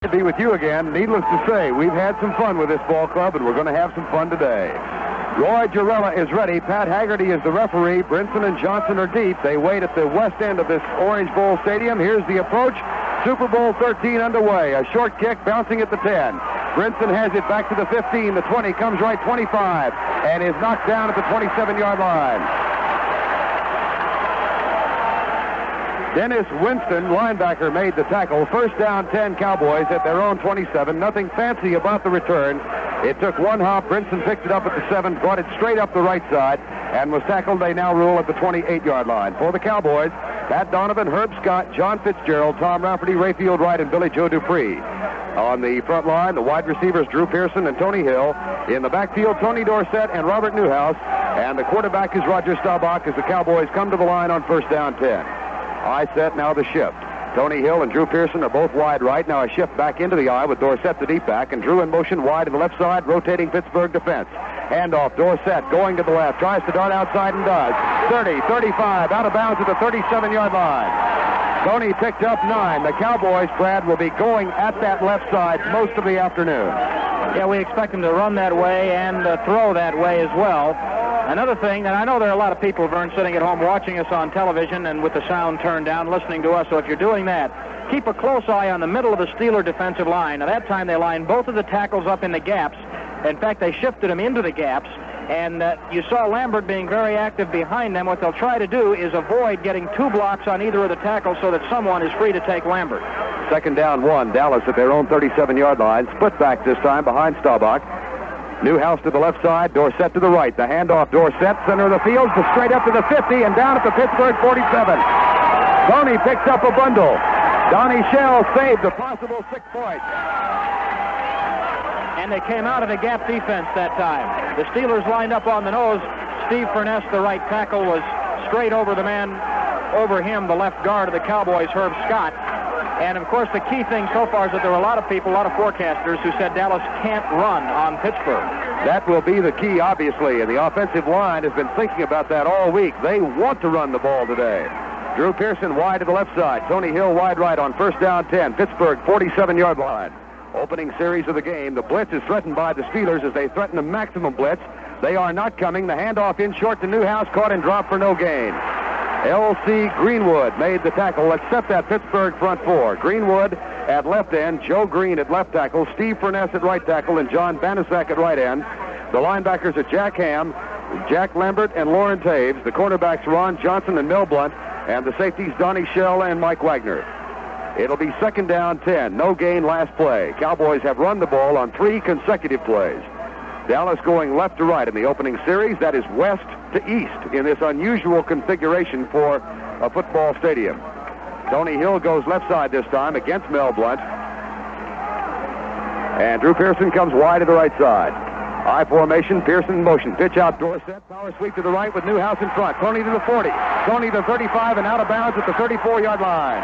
To be with you again. Needless to say, we've had some fun with this ball club, and we're going to have some fun today. Roy Jarrella is ready. Pat Haggerty is the referee. Brinson and Johnson are deep. They wait at the west end of this Orange Bowl Stadium. Here's the approach. Super Bowl 13 underway. A short kick bouncing at the 10. Brinson has it back to the 15. The 20 comes right 25 and is knocked down at the 27-yard line. Dennis Winston, linebacker, made the tackle. First down, 10 Cowboys at their own 27. Nothing fancy about the return. It took one hop. Brinson picked it up at the 7, brought it straight up the right side, and was tackled. They now rule at the 28-yard line. For the Cowboys, Pat Donovan, Herb Scott, John Fitzgerald, Tom Rafferty, Rayfield Wright, and Billy Joe Dupree. On the front line, the wide receivers, Drew Pearson and Tony Hill. In the backfield, Tony Dorsett and Robert Newhouse. And the quarterback is Roger Staubach as the Cowboys come to the line on first down 10. I set, now the shift. Tony Hill and Drew Pearson are both wide right. Now a shift back into the eye with Dorsett the deep back, and Drew in motion wide to the left side, rotating Pittsburgh defense. Handoff, Dorsett going to the left, tries to dart outside and does. 30, 35, out of bounds at the 37-yard line. Tony picked up 9. The Cowboys, Brad, will be going at that left side most of the afternoon. Yeah, we expect them to run that way and throw that way as well. Another thing, and I know there are a lot of people, Verne, sitting at home watching us on television and with the sound turned down, listening to us. So if you're doing that, keep a close eye on the middle of the Steeler defensive line. Now, that time they lined both of the tackles up in the gaps. In fact, they shifted them into the gaps. And you saw Lambert being very active behind them. What they'll try to do is avoid getting 2 blocks on either of the tackles so that someone is free to take Lambert. Second down 1, Dallas at their own 37-yard line. Split back this time behind Staubach. Newhouse to the left side, Dorsett to the right. The handoff, Dorsett, center of the field, straight up to the 50 and down at the Pittsburgh 47. Tony picks up a bundle. Donnie Shell saved a possible 6 points. And they came out of the gap defense that time. The Steelers lined up on the nose. Steve Furness, the right tackle, was straight over the man, over him, the left guard of the Cowboys, Herb Scott. And, of course, the key thing so far is that there were a lot of people, a lot of forecasters who said Dallas can't run on Pittsburgh. That will be the key, obviously, and the offensive line has been thinking about that all week. They want to run the ball today. Drew Pearson wide to the left side. Tony Hill wide right on first down 10. Pittsburgh 47-yard line. Opening series of the game. The blitz is threatened by the Steelers as they threaten a maximum blitz. They are not coming. The handoff in short to Newhouse, caught and dropped for no gain. L.C. Greenwood made the tackle. Let's set that Pittsburgh front four. Greenwood at left end, Joe Green at left tackle, Steve Furness at right tackle, and John Banaszak at right end. The linebackers are Jack Ham, Jack Lambert, and Lauren Taves. The cornerbacks Ron Johnson and Mel Blunt, and the safeties Donnie Shell and Mike Wagner. It'll be second down 10. No gain last play. Cowboys have run the ball on 3 consecutive plays. Dallas going left to right in the opening series. That is west to east in this unusual configuration for a football stadium. Tony Hill goes left side this time against Mel Blunt. And Drew Pearson comes wide to the right side. I formation, Pearson in motion. Pitch out, Dorsett. Power sweep to the right with Newhouse in front. Tony to the 40. Tony to 35 and out of bounds at the 34-yard line.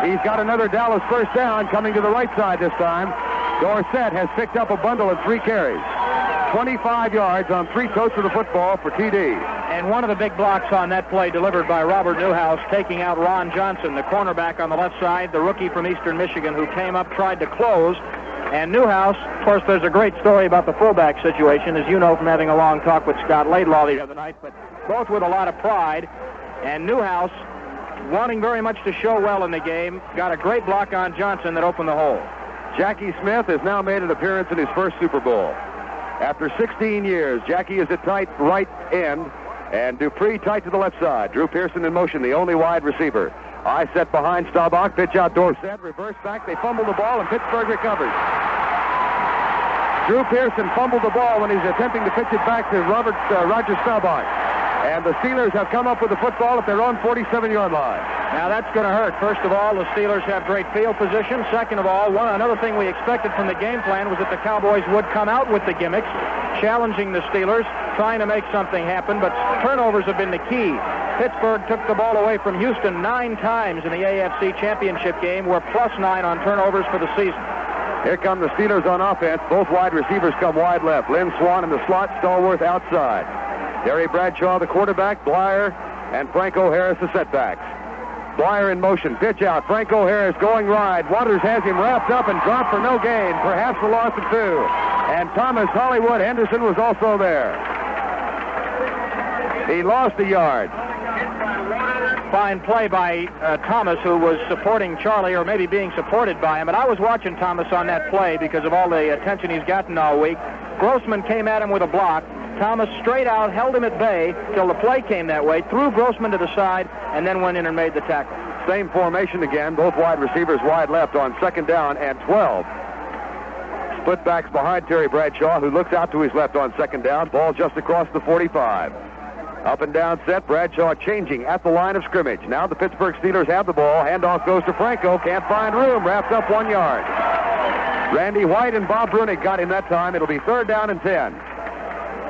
He's got another Dallas first down coming to the right side this time. Dorsett has picked up a bundle of 3 carries. 25 yards on 3 totes of the football for TD. And one of the big blocks on that play delivered by Robert Newhouse, taking out Ron Johnson, the cornerback on the left side, the rookie from Eastern Michigan who came up, tried to close. And Newhouse, of course, there's a great story about the fullback situation, as you know from having a long talk with Scott Laidlaw the other night, but both with a lot of pride. And Newhouse, wanting very much to show well in the game, got a great block on Johnson that opened the hole. Jackie Smith has now made an appearance in his first Super Bowl. After 16 years, Jackie is at tight right end, and Dupree tight to the left side. Drew Pearson in motion, the only wide receiver. I set behind Staubach, pitch out Dorsett, reverse back, they fumble the ball, and Pittsburgh recovers. Drew Pearson fumbled the ball when he's attempting to pitch it back to Roger Staubach. And the Steelers have come up with the football at their own 47-yard line. Now that's going to hurt. First of all, the Steelers have great field position. Second of all, another thing we expected from the game plan was that the Cowboys would come out with the gimmicks, challenging the Steelers, trying to make something happen, but turnovers have been the key. Pittsburgh took the ball away from Houston 9 times in the AFC Championship game. We're +9 on turnovers for the season. Here come the Steelers on offense. Both wide receivers come wide left. Lynn Swan in the slot, Stallworth outside. Terry Bradshaw, the quarterback, Blyer, and Franco Harris, the setbacks. Blyer in motion. Pitch out. Franco Harris going wide. Waters has him wrapped up and dropped for no gain. Perhaps a loss of 2. And Thomas Hollywood Henderson was also there. He lost a yard. Fine play by Thomas, who was supporting Charlie, or maybe being supported by him. And I was watching Thomas on that play because of all the attention he's gotten all week. Grossman came at him with a block. Thomas straight out, held him at bay till the play came that way, threw Grossman to the side, and then went in and made the tackle. Same formation again, both wide receivers wide left on 2nd down and 12. Split backs behind Terry Bradshaw, who looks out to his left on 2nd down. Ball just across the 45. Up and down set, Bradshaw changing at the line of scrimmage. Now the Pittsburgh Steelers have the ball. Handoff goes to Franco. Can't find room. Wrapped up 1 yard. Randy White and Bob Brunig got him that time. It'll be 3rd down and 10.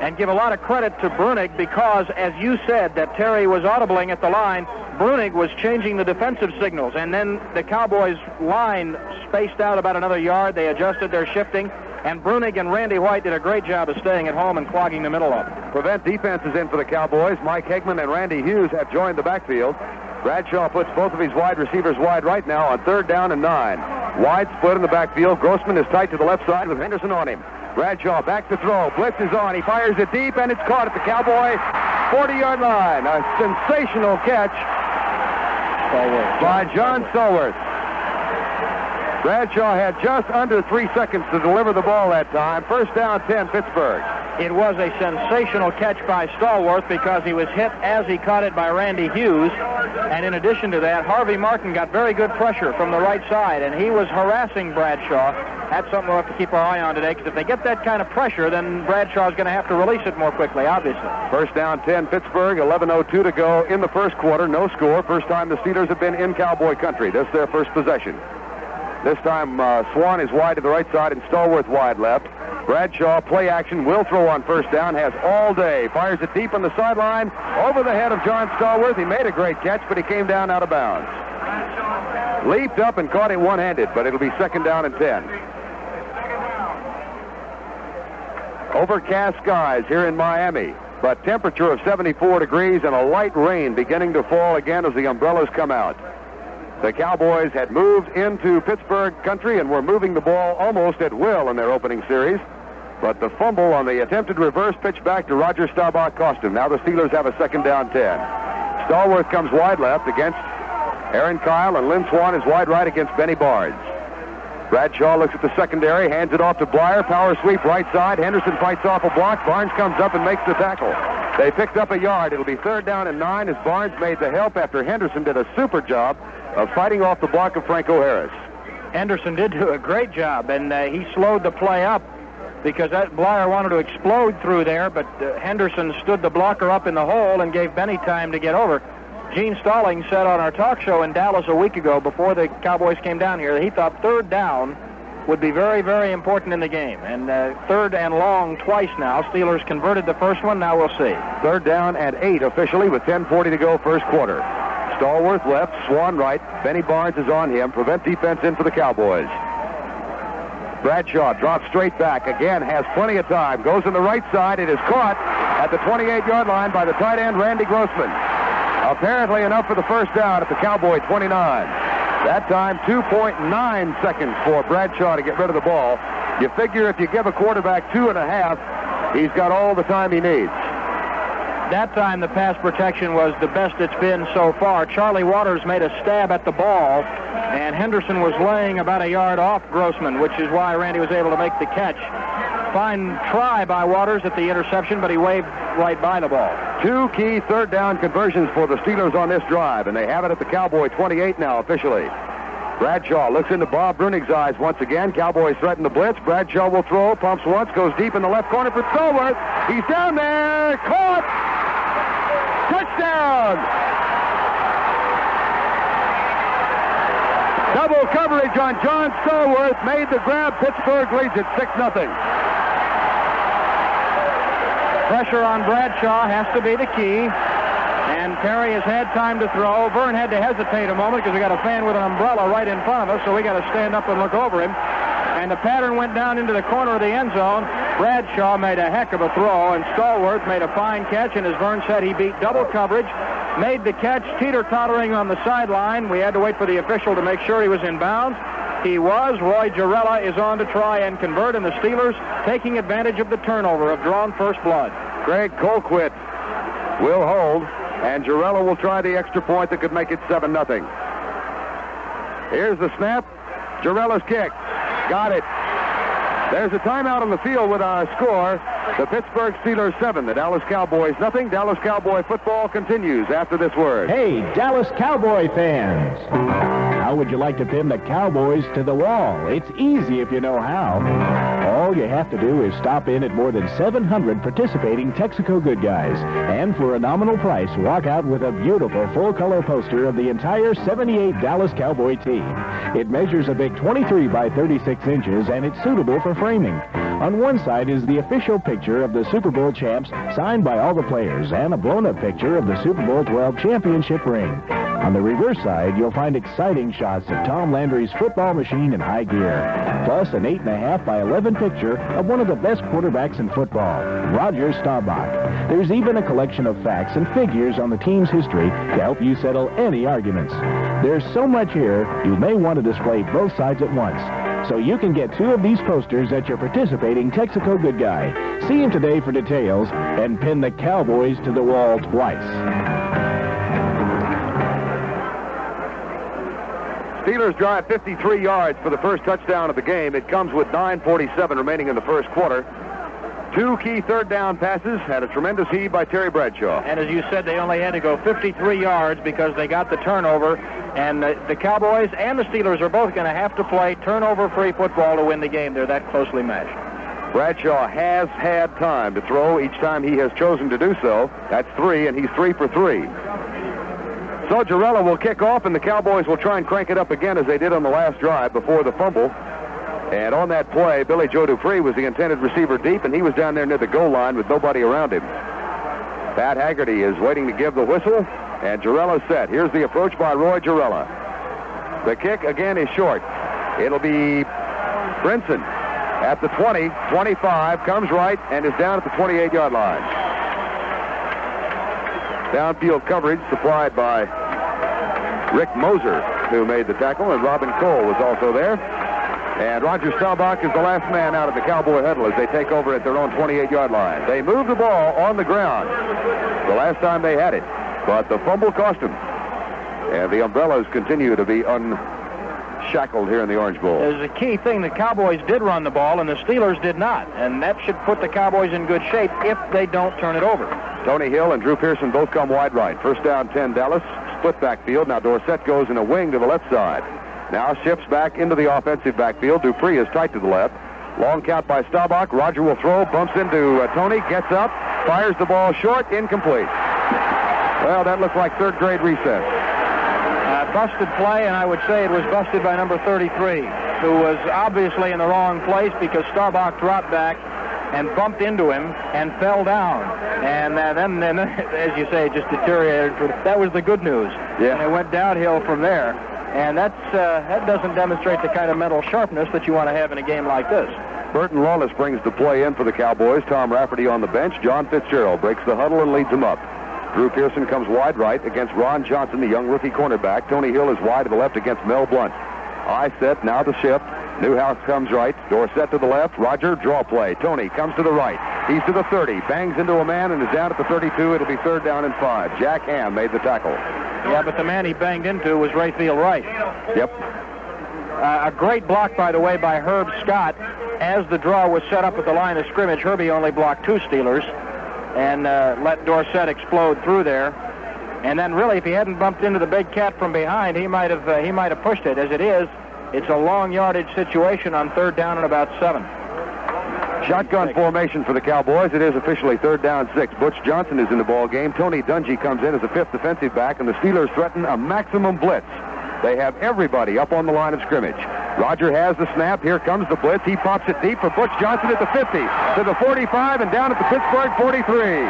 And give a lot of credit to Brunig because, as you said, that Terry was audibling at the line. Brunig was changing the defensive signals. And then the Cowboys line spaced out about another yard. They adjusted their shifting. And Brunig and Randy White did a great job of staying at home and clogging the middle up. Prevent defense is in for the Cowboys. Mike Hegman and Randy Hughes have joined the backfield. Bradshaw puts both of his wide receivers wide right now on 3rd down and 9. Wide split in the backfield. Grossman is tight to the left side with Henderson on him. Bradshaw back to throw. Blitz is on. He fires it deep, and it's caught at the Cowboy 40-yard line. A sensational catch by John Stallworth. Bradshaw had just under 3 seconds to deliver the ball that time. 1st down, 10, Pittsburgh. It was a sensational catch by Stallworth because he was hit as he caught it by Randy Hughes. And in addition to that, Harvey Martin got very good pressure from the right side, and he was harassing Bradshaw. That's something we'll have to keep our eye on today, because if they get that kind of pressure, then Bradshaw's going to have to release it more quickly, obviously. 1st down, 10, Pittsburgh, 11:02 to go in the 1st quarter. No score. First time the Steelers have been in Cowboy country. This is their first possession. This time, Swan is wide to the right side and Stallworth wide left. Bradshaw, play action, will throw on 1st down, has all day. Fires it deep on the sideline, over the head of John Stallworth. He made a great catch, but he came down out of bounds. Leaped up and caught it one-handed, but it'll be 2nd down and 10. Overcast skies here in Miami, but temperature of 74 degrees and a light rain beginning to fall again as the umbrellas come out. The Cowboys had moved into Pittsburgh country and were moving the ball almost at will in their opening series. But the fumble on the attempted reverse pitch back to Roger Staubach cost him. Now the Steelers have a 2nd down 10. Stallworth comes wide left against Aaron Kyle, and Lynn Swan is wide right against Benny Barnes. Bradshaw looks at the secondary, hands it off to Blyer. Power sweep right side. Henderson fights off a block. Barnes comes up and makes the tackle. They picked up a yard. It'll be 3rd down and 9 as Barnes made the help after Henderson did a super job of fighting off the block of Franco Harris. Henderson did do a great job, and he slowed the play up because that Blyer wanted to explode through there, but Henderson stood the blocker up in the hole and gave Benny time to get over. Gene Stallings said on our talk show in Dallas a week ago before the Cowboys came down here that he thought 3rd down would be very, very important in the game. And 3rd and long twice now. Steelers converted the first one. Now we'll see. 3rd down and 8 officially with 10:40 to go 1st quarter. Stallworth left, Swan right. Benny Barnes is on him. Prevent defense in for the Cowboys. Bradshaw drops straight back. Again, has plenty of time. Goes on the right side. It is caught at the 28-yard line by the tight end, Randy Grossman. Apparently enough for the 1st down at the Cowboy 29. That time, 2.9 seconds for Bradshaw to get rid of the ball. You figure if you give a quarterback 2.5, he's got all the time he needs. That time the pass protection was the best it's been so far. Charlie Waters made a stab at the ball, and Henderson was laying about a yard off Grossman, which is why Randy was able to make the catch. Fine try by Waters at the interception, but he waved right by the ball. 2 key 3rd down conversions for the Steelers on this drive, and they have it at the Cowboy 28 now officially. Bradshaw looks into Bob Brunig's eyes once again. Cowboys threaten the blitz. Bradshaw will throw, pumps once, goes deep in the left corner for Stallworth. He's down there, caught! Touchdown! Double coverage on John Stallworth made the grab. Pittsburgh leads it 6-0. Pressure on Bradshaw has to be the key. And Terry has had time to throw. Verne had to hesitate a moment because we got a fan with an umbrella right in front of us, so we got to stand up and look over him. And the pattern went down into the corner of the end zone. Bradshaw made a heck of a throw, and Stallworth made a fine catch, and as Verne said, he beat double coverage. made the catch, teeter-tottering on the sideline. We had to wait for the official to make sure he was in bounds. He was. Roy Girella is on to try and convert, and the Steelers taking advantage of the turnover of drawn first blood. Greg Colquitt will hold, and Girella will try the extra point that could make it 7-0. Here's the snap. Girella's kick. Got it. There's a timeout on the field with our score. The Pittsburgh Steelers 7, the Dallas Cowboys nothing. Dallas Cowboy football continues after this word. Hey, Dallas Cowboy fans. How would you like to pin the Cowboys to the wall? It's easy if you know how. All you have to do is stop in at more than 700 participating Texaco Good Guys, and for a nominal price, walk out with a beautiful full-color poster of the entire 78 Dallas Cowboy team. It measures a big 23 by 36 inches, and it's suitable for framing. On one side is the official picture of the Super Bowl champs, signed by all the players, and a blown-up picture of the Super Bowl 12 championship ring. On the reverse side, you'll find exciting shots of Tom Landry's football machine in high gear, plus an 8.5 by 11 picture of one of the best quarterbacks in football, Roger Staubach. There's even a collection of facts and figures on the team's history to help you settle any arguments. There's so much here, you may want to display both sides at once. So you can get 2 of these posters at your participating Texaco Good Guy. See him today for details, and pin the Cowboys to the wall twice. Steelers drive 53 yards for the first touchdown of the game. It comes with 9:47 remaining in the first quarter. 2 key third down passes, had a tremendous heave by Terry Bradshaw. And as you said, they only had to go 53 yards because they got the turnover. And the Cowboys and the Steelers are both going to have to play turnover-free football to win the game. They're that closely matched. Bradshaw has had time to throw each time he has chosen to do so. That's 3, and he's 3 for 3. So Girella will kick off, and the Cowboys will try and crank it up again as they did on the last drive before the fumble. And on that play, Billy Joe Dupree was the intended receiver deep, and he was down there near the goal line with nobody around him. Pat Haggerty is waiting to give the whistle, and Girella's set. Here's the approach by Roy Girella. The kick again is short. It'll be Brinson at the 20, 25, comes right, and is down at the 28-yard line. Downfield coverage supplied by Rick Moser, who made the tackle, and Robin Cole was also there. And Roger Staubach is the last man out of the Cowboy huddle as they take over at their own 28-yard line. They move the ball on the ground the last time they had it, but the fumble cost them. And the umbrellas continue to be unshackled here in the Orange Bowl. There's a key thing. The Cowboys did run the ball, and the Steelers did not. And that should put the Cowboys in good shape if they don't turn it over. Tony Hill and Drew Pearson both come wide right. First down 10 Dallas. Split backfield. Now Dorsett goes in a wing to the left side. Now shifts back into the offensive backfield. Dupree is tight to the left. Long count by Staubach. Roger will throw. Bumps into Tony. Gets up. Fires the ball short. Incomplete. Well, that looks like third grade recess. Busted play, and I would say it was busted by number 33, who was obviously in the wrong place because Staubach dropped back and bumped into him and fell down. And then as you say, just deteriorated. That was the good news. Yeah. And it went downhill from there. And that doesn't demonstrate the kind of mental sharpness that you want to have in a game like this. Burton Lawless brings the play in for the Cowboys. Tom Rafferty on the bench. John Fitzgerald breaks the huddle and leads him up. Drew Pearson comes wide right against Ron Johnson, the young rookie cornerback. Tony Hill is wide to the left against Mel Blunt. I set, now the shift. Newhouse comes right. Dorsett to the left. Roger, draw play. Tony comes to the right. He's to the 30. Bangs into a man and is down at the 32. It'll be third down and 5. Jack Ham made the tackle. Yeah, but the man he banged into was Rayfield Wright. Yep. A great block, by the way, by Herb Scott. As the draw was set up at the line of scrimmage, Herbie only blocked 2 Steelers and let Dorsett explode through there. And then really, if he hadn't bumped into the big cat from behind, he might have pushed it. As it is, it's a long yardage situation on third down and about 7. Shotgun formation for the Cowboys. It is officially third down 6. Butch Johnson is in the ball game. Tony Dungy comes in as a 5th defensive back, and the Steelers threaten a maximum blitz. They have everybody up on the line of scrimmage. Roger has the snap. Here comes the blitz. He pops it deep for Butch Johnson at the 50, to the 45, and down at the Pittsburgh 43.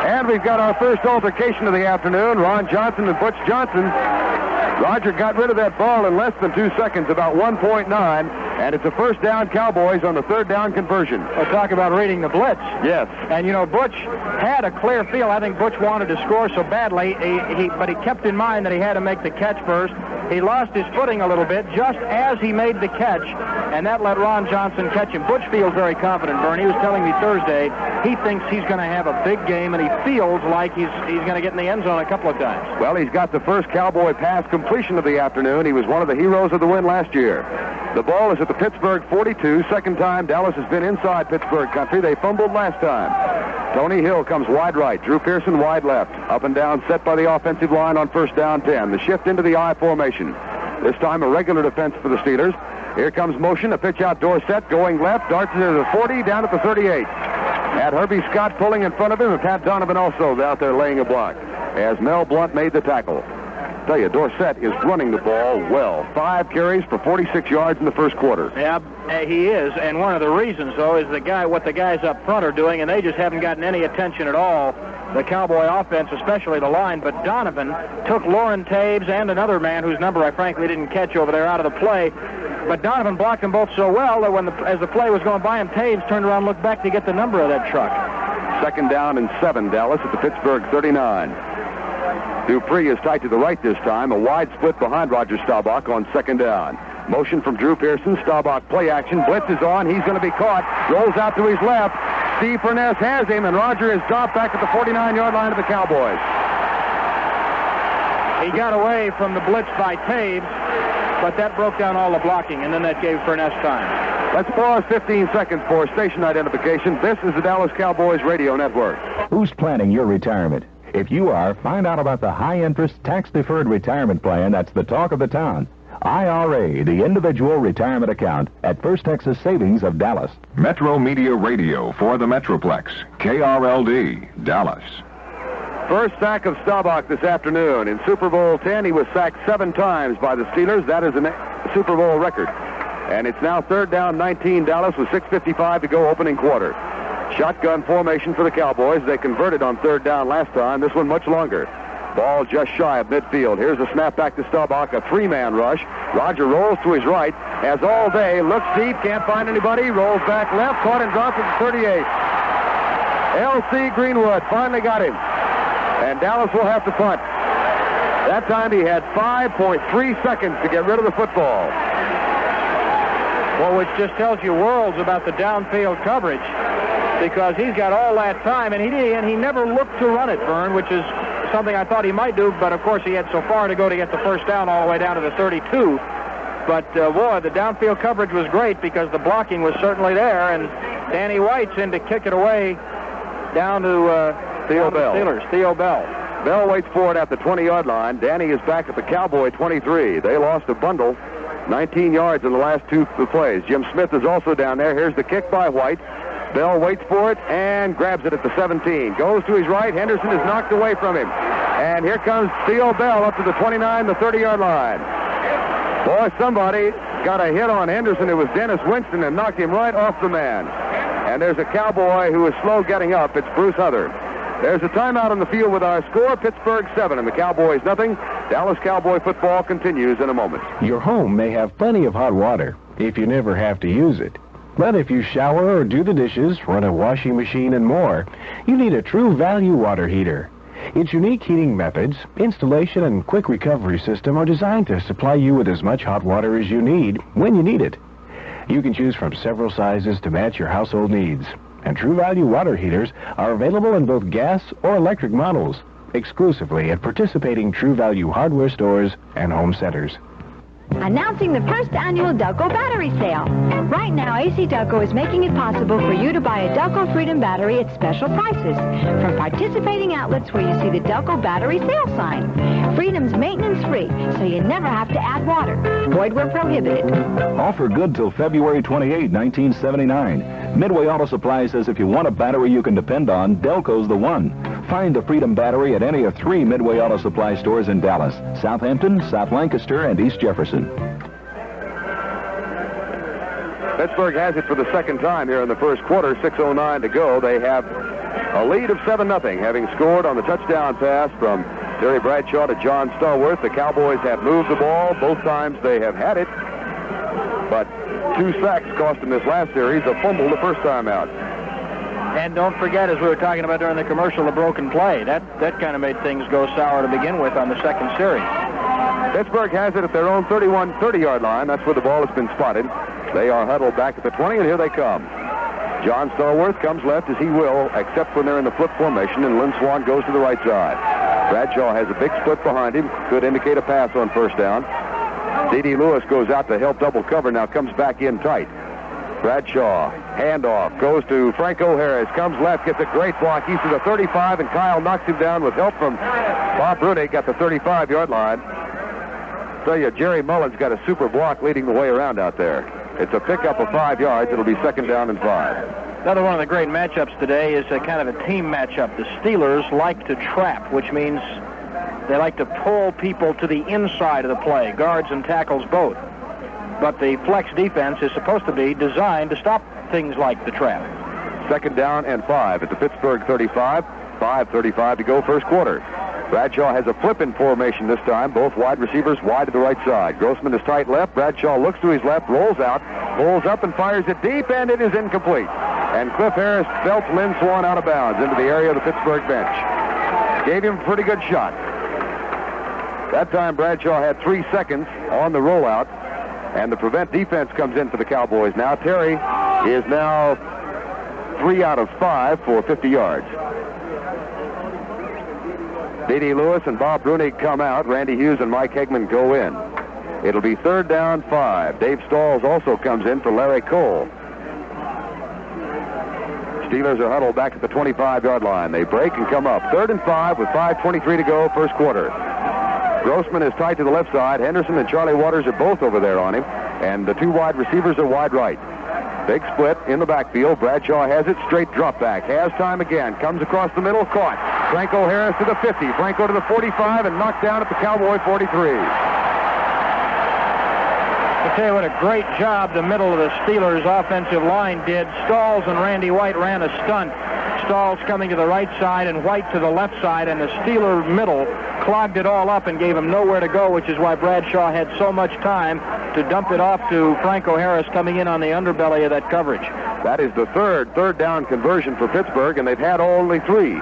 And we've got our first altercation of the afternoon. Ron Johnson and Butch Johnson. Roger got rid of that ball in less than 2 seconds, about 1.9. And it's a first down Cowboys on the third down conversion. We'll talk about reading the blitz. Yes. And, you know, Butch had a clear field. I think Butch wanted to score so badly, but he kept in mind that he had to make the catch first. He lost his footing a little bit just as he made the catch, and that let Ron Johnson catch him. Butch feels very confident, Verne. He was telling me Thursday he thinks he's going to have a big game, and he feels like he's going to get in the end zone a couple of times. Well, he's got the first Cowboy pass completion of the afternoon. He was one of the heroes of the win last year. The ball is at the Pittsburgh 42. Second time Dallas has been inside Pittsburgh country. They fumbled last time. Tony Hill comes wide right. Drew Pearson wide left. Up and down set by the offensive line on first down 10. The shift into the I formation. This time a regular defense for the Steelers. Here comes motion. A pitch out Dorsett going left. Darts into the 40 down at the 38. Had Herbie Scott pulling in front of him, and Pat Donovan also out there laying a block as Mel Blunt made the tackle. I tell you, Dorsett is running the ball well. 5 carries for 46 yards in the first quarter. Yeah, he is, and one of the reasons, though, is what the guys up front are doing, and they just haven't gotten any attention at all, the Cowboy offense, especially the line. But Donovan took Lauren Taves and another man whose number I frankly didn't catch over there out of the play. But Donovan blocked them both so well that as the play was going by him, Taves turned around and looked back to get the number of that truck. Second down and 7, Dallas at the Pittsburgh 39. Dupree is tight to the right this time. A wide split behind Roger Staubach on second down. Motion from Drew Pearson. Staubach play action. Blitz is on. He's going to be caught. Rolls out to his left. Steve Furness has him, and Roger is dropped back at the 49-yard line of the Cowboys. He got away from the blitz by Taves, but that broke down all the blocking, and then that gave Furness time. Let's pause 15 seconds for station identification. This is the Dallas Cowboys Radio Network. Who's planning your retirement? If you are, find out about the high-interest, tax-deferred retirement plan that's the talk of the town. IRA, the individual retirement account at First Texas Savings of Dallas. Metro Media Radio for the Metroplex. KRLD, Dallas. First sack of Staubach this afternoon. In Super Bowl X, he was sacked 7 times by the Steelers. That is a Super Bowl record. And it's now third down 19 Dallas with 6:55 to go opening quarter. Shotgun formation for the Cowboys. They converted on third down last time. This one much longer. Ball just shy of midfield. Here's a snap back to Staubach, a 3-man rush. Roger rolls to his right, has all day, looks deep, can't find anybody, rolls back left, caught and dropped at the 38. L.C. Greenwood finally got him, and Dallas will have to punt. That time he had 5.3 seconds to get rid of the football. Well, which just tells you worlds about the downfield coverage, because he's got all that time, and he never looked to run it, Verne, which is something I thought he might do, but of course he had so far to go to get the first down all the way down to the 32. But boy, the downfield coverage was great because the blocking was certainly there, and Danny White's in to kick it away down to Theo Bell. Steelers. Theo Bell. Bell waits for it at the 20-yard line. Danny is back at the Cowboy 23. They lost a bundle, 19 yards in the last 2 plays. Jim Smith is also down there. Here's the kick by White. Bell waits for it and grabs it at the 17. Goes to his right. Henderson is knocked away from him. And here comes Theo Bell up to the 29, the 30-yard line. Boy, somebody got a hit on Henderson. It was Dennis Winston and knocked him right off the man. And there's a Cowboy who is slow getting up. It's Bruce Hutter. There's a timeout on the field with our score, Pittsburgh 7 and the Cowboys nothing. Dallas Cowboy football continues in a moment. Your home may have plenty of hot water if you never have to use it. But if you shower or do the dishes, run a washing machine and more, you need a true value water heater. Its unique heating methods, installation, and quick recovery system are designed to supply you with as much hot water as you need when you need it. You can choose from several sizes to match your household needs. And True Value water heaters are available in both gas or electric models, exclusively at participating True Value hardware stores and home centers. Announcing the first annual Delco battery sale. Right now, AC Delco is making it possible for you to buy a Delco Freedom battery at special prices from participating outlets where you see the Delco battery sale sign. Freedom's maintenance free, so you never have to add water. Void where prohibited. Offer good till February 28, 1979. Midway Auto Supply says if you want a battery you can depend on, Delco's the one. Find the Freedom battery at any of 3 Midway Auto Supply stores in Dallas, Southampton, South Lancaster, and East Jefferson. Pittsburgh has it for the second time here in the first quarter. 6:09 to go. They have a lead of 7-0, having scored on the touchdown pass from Terry Bradshaw to John Stallworth. The Cowboys have moved the ball. Both times they have had it. But 2 sacks cost him this last series, a fumble the first time out. And don't forget, as we were talking about during the commercial, the broken play. That kind of made things go sour to begin with on the second series. Pittsburgh has it at their own 30-yard line. That's where the ball has been spotted. They are huddled back at the 20, and here they come. John Stallworth comes left as he will, except when they're in the flip formation, and Lynn Swan goes to the right side. Bradshaw has a big split behind him. Could indicate a pass on first down. D.D. Lewis goes out to help double cover, now comes back in tight. Bradshaw, handoff, goes to Franco Harris, comes left, gets a great block. He's to the 35, and Kyle knocks him down with help from Bob Brunig at the 35-yard line. Tell you, Jerry Mullen's got a super block leading the way around out there. It's a pickup of 5 yards. It'll be 2nd down and 5. Another one of the great matchups today is a kind of a team matchup. The Steelers like to trap, which means they like to pull people to the inside of the play, guards and tackles both. But the flex defense is supposed to be designed to stop things like the trap. 2nd down and 5 at the Pittsburgh 35. 5:35 to go, first quarter. Bradshaw has a flip-in formation this time. Both wide receivers wide to the right side. Grossman is tight left. Bradshaw looks to his left, rolls out, pulls up and fires it deep, and it is incomplete. And Cliff Harris belts Lynn Swan out of bounds into the area of the Pittsburgh bench. Gave him a pretty good shot. That time Bradshaw had 3 seconds on the rollout, and the prevent defense comes in for the Cowboys now. Terry is now 3 out of 5 for 50 yards. D.D. Lewis and Bob Brunig come out. Randy Hughes and Mike Hegman go in. It'll be 3rd down, 5. Dave Stalls also comes in for Larry Cole. Steelers are huddled back at the 25-yard line. They break and come up. 3rd and 5 with 5:23 to go, first quarter. Grossman is tight to the left side. Henderson and Charlie Waters are both over there on him. And the 2 wide receivers are wide right. Big split in the backfield. Bradshaw has it, straight drop back. Has time again. Comes across the middle, caught. Franco Harris to the 50. Franco to the 45 and knocked down at the Cowboy 43. I'll tell you what a great job the middle of the Steelers offensive line did. Stalls and Randy White ran a stunt. Stalls coming to the right side and White to the left side, and the Steeler middle clogged it all up and gave him nowhere to go, which is why Bradshaw had so much time to dump it off to Franco Harris coming in on the underbelly of that coverage. That is the third down conversion for Pittsburgh, and they've had only 3.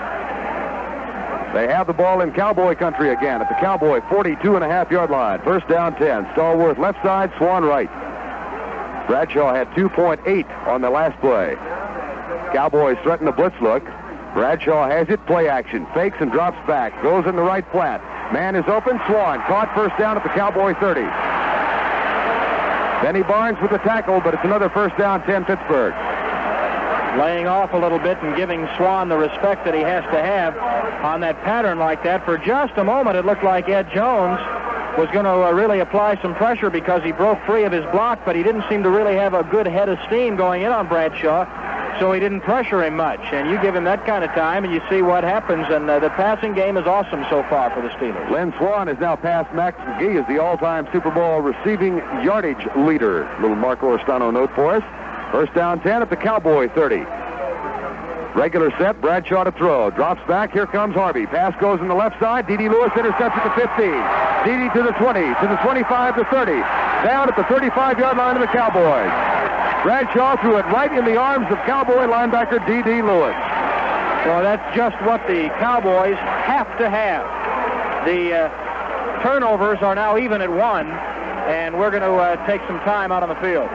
They have the ball in Cowboy country again at the Cowboy 42.5-yard line. 1st down, 10. Stallworth left side, Swan right. Bradshaw had 2.8 on the last play. Cowboys threaten the blitz look. Bradshaw has it, play action, fakes and drops back, goes in the right flat. Man is open, Swan caught, 1st down at the Cowboy 30. Benny Barnes with the tackle, but it's another 1st down, 10 Pittsburgh. Laying off a little bit and giving Swan the respect that he has to have on that pattern like that. For just a moment, it looked like Ed Jones was going to really apply some pressure because he broke free of his block, but he didn't seem to really have a good head of steam going in on Bradshaw, so he didn't pressure him much. And you give him that kind of time, and you see what happens, and the passing game is awesome so far for the Steelers. Lynn Swan is now past Max McGee as the all-time Super Bowl receiving yardage leader. Little Marco Orstano note for us. 1st down, 10 at the Cowboy 30. Regular set, Bradshaw to throw. Drops back, here comes Harvey. Pass goes in the left side. D.D. Lewis intercepts at the 15. D.D. to the 20, to the 25, to 30. Down at the 35-yard line of the Cowboys. Bradshaw threw it right in the arms of Cowboy linebacker D.D. Lewis. Well, that's just what the Cowboys have to have. The turnovers are now even at 1, and we're going to take some time out on the field.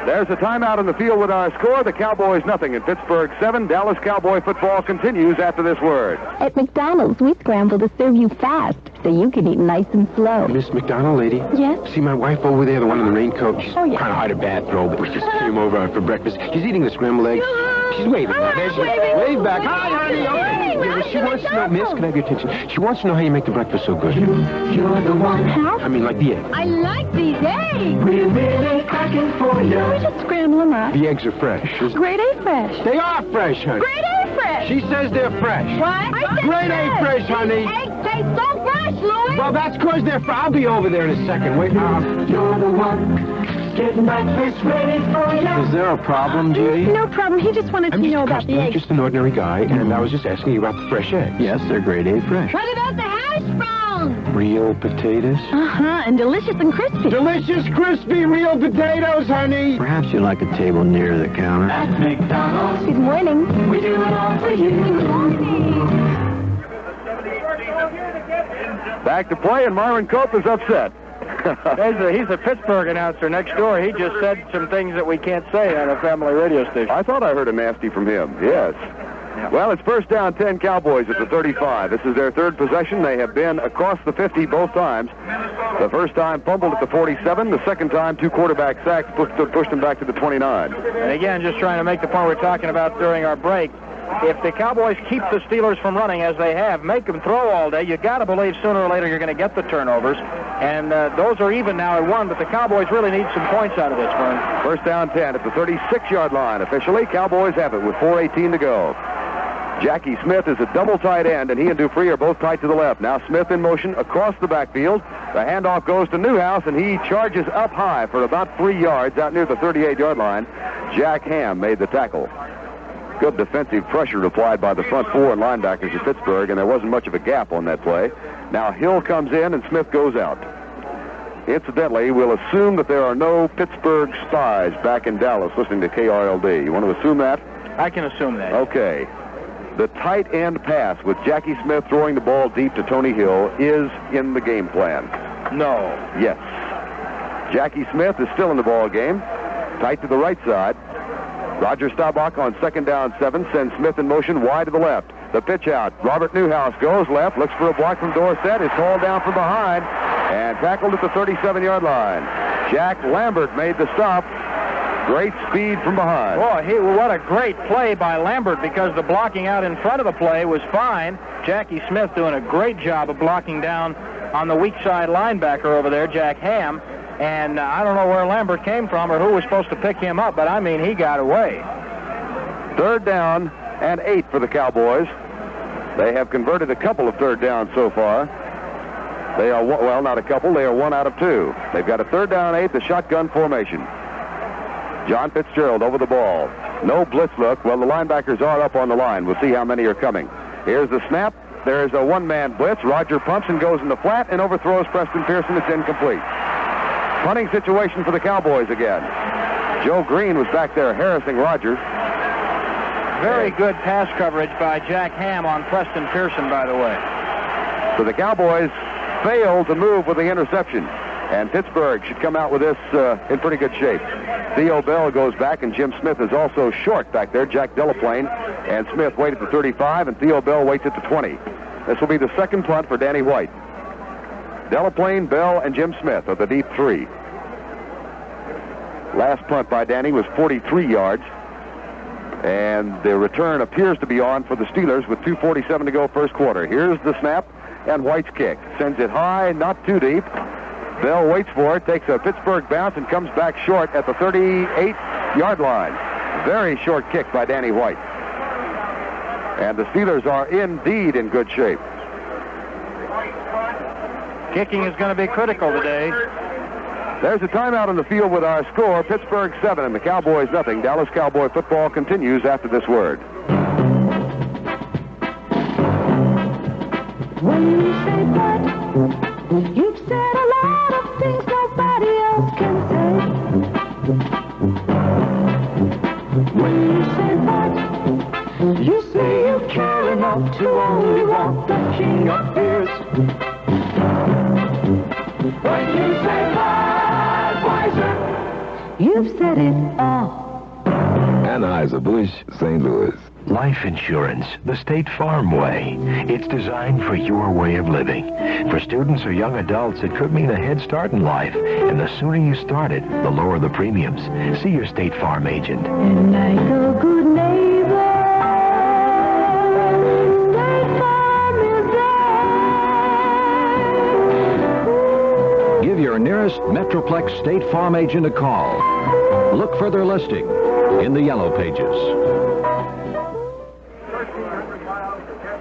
There's a timeout on the field with our score. The Cowboys nothing and Pittsburgh 7. Dallas Cowboy football continues after this word. At McDonald's, we scramble to serve you fast so you can eat nice and slow. Miss McDonald, lady? Yes? See my wife over there, the one in the raincoat? She's Oh, yeah. kind of hard to bathrobe, but we just came over for breakfast. She's eating the scrambled eggs. She's waving. There she is. Wave back. Hi, honey. Okay. She wants to know, miss, can I have your attention? She wants to know how you make the breakfast so good. You're the one. How? I mean, like the eggs. I like these eggs. We're really cracking for you. We just scramble them up. The eggs are fresh. Grade A fresh. They are fresh, honey. Grade A fresh. She says they're fresh. What? I said Grade A fresh, honey. Eggs taste so fresh, Louis. Well, that's because they're fresh. I'll be over there in a second. Wait. You're the one. Getting breakfast ready for you. Is there a problem, Judy? No problem. He just wanted to know about the I'm eggs. just an ordinary guy, and I was just asking you about the fresh eggs. Yes, they're grade A fresh. What about the hash browns? Real potatoes? Uh-huh, and delicious and crispy. Delicious, crispy, real potatoes, honey. Perhaps you'd like a table near the counter. At McDonald's, Good morning. we do it all for you. Good morning. Back to play, and Myron Cope is upset. He's a Pittsburgh announcer next door. He just said some things that we can't say on a family radio station. I thought I heard a nasty from him. Yes. Well, it's first down 10 Cowboys at the 35. This is their third possession. They have been across the 50 both times. The first time fumbled at the 47. The second time, 2 quarterback sacks pushed them back to the 29. And again, just trying to make the point we're talking about during our break. If the Cowboys keep the Steelers from running as they have, make them throw all day, you got to believe sooner or later you're going to get the turnovers. And those are even now at 1, but the Cowboys really need some points out of this, Verne. First down 10 at the 36-yard line. Officially, Cowboys have it with 4:18 to go. Jackie Smith is a double tight end, and he and Dupree are both tight to the left. Now Smith in motion across the backfield. The handoff goes to Newhouse, and he charges up high for about 3 yards out near the 38-yard line. Jack Ham made the tackle. Good defensive pressure applied by the front 4 and linebackers of Pittsburgh, and there wasn't much of a gap on that play. Now Hill comes in, and Smith goes out. Incidentally, we'll assume that there are no Pittsburgh spies back in Dallas listening to KRLD. You want to assume that? I can assume that. Okay. The tight end pass with Jackie Smith throwing the ball deep to Tony Hill is in the game plan. No. Yes. Jackie Smith is still in the ball game. Tight to the right side. Roger Staubach on second down 7 sends Smith in motion wide to the left. The pitch out. Robert Newhouse goes left, looks for a block from Dorsett, is hauled down from behind, and tackled at the 37-yard line. Jack Lambert made the stop. Great speed from behind. Boy, what a great play by Lambert, because the blocking out in front of the play was fine. Jackie Smith doing a great job of blocking down on the weak side linebacker over there, Jack Ham. And I don't know where Lambert came from or who was supposed to pick him up, but I mean, he got away. Third down and 8 for the Cowboys. They have converted a couple of third downs so far. They are, well, not a couple, they are 1 out of 2. They've got a third down 8, the shotgun formation. John Fitzgerald over the ball. No blitz look. Well, the linebackers are up on the line. We'll see how many are coming. Here's the snap. There's a one-man blitz. Roger pumps and goes in the flat and overthrows Preston Pearson. It's incomplete. Punting situation for the Cowboys again. Joe Green was back there harassing Roger. Very good pass coverage by Jack Ham on Preston Pearson, by the way. So the Cowboys failed to move with the interception. And Pittsburgh should come out with this in pretty good shape. Theo Bell goes back, and Jim Smith is also short back there. Jack Delaplane and Smith wait at the 35, and Theo Bell waits at the 20. This will be the second punt for Danny White. Delaplane, Bell, and Jim Smith are the deep 3. Last punt by Danny was 43 yards. And the return appears to be on for the Steelers with 2:47 to go first quarter. Here's the snap, and White's kick. Sends it high, not too deep. Bell waits for it, takes a Pittsburgh bounce, and comes back short at the 38-yard line. Very short kick by Danny White. And the Steelers are indeed in good shape. Kicking is going to be critical today. There's a timeout on the field with our score. Pittsburgh 7 and the Cowboys nothing. Dallas Cowboy football continues after this word. When you say that, you've said a lot of things nobody else can say. When you say that, you say you care enough to only want the king of beers. When you say Budweiser, you've said it all. Anheuser-Busch, St. Louis. Life insurance, the State Farm way. It's designed for your way of living. For students or young adults, it could mean a head start in life. And the sooner you start it, the lower the premiums. See your State Farm agent. And like a good neighbor, State Farm is there. Give your nearest Metroplex State Farm agent a call. Look for their listing in the yellow pages.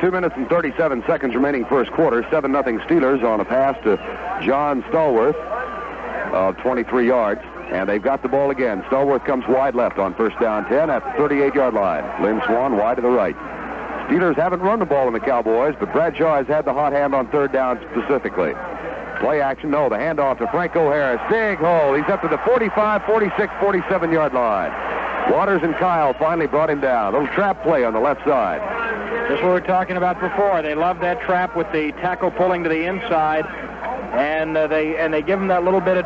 2 minutes and 37 seconds remaining first quarter. 7-0 Steelers on a pass to John Stallworth of 23 yards. And they've got the ball again. Stallworth comes wide left on first down 10 at the 38-yard line. Lynn Swan wide to the right. Steelers haven't run the ball in the Cowboys, but Bradshaw has had the hot hand on third down specifically. Play action, no, the handoff to Franco Harris. Big hole. He's up to the 45, 46, 47-yard line. Waters and Kyle finally brought him down. Little trap play on the left side. Just what we were talking about before. They love that trap with the tackle pulling to the inside, and they give him that little bit of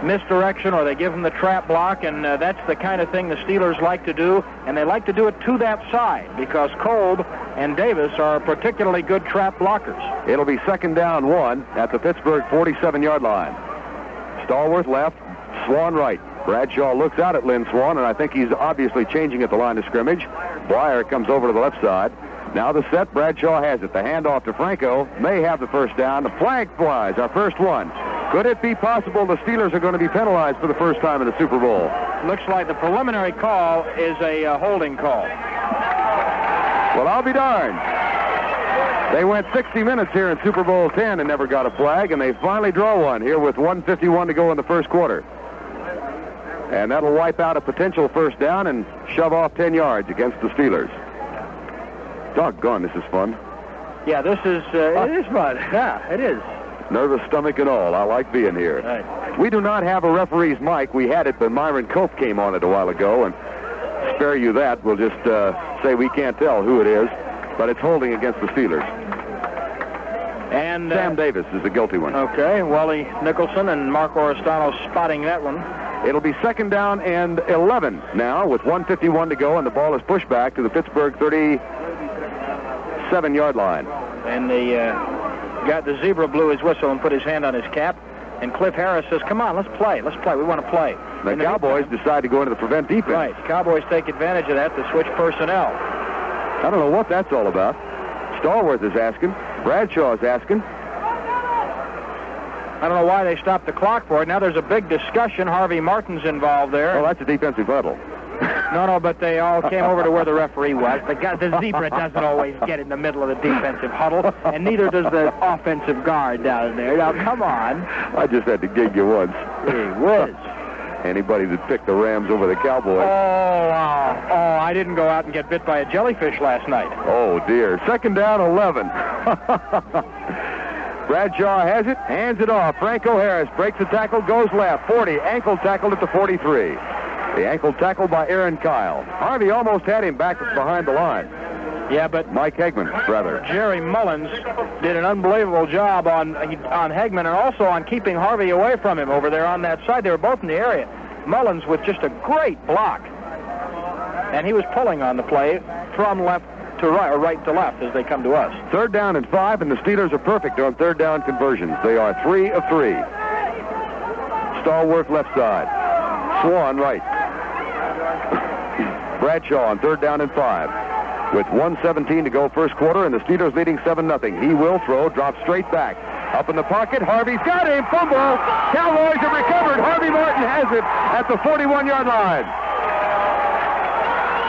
misdirection, or they give him the trap block, and that's the kind of thing the Steelers like to do, and they like to do it to that side because Kolb and Davis are particularly good trap blockers. It'll be 2nd down 1 at the Pittsburgh 47-yard line. Stallworth left, Swan right. Bradshaw looks out at Lynn Swan, and I think he's obviously changing at the line of scrimmage. Blyer comes over to the left side. Now the set, Bradshaw has it. The handoff to Franco may have the first down. The flag flies, our first one. Could it be possible the Steelers are going to be penalized for the first time in the Super Bowl? Looks like the preliminary call is a holding call. Well, I'll be darned. They went 60 minutes here in Super Bowl 10 and never got a flag, and they finally draw one here with 1:51 to go in the first quarter. And that'll wipe out a potential first down and shove off 10 yards against the Steelers. Doggone, this is fun. Yeah, this is, it is fun. Yeah, it is. Nervous stomach and all. I like being here. Right. We do not have a referee's mic. We had it, but Myron Cope came on it a while ago, and spare you that. We'll just say we can't tell who it is, but it's holding against the Steelers. And Sam Davis is the guilty one. Okay, Wally Nicholson and Mark Oristano spotting that one. It'll be 2nd down and 11 now with 1:51 to go, and the ball is pushed back to the Pittsburgh 37-yard line. And the zebra blew his whistle and put his hand on his cap, and Cliff Harris says, come on, let's play, we want to play. The Cowboys decide to go into the prevent defense. Right, Cowboys take advantage of that to switch personnel. I don't know what that's all about. Stallworth is asking. Bradshaw is asking. I don't know why they stopped the clock for it. Now there's a big discussion. Harvey Martin's involved there. Oh, that's a defensive huddle. No, but they all came over to where the referee was. The zebra doesn't always get in the middle of the defensive huddle, and neither does the offensive guard down there. Now, come on. I just had to gig you once. Gee whiz. Anybody that picked the Rams over the Cowboys. Oh, wow. Oh, I didn't go out and get bit by a jellyfish last night. Oh, dear. 2nd down, 11. Bradshaw has it, hands it off. Franco Harris breaks the tackle, goes left. 40, ankle tackled at the 43. The ankle tackle by Aaron Kyle. Harvey almost had him back behind the line. Yeah, but Mike Hegman, rather. Jerry Mullins did an unbelievable job on Hegman and also on keeping Harvey away from him over there on that side. They were both in the area. Mullins with just a great block. And he was pulling on the play from left to right, or right to left as they come to us. 3rd down and 5, and the Steelers are perfect on 3rd down conversions. They are 3 of 3. Stallworth left side. Swan right. Bradshaw on 3rd down and 5. With 1:17 to go first quarter, and the Steelers leading 7-0. He will throw, drop straight back. Up in the pocket, Harvey's got him, fumble. Cowboys have recovered. Harvey Martin has it at the 41-yard line.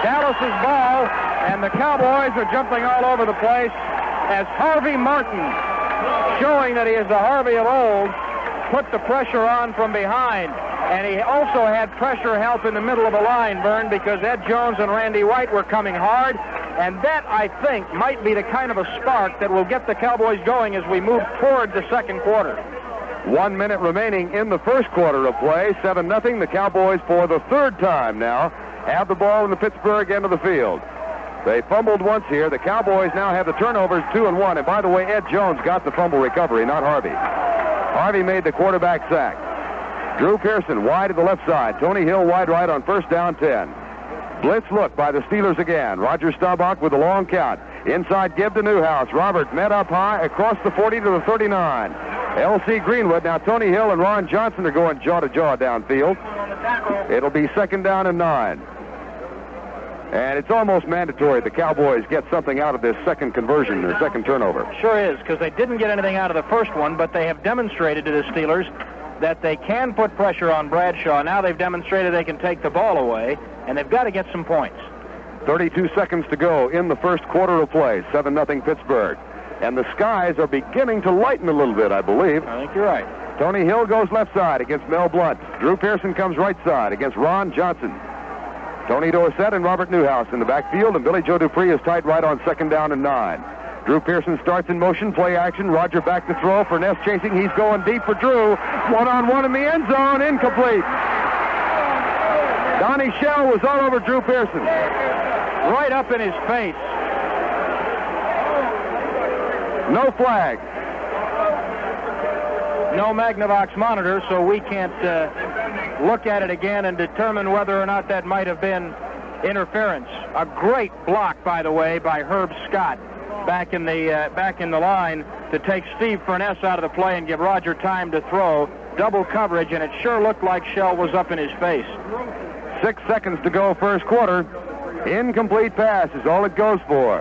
Dallas's ball, and the Cowboys are jumping all over the place as Harvey Martin, showing that he is the Harvey of old, put the pressure on from behind. And he also had pressure help in the middle of the line, Verne, because Ed Jones and Randy White were coming hard. And that, I think, might be the kind of a spark that will get the Cowboys going as we move toward the second quarter. 1 minute remaining in the first quarter of play. 7-0. The Cowboys, for the 3rd time now, have the ball in the Pittsburgh end of the field. They fumbled once here. The Cowboys now have the turnovers 2 and 1. And by the way, Ed Jones got the fumble recovery, not Harvey. Harvey made the quarterback sack. Drew Pearson wide to the left side. Tony Hill wide right on 1st down 10. Blitz look by the Steelers again. Roger Staubach with a long count. Inside give to Newhouse. Robert met up high across the 40 to the 39. L.C. Greenwood. Now Tony Hill and Ron Johnson are going jaw to jaw downfield. It'll be 2nd down and 9. And it's almost mandatory the Cowboys get something out of this second conversion, their second turnover. Sure is, because they didn't get anything out of the first one, but they have demonstrated to the Steelers that they can put pressure on Bradshaw. Now they've demonstrated they can take the ball away, and they've got to get some points. 32 seconds to go in the first quarter of play. 7-0 Pittsburgh. And the skies are beginning to lighten a little bit, I believe. I think you're right. Tony Hill goes left side against Mel Blunt. Drew Pearson comes right side against Ron Johnson. Tony Dorsett and Robert Newhouse in the backfield, and Billy Joe Dupree is tight right on 2nd down and 9. Drew Pearson starts in motion, play action. Roger back to throw. Furness chasing. He's going deep for Drew. One-on-one in the end zone. Incomplete. Donnie Shell was all over Drew Pearson. Right up in his face. No flag. No Magnavox monitor, so we can't look at it again and determine whether or not that might have been interference. A great block, by the way, by Herb Scott back in the line to take Steve Furness out of the play and give Roger time to throw. Double coverage, and it sure looked like Shell was up in his face. 6 seconds to go first quarter. Incomplete pass is all it goes for.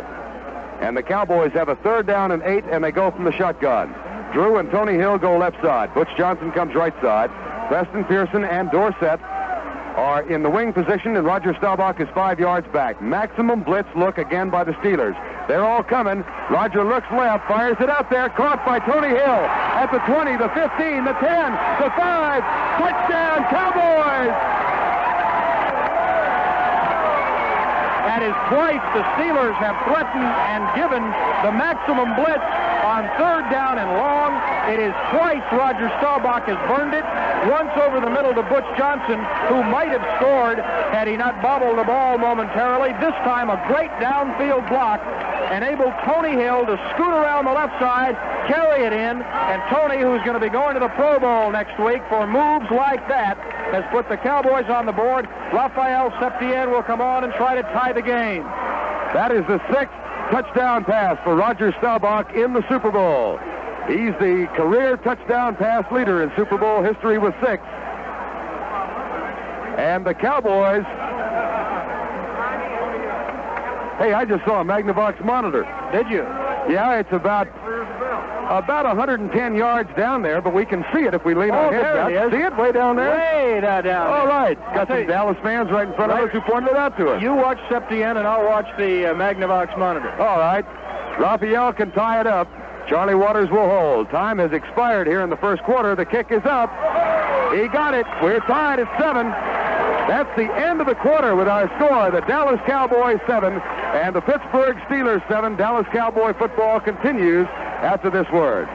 And the Cowboys have a 3rd down and 8, and they go from the shotgun. Drew and Tony Hill go left side. Butch Johnson comes right side. Preston Pearson and Dorsett are in the wing position, and Roger Staubach is 5 yards back. Maximum blitz look again by the Steelers. They're all coming. Roger looks left, fires it out there, caught by Tony Hill at the 20, the 15, the 10, the 5. Touchdown, Cowboys! That is twice the Steelers have threatened and given the maximum blitz on 3rd down and long. It is twice Roger Staubach has burned it. Once over the middle to Butch Johnson, who might have scored had he not bobbled the ball momentarily. This time a great downfield block enabled Tony Hill to scoot around the left side, carry it in, and Tony, who's going to be going to the Pro Bowl next week for moves like that, has put the Cowboys on the board. Raphael Septien will come on and try to tie the game. That is the 6th touchdown pass for Roger Staubach in the Super Bowl. He's the career touchdown pass leader in Super Bowl history with 6. And the Cowboys... Hey, I just saw a Magnavox monitor. Did you? Yeah, it's about 110 yards down there, but we can see it if we lean our heads out. There it is. See it way down there? Way down there. All right. Got some Dallas fans right in front of us who pointed it out to us. You watch Septien, and I'll watch the Magnavox monitor. All right. Raphael can tie it up. Charlie Waters will hold. Time has expired here in the first quarter. The kick is up. He got it. We're tied at 7. That's the end of the quarter with our score. The Dallas Cowboys 7 and the Pittsburgh Steelers 7. Dallas Cowboy football continues after this word.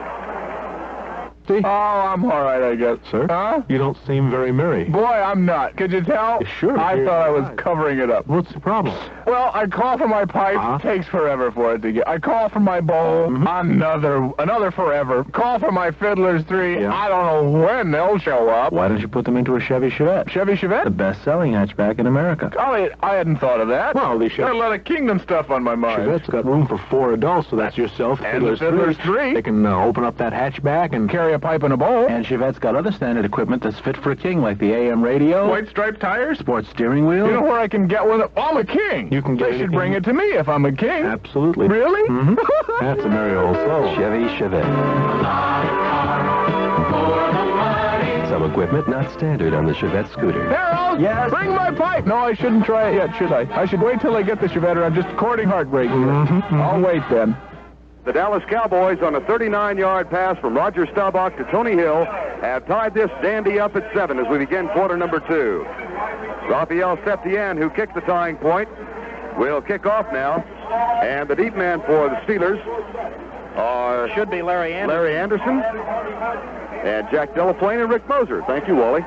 Oh, I'm all right, I guess. Sir? Huh? You don't seem very merry. Boy, I'm not. Could you tell? Sure. I thought I was covering it up. What's the problem? Well, I call for my pipe. Takes forever for it to get. I call for my bowl. Another forever. Call for my Fiddlers 3. Yeah. I don't know when they'll show up. Why don't you put them into a Chevy Chevette? Chevy Chevette? The best-selling hatchback in America. Oh, I hadn't thought of that. Well, they Got a lot of Kingdom stuff on my mind. Chevette's got room for 4 adults, so that's yourself. And the Fiddlers 3. They can open up that hatchback and Carry a pipe and a bowl. And Chevette's got other standard equipment that's fit for a king, like the AM radio, White striped tires. sports steering wheel. You know where I can get one? I'm a king. You can get They should anything. bring it to me if I'm a king. Absolutely. Really? Mm-hmm. That's a merry old soul. Chevy Chevette. Some equipment not standard on the Chevette scooter. Harold, Yes? bring my pipe. No, I shouldn't try it yet, should I? I should wait till I get the Chevette, or I'm just courting heartbreak here. I'll wait then. The Dallas Cowboys, on a 39-yard pass from Roger Staubach to Tony Hill, have tied this dandy up at 7 as we begin quarter number 2. Raphael Septien, who kicked the tying point, will kick off now. And the deep man for the Steelers should be Larry Anderson. Larry Anderson and Jack Delaplane and Rick Moser. Thank you, Wally.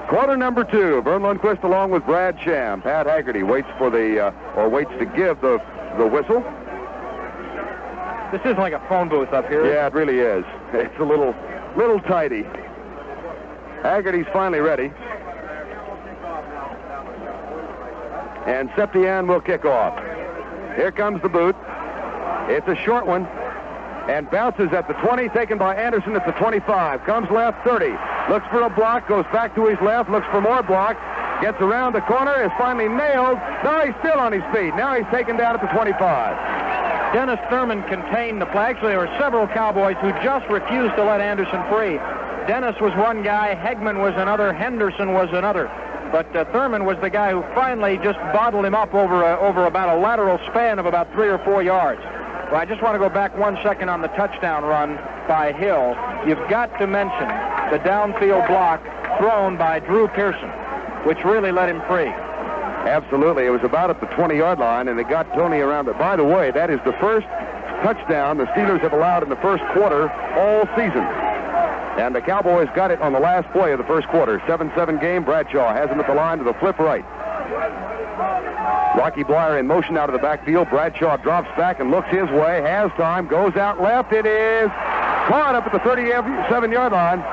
Quarter number 2. Verne Lundquist along with Brad Sham. Pat Haggerty waits for waits to give the whistle. This is like a phone booth up here. Yeah, it really is. It's a little tidy. Haggerty's finally ready. And Septien will kick off. Here comes the boot. It's a short one. And bounces at the 20, taken by Anderson at the 25. Comes left, 30. Looks for a block, goes back to his left, looks for more block. Gets around the corner, is finally nailed. Now he's still on his feet. Now he's taken down at the 25. Dennis Thurman contained the play. Actually, there were several Cowboys who just refused to let Anderson free. Dennis was one guy, Hegman was another, Henderson was another. But Thurman was the guy who finally just bottled him up over about a lateral span of about 3 or 4 yards. Well, I just want to go back 1 second on the touchdown run by Hill. You've got to mention the downfield block thrown by Drew Pearson, which really let him free. Absolutely. It was about at the 20-yard line, and it got Tony around it. By the way, that is the first touchdown the Steelers have allowed in the first quarter all season. And the Cowboys got it on the last play of the first quarter. 7-7 game. Bradshaw has him at the line to the flip right. Rocky Bleier in motion out of the backfield. Bradshaw drops back and looks his way. Has time. Goes out left. It is caught up at the 37-yard line.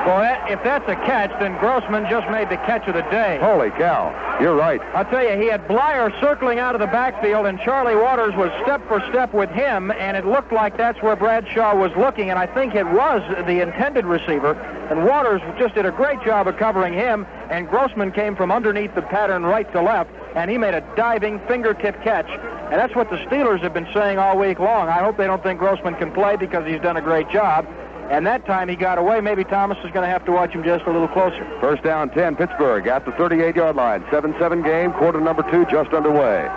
Well, if that's a catch, then Grossman just made the catch of the day. Holy cow. You're right. I'll tell you, he had Bleier circling out of the backfield, and Charlie Waters was step for step with him, and it looked like that's where Bradshaw was looking, and I think it was the intended receiver. And Waters just did a great job of covering him, and Grossman came from underneath the pattern right to left, and he made a diving fingertip catch. And that's what the Steelers have been saying all week long. I hope they don't think Grossman can play because he's done a great job. And that time he got away. Maybe Thomas is going to have to watch him just a little closer. First down 10, Pittsburgh at the 38-yard line. 7-7 game, quarter number 2 just underway.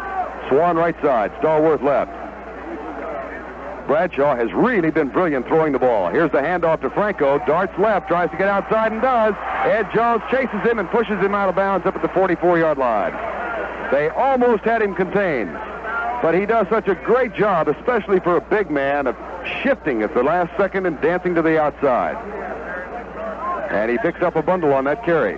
Swan right side, Stallworth left. Bradshaw has really been brilliant throwing the ball. Here's the handoff to Franco. Darts left, tries to get outside and does. Ed Jones chases him and pushes him out of bounds up at the 44-yard line. They almost had him contained. But he does such a great job, especially for a big man, of shifting at the last second and dancing to the outside. And he picks up a bundle on that carry.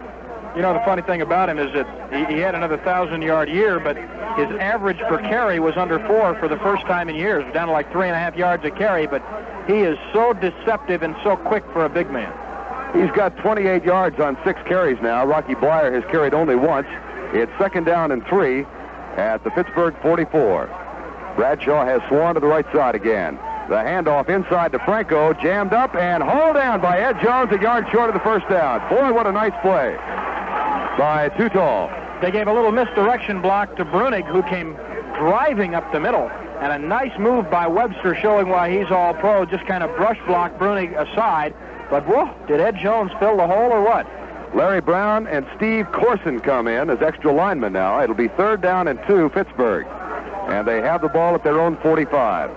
You know, the funny thing about him is that he had another 1,000-yard year, but his average per carry was under 4 for the first time in years, down to like 3.5 yards a carry, but he is so deceptive and so quick for a big man. He's got 28 yards on 6 carries now. Rocky Bleier has carried only once. It's 2nd down and 3 at the Pittsburgh 44. Bradshaw has Swan to the right side again. The handoff inside to Franco, jammed up and hauled down by Ed Jones, a yard short of the first down. Boy, what a nice play by Tutall. They gave a little misdirection block to Brunig, who came driving up the middle, and a nice move by Webster showing why he's all pro, just kind of brush blocked Brunig aside. But whoa, did Ed Jones fill the hole or what? Larry Brown and Steve Corson come in as extra linemen now. It'll be 3rd down and 2, Pittsburgh. And they have the ball at their own 45.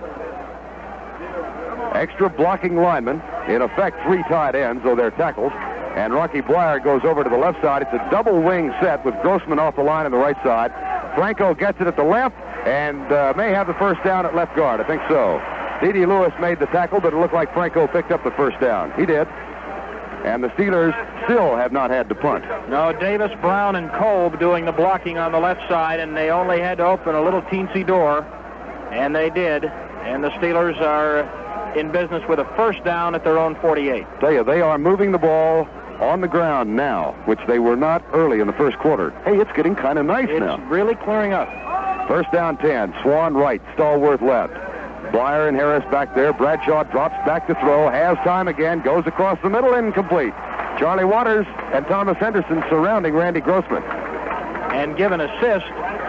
Extra blocking linemen, in effect 3 tight ends, though they're tackles. And Rocky Bleier goes over to the left side. It's a double wing set with Grossman off the line on the right side. Franco gets it at the left and may have the first down at left guard. I think so. D.D. Lewis made the tackle, but it looked like Franco picked up the first down. He did. And the Steelers still have not had to punt. No, Davis, Brown, and Kolb doing the blocking on the left side, and they only had to open a little teensy door, and they did. And the Steelers are in business with a first down at their own 48. Tell you, they are moving the ball on the ground now, which they were not early in the first quarter. Hey, it's getting kind of nice now. It's really clearing up. First down 10, Swan right, Stallworth left. Bleier and Harris back there. Bradshaw drops back to throw, has time again, goes across the middle, incomplete. Charlie Waters and Thomas Henderson surrounding Randy Grossman. And give an assist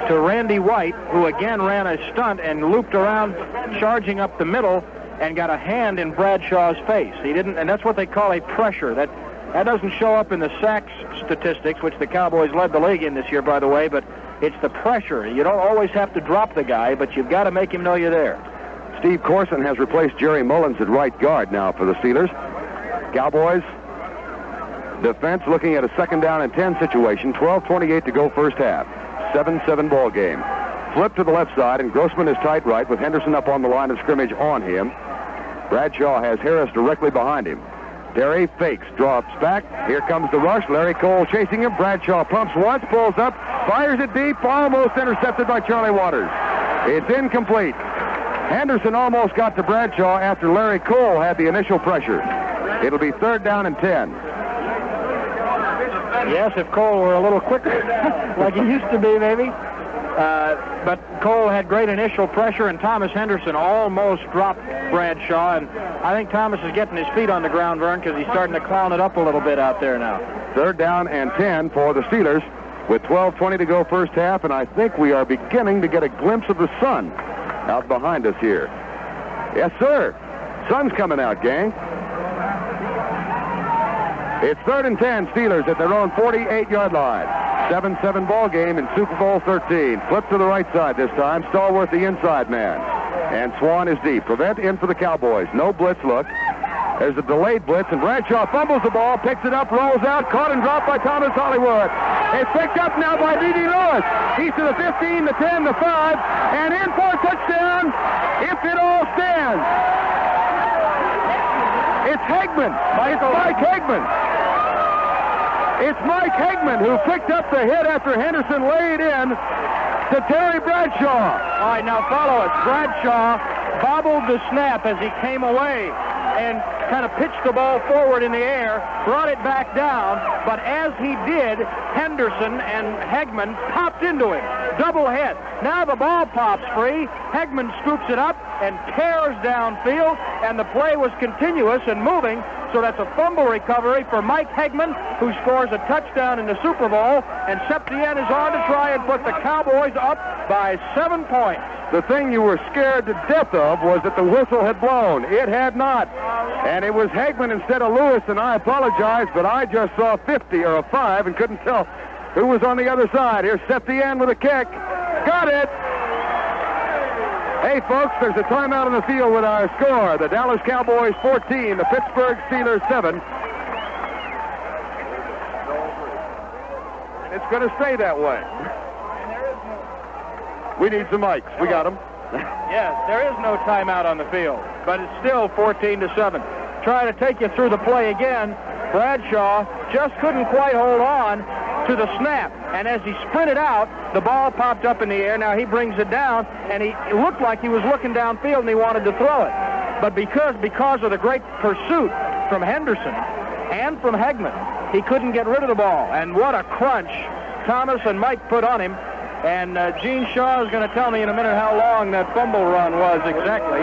to Randy White, who again ran a stunt and looped around, charging up the middle, and got a hand in Bradshaw's face. He didn't, and that's what they call a pressure. That doesn't show up in the sacks statistics, which the Cowboys led the league in this year, by the way, but it's the pressure. You don't always have to drop the guy, but you've got to make him know you're there. Steve Corson has replaced Jerry Mullins at right guard now for the Steelers. Cowboys defense looking at a 2nd down and 10 situation. 12:28 to go first half. 7-7 ball game. Flip to the left side, and Grossman is tight right with Henderson up on the line of scrimmage on him. Bradshaw has Harris directly behind him. Terry fakes, drops back. Here comes the rush. Larry Cole chasing him. Bradshaw pumps once, pulls up, fires it deep, almost intercepted by Charlie Waters. It's incomplete. Henderson almost got to Bradshaw after Larry Cole had the initial pressure. It'll be 3rd down and 10. Yes, if Cole were a little quicker, like he used to be, maybe. But Cole had great initial pressure, and Thomas Henderson almost dropped Bradshaw. And I think Thomas is getting his feet on the ground, Verne, because he's starting to clown it up a little bit out there now. 3rd down and 10 for the Steelers with 12:20 to go first half, and I think we are beginning to get a glimpse of the sun out behind us here. Yes, sir. Sun's coming out, gang. It's 3rd and 10, Steelers at their own 48-yard line. 7-7 ball game in Super Bowl 13. Flip to the right side this time. Stallworth the inside man. And Swan is deep. Prevent in for the Cowboys. No blitz look. There's a delayed blitz, and Bradshaw fumbles the ball, picks it up, rolls out, caught and dropped by Thomas Hollywood. It's picked up now by D.D. Lewis. He's to the 15, the 10, the 5, and in for a touchdown if it all stands. It's Hegman. It's Mike Hegman. It's Mike Hegman who picked up the hit after Henderson laid in to Terry Bradshaw. All right, now follow us. Bradshaw bobbled the snap as he came away and kind of pitched the ball forward in the air, brought it back down, but as he did, Henderson and Hegman popped into him. Double hit. Now the ball pops free. Hegman scoops it up and tears downfield, and the play was continuous and moving, so that's a fumble recovery for Mike Hegman, who scores a touchdown in the Super Bowl, and Septien is on to try and put the Cowboys up by 7 points. The thing you were scared to death of was that the whistle had blown. It had not. And it was Hegman instead of Lewis, and I apologize, but I just saw 50 or a 5 and couldn't tell who was on the other side. Here's Septien with a kick. Got it! Hey, folks, there's a timeout on the field with our score. The Dallas Cowboys 14, the Pittsburgh Steelers 7. It's going to stay that way. We need some mics. We got them. Yes, there is no timeout on the field, but it's still 14-7. Trying to take you through the play again. Bradshaw just couldn't quite hold on to the snap, and as he sprinted out, the ball popped up in the air. Now he brings it down, and it looked like he was looking downfield and he wanted to throw it. But because of the great pursuit from Henderson and from Hegman, he couldn't get rid of the ball. And what a crunch Thomas and Mike put on him. And Gene Shaw is going to tell me in a minute how long that fumble run was exactly.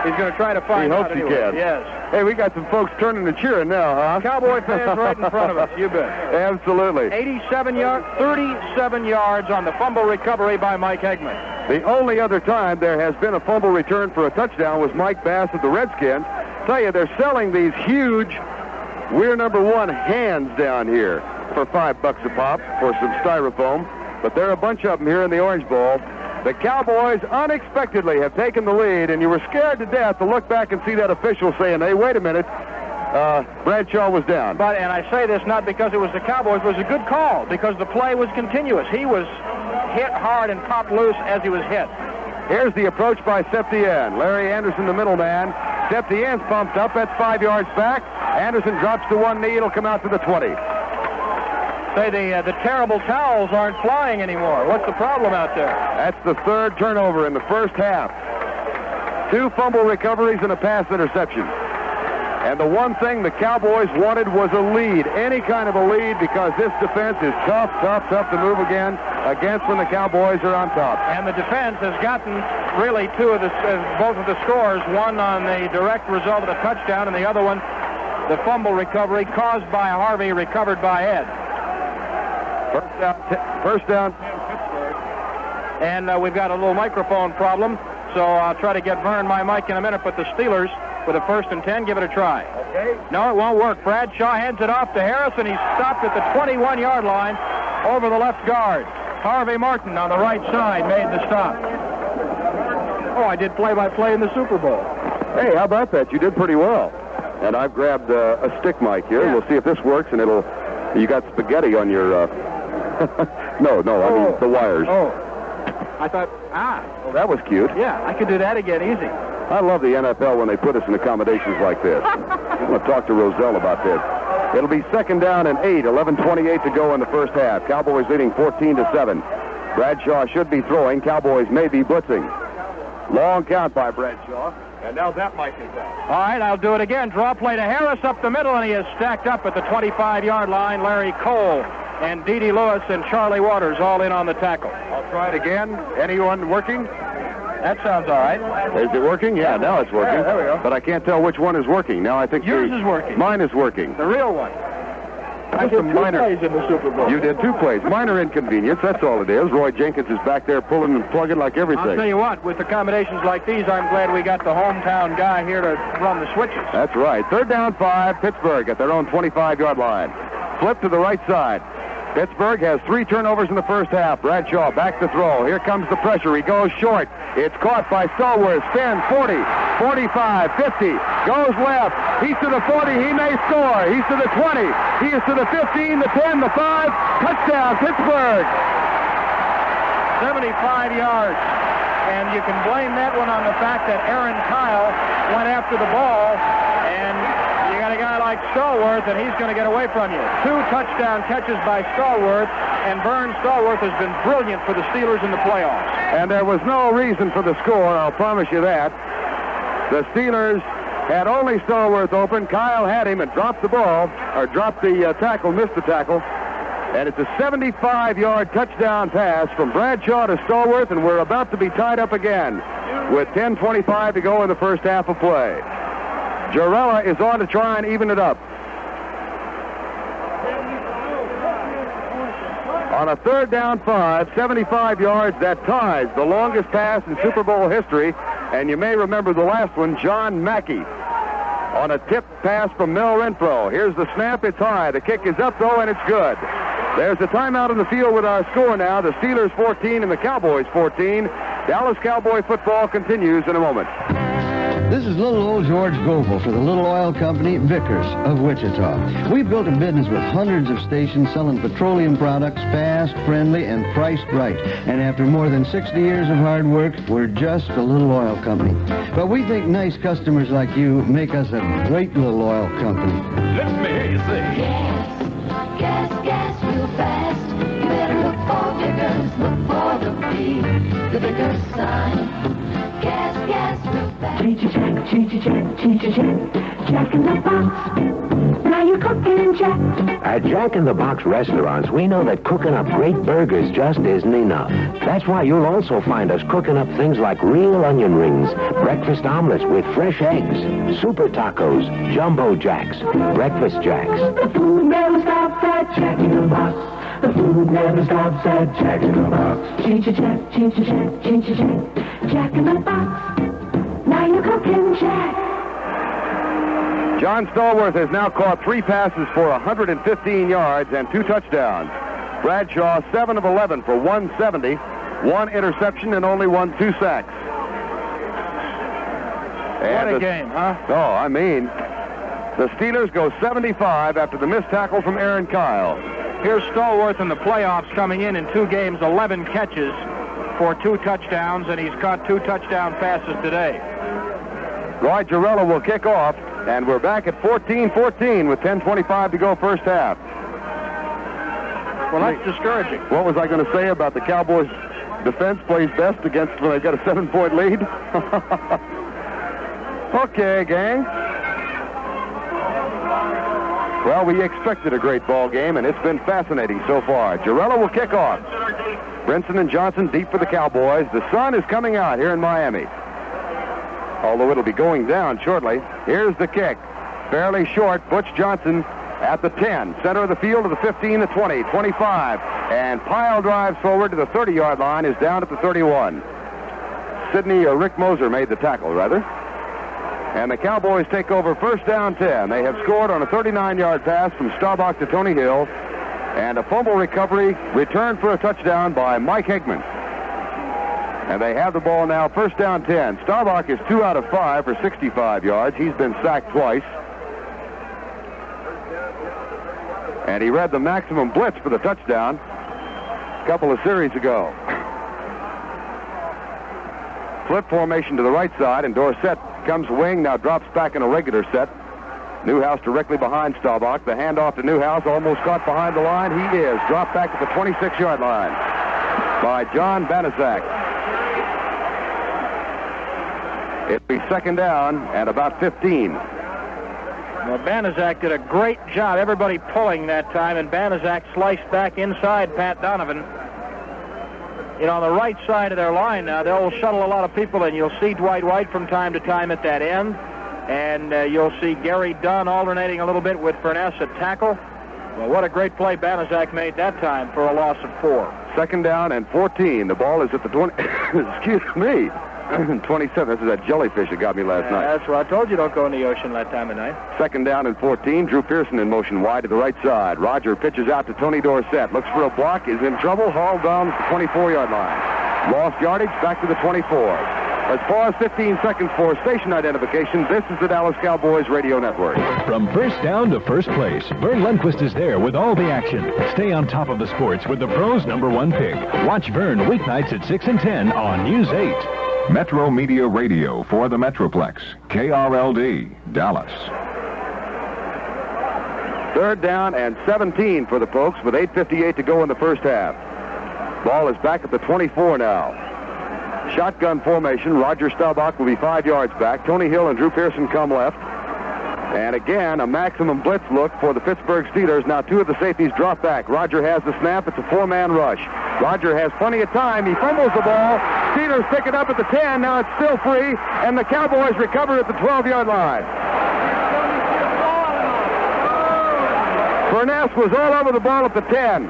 He's going to try to find out anyway. He hopes he can. Yes. Hey, we got some folks turning and cheering now, huh? Cowboy fans right in front of us. You bet. Absolutely. 37 yards on the fumble recovery by Mike Hegman. The only other time there has been a fumble return for a touchdown was Mike Bass of the Redskins. Tell you, they're selling these huge We're number one hands down here for $5 a pop for some styrofoam. But there are a bunch of them here in the Orange Bowl. The Cowboys unexpectedly have taken the lead, and you were scared to death to look back and see that official saying, hey, wait a minute, Bradshaw was down. But, and I say this not because it was the Cowboys, it was a good call, because the play was continuous. He was hit hard and popped loose as he was hit. Here's the approach by Septien. Larry Anderson, the middleman. Septien's pumped up. That's 5 yards back. Anderson drops to one knee. It'll come out to the 20. Say the terrible towels aren't flying anymore. What's the problem out there? That's the third turnover in the first half. 2 fumble recoveries and a pass interception. And the one thing the Cowboys wanted was a lead, any kind of a lead, because this defense is tough to move against when the Cowboys are on top. And the defense has gotten really both of the scores, one on the direct result of a touchdown, and the other one, the fumble recovery caused by Harvey, recovered by Ed. First down. And we've got a little microphone problem, so I'll try to get Verne my mic in a minute, but the Steelers, with a 1st and 10, give it a try. Okay. No, it won't work. Bradshaw hands it off to Harris, and he's stopped at the 21-yard line over the left guard. Harvey Martin on the right side made the stop. Oh, I did play-by-play in the Super Bowl. Hey, how about that? You did pretty well. And I've grabbed a stick mic here. Yeah. We'll see if this works, and you got spaghetti on your... No, I mean the wires. Oh, I thought, Well, that was cute. Yeah, I could do that again easy. I love the NFL when they put us in accommodations like this. I'm going to talk to Roselle about this. It'll be 2nd down and 8, 11:28 to go in the first half. Cowboys leading 14-7. Bradshaw should be throwing. Cowboys may be blitzing. Long count by Bradshaw. And now that mic is out. All right, I'll do it again. Draw play to Harris up the middle, and he is stacked up at the 25-yard line. Larry Cole and D.D. Lewis and Charlie Waters all in on the tackle. I'll try it again. Anyone working? That sounds all right. Is it working? Yeah, now it's working. Yeah, there we go. But I can't tell which one is working. Now I think yours is working. Mine is working. The real one. I did 2 plays in the Super Bowl. You did 2 plays. Minor inconvenience, that's all it is. Roy Jenkins is back there pulling and plugging like everything. I'll tell you what, with accommodations like these, I'm glad we got the hometown guy here to run the switches. That's right. 3rd down 5, Pittsburgh at their own 25-yard line. Flip to the right side. Pittsburgh has 3 turnovers in the first half. Bradshaw back to throw. Here comes the pressure. He goes short. It's caught by Stallworth. 10, 40, 45, 50, goes left. He's to the 40. He may score. He's to the 20. He is to the 15, the 10, the 5. Touchdown, Pittsburgh. 75 yards. And you can blame that one on the fact that Aaron Kyle went after the ball, and you got a guy like Stallworth, and he's going to get away from you. 2 touchdown catches by Stallworth, and Verne Stallworth has been brilliant for the Steelers in the playoffs. And there was no reason for the score, I'll promise you that. The Steelers had only Stallworth open. Kyle had him and dropped the ball, or dropped the tackle, missed the tackle. And it's a 75-yard touchdown pass from Bradshaw to Stallworth, and we're about to be tied up again with 10:25 to go in the first half of play. Jarrella is on to try and even it up. On a 3rd down 5, 75 yards, that ties the longest pass in Super Bowl history. And you may remember the last one, John Mackey, on a tip pass from Mel Renfro. Here's the snap. It's high. The kick is up, though, and it's good. There's a timeout on the field with our score now. The Steelers 14 and the Cowboys 14. Dallas Cowboy football continues in a moment. This is little old George Goebel for the Little Oil Company, Vickers of Wichita. We built a business with hundreds of stations selling petroleum products, fast, friendly, and priced right. And after more than 60 years of hard work, we're just a little oil company. But we think nice customers like you make us a great little oil company. Let me hear you say. Gas, gas, real fast. You better look for Vickers, look for the V, the Vickers sign. Gas, gas, real fast. Cheech-a-check, cheech-a-check, cheech-a-check. Jack in the Box. Now you're cooking, Jack. At Jack in the Box restaurants, we know that cooking up great burgers just isn't enough. That's why you'll also find us cooking up things like real onion rings, breakfast omelets with fresh eggs, super tacos, jumbo jacks, breakfast jacks. The food never stops at Jack in the Box. The food never stops at Jack in the Box. Cheech-a-check, cheech-a-check, cheech-a-check. Jack in the Box. Now you're cooking, Jack. John Stallworth has now caught 3 passes for 115 yards and 2 touchdowns. Bradshaw, 7 of 11 for 170, 1 interception, and only 2 sacks. What a game, huh? Oh, I mean, the Steelers go 75 after the missed tackle from Aaron Kyle. Here's Stallworth in the playoffs coming in 2 games, 11 catches for 2 touchdowns, and he's caught 2 touchdown passes today. Roy Jarrella will kick off, and we're back at 14-14 with 10:25 to go first half. Well, that's discouraging. What was I going to say about the Cowboys' defense plays best against when they've got a 7-point lead? Okay, gang. Well, we expected a great ball game, and it's been fascinating so far. Jarrella will kick off. Brinson and Johnson deep for the Cowboys. The sun is coming out here in Miami, although it'll be going down shortly. Here's the kick. Fairly short. Butch Johnson at the 10. Center of the field to the 15, the 20, 25. And Pyle drives forward to the 30-yard line, is down at the 31. Rick Moser made the tackle, rather. And the Cowboys take over first down 10. They have scored on a 39-yard pass from Staubach to Tony Hill. And a fumble recovery, returned for a touchdown by Mike Hickman. And they have the ball now, first down 10. Staubach is 2 out of 5 for 65 yards. He's been sacked twice. And he read the maximum blitz for the touchdown a couple of series ago. Flip formation to the right side, and Dorsett comes wing, now drops back in a regular set. Newhouse directly behind Staubach. The handoff to Newhouse, almost caught behind the line. He is dropped back at the 26-yard line by John Banaszak. It'll be second down and about 15. Well, Banaszak did a great job. Everybody pulling that time, and Banaszak sliced back inside Pat Donovan. You know, on the right side of their line now, they'll shuttle a lot of people, and you'll see Dwight White from time to time at that end. And you'll see Gary Dunn alternating a little bit with Furness at tackle. Well, what a great play Banaszak made that time for a loss of 4. Second down and 14. The ball is at the 20. Excuse me. 27. This is that jellyfish that got me last night. That's what I told you, don't go in the ocean that time of night. Second down and 14. Drew Pearson in motion wide to the right side. Roger pitches out to Tony Dorsett. Looks for a block. Is in trouble. Hauled down to the 24-yard line. Lost yardage back to the 24. Let's pause 15 seconds for station identification. This is the Dallas Cowboys Radio Network. From first down to first place, Verne Lundquist is there with all the action. Stay on top of the sports with the Pros' #1 pick. Watch Verne weeknights at 6 and 10 on News 8. Metro Media Radio for the Metroplex. KRLD, Dallas. 3rd down and 17 for the Pokes with 8:58 to go in the first half. Ball is back at the 24 now. Shotgun formation. Roger Staubach will be 5 yards back. Tony Hill and Drew Pearson come left. And again, a maximum blitz look for the Pittsburgh Steelers. Now 2 of the safeties drop back. Roger has the snap. It's a 4-man rush. Roger has plenty of time. He fumbles the ball. Steelers pick it up at the 10. Now it's still free, and the Cowboys recover at the 12-yard line. Verne was all over the ball at the 10.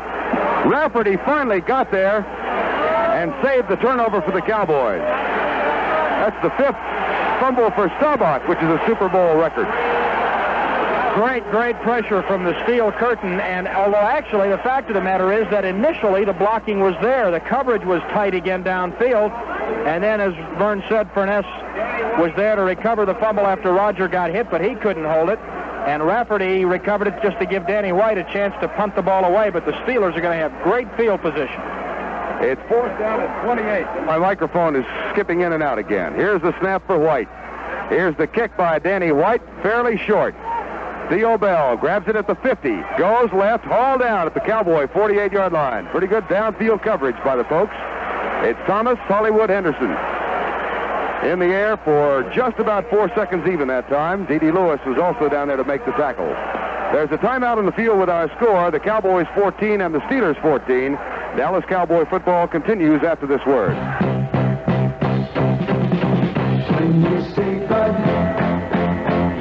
Rafferty finally got there and saved the turnover for the Cowboys. That's the 5th fumble for Staubach, which is a Super Bowl record. Great pressure from the steel curtain, and although actually the fact of the matter is that initially the blocking was there. The coverage was tight again downfield, and then as Verne said, Furness was there to recover the fumble after Roger got hit, but he couldn't hold it. And Rafferty recovered it just to give Danny White a chance to punt the ball away, but the Steelers are going to have great field position. It's 4th down and 28. My microphone is skipping in and out again. Here's the snap for White. Here's the kick by Danny White, fairly short. Theo Bell grabs it at the 50, goes left, hauled down at the Cowboy 48-yard line. Pretty good downfield coverage by the folks. It's Thomas Hollywood Henderson in the air for just about 4 seconds even that time. D.D. Lewis was also down there to make the tackle. There's a timeout on the field with our score. The Cowboys 14 and the Steelers 14. Dallas Cowboy football continues after this word. When you say bud,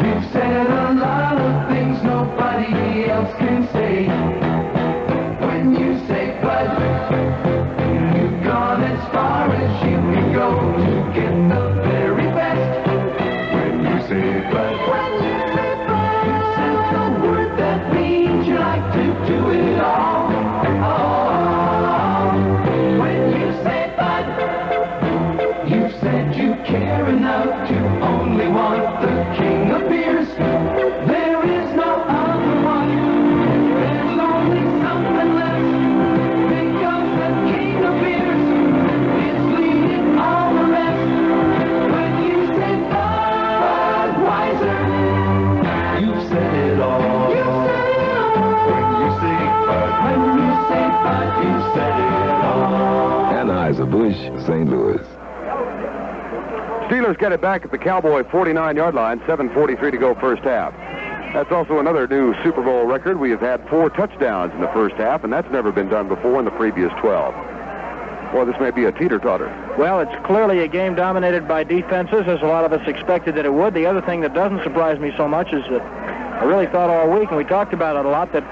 you've said a lot of things nobody else can say. When you say bud, you've gone as far as you can go to get the very best. When you say bud, you said the word that means you like to do it all. When you say bud, you said you care enough to only want the king of beers. There is no other one. There's only something left, because the king of beers is leading all the rest. When you say Budweiser, you've said it all. You've said it all. When you say Bud, you've said it all. Anheuser-Busch, St. Louis. Steelers get it back at the Cowboy 49-yard line, 7:43 to go first half. That's also another new Super Bowl record. We have had 4 touchdowns in the first half, and that's never been done before in the previous 12. Well, this may be a teeter-totter. Well, it's clearly a game dominated by defenses, as a lot of us expected that it would. The other thing that doesn't surprise me so much is that I really thought all week, and we talked about it a lot, that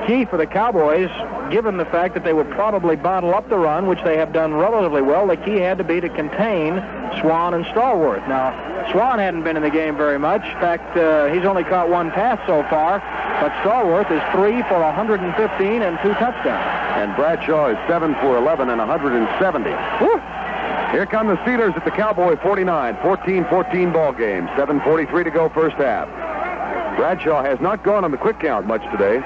key for the Cowboys, given the fact that they would probably bottle up the run, which they have done relatively well, the key had to be to contain Swan and Stallworth. Now, Swan hadn't been in the game very much. In fact, he's only caught 1 pass so far, but Stallworth is 3 for 115 and 2 touchdowns. And Bradshaw is 7 for 11 and 170. Woo! Here come the Steelers at the Cowboy 49, 14-14 ball game, 7:43 to go first half. Bradshaw has not gone on the quick count much today.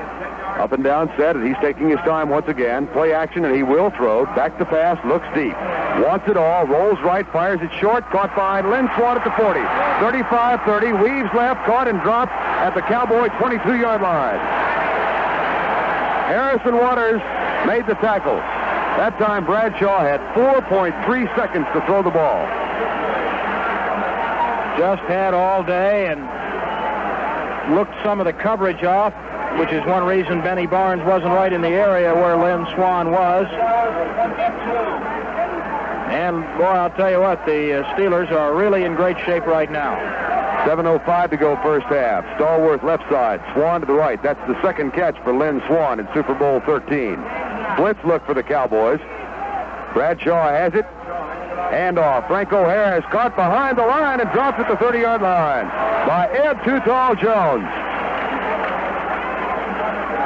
Up and down set, and he's taking his time once again. Play action, and he will throw. Back to pass, looks deep. Wants it all, rolls right, fires it short. Caught by Lynn Swan at the 40. 35-30, weaves left, caught and dropped at the Cowboy 22-yard line. Harrison Waters made the tackle. That time, Bradshaw had 4.3 seconds to throw the ball. Just had all day and looked some of the coverage off, which is one reason Benny Barnes wasn't right in the area where Lynn Swan was. And, boy, I'll tell you what, the Steelers are really in great shape right now. 7:05 to go first half. Stallworth left side, Swan to the right. That's the second catch for Lynn Swan in Super Bowl 13. Blitz look for the Cowboys. Bradshaw has it. Handoff. Franco Harris caught behind the line and dropped at the 30-yard line by Ed Too Tall Jones.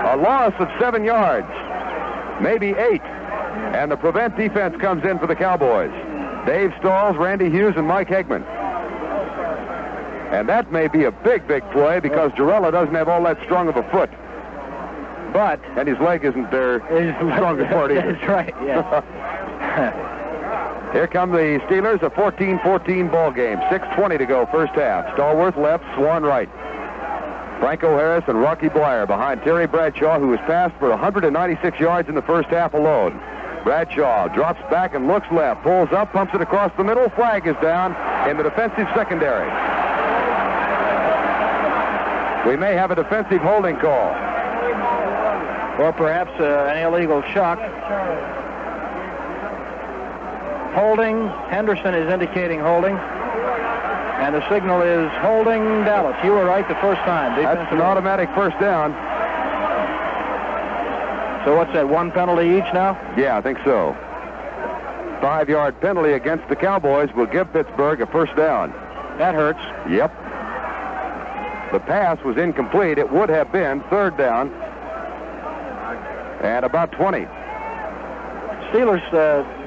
A loss of 7 yards, maybe 8, and the prevent defense comes in for the Cowboys. Dave Stalls, Randy Hughes, and Mike Hegman. And that may be a big, big play because Jarrella doesn't have all that strong of a foot. And his leg isn't their strongest part either. That's right, yeah. Here come the Steelers, a 14-14 ball game. 6:20 to go, first half. Stallworth left, Swan right. Franco Harris and Rocky Blyer behind Terry Bradshaw, who has passed for 196 yards in the first half alone. Bradshaw drops back and looks left, pulls up, pumps it across the middle. Flag is down in the defensive secondary. We may have a defensive holding call. Or perhaps an illegal shock. Holding. Henderson is indicating holding. And the signal is holding Dallas. You were right the first time. That's an automatic first down. So what's that, one penalty each now? Yeah, I think so. 5-yard penalty against the Cowboys will give Pittsburgh a first down. That hurts. Yep. The pass was incomplete. It would have been third down at about 20. Steelers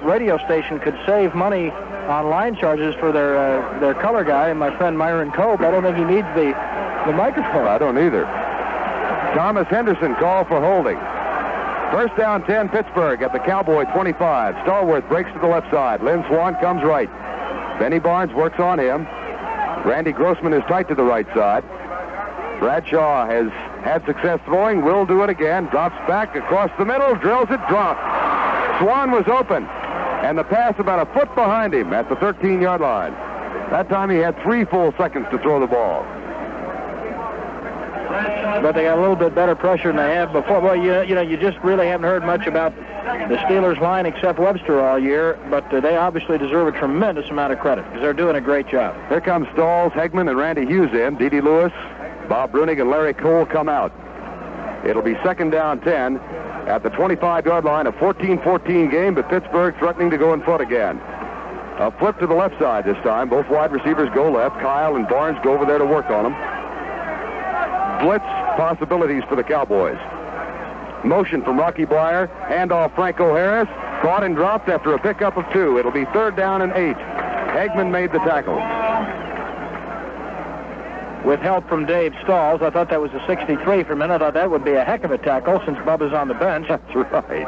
radio station could save money on line charges for their color guy, my friend Myron Cope. I don't think he needs the microphone. I don't either. Thomas Henderson called for holding. First down 10, Pittsburgh at the Cowboy 25. Stallworth breaks to the left side. Lynn Swan comes right. Benny Barnes works on him. Randy Grossman is tight to the right side. Bradshaw has had success throwing, will do it again. Drops back across the middle, drills it, dropped. Swan was open, and the pass about a foot behind him at the 13-yard line. That time he had 3 full seconds to throw the ball. But they got a little bit better pressure than they have before. Well, you just really haven't heard much about the Steelers line except Webster all year, but they obviously deserve a tremendous amount of credit because they're doing a great job. Here comes Stalls, Hegman, and Randy Hughes in. D.D. Lewis, Bob Brunig, and Larry Cole come out. It'll be second down 10 at the 25-yard line, a 14-14 game, but Pittsburgh threatening to go in front again. A flip to the left side this time. Both wide receivers go left. Kyle and Barnes go over there to work on them. Blitz possibilities for the Cowboys. Motion from Rocky Blyer. Handoff Franco Harris. Caught and dropped after a pickup of 2. It'll be third down and 8. Hegman made the tackle. With help from Dave Stalls, I thought that was a 63 for a minute. I thought that would be a heck of a tackle since Bubba's on the bench. That's right.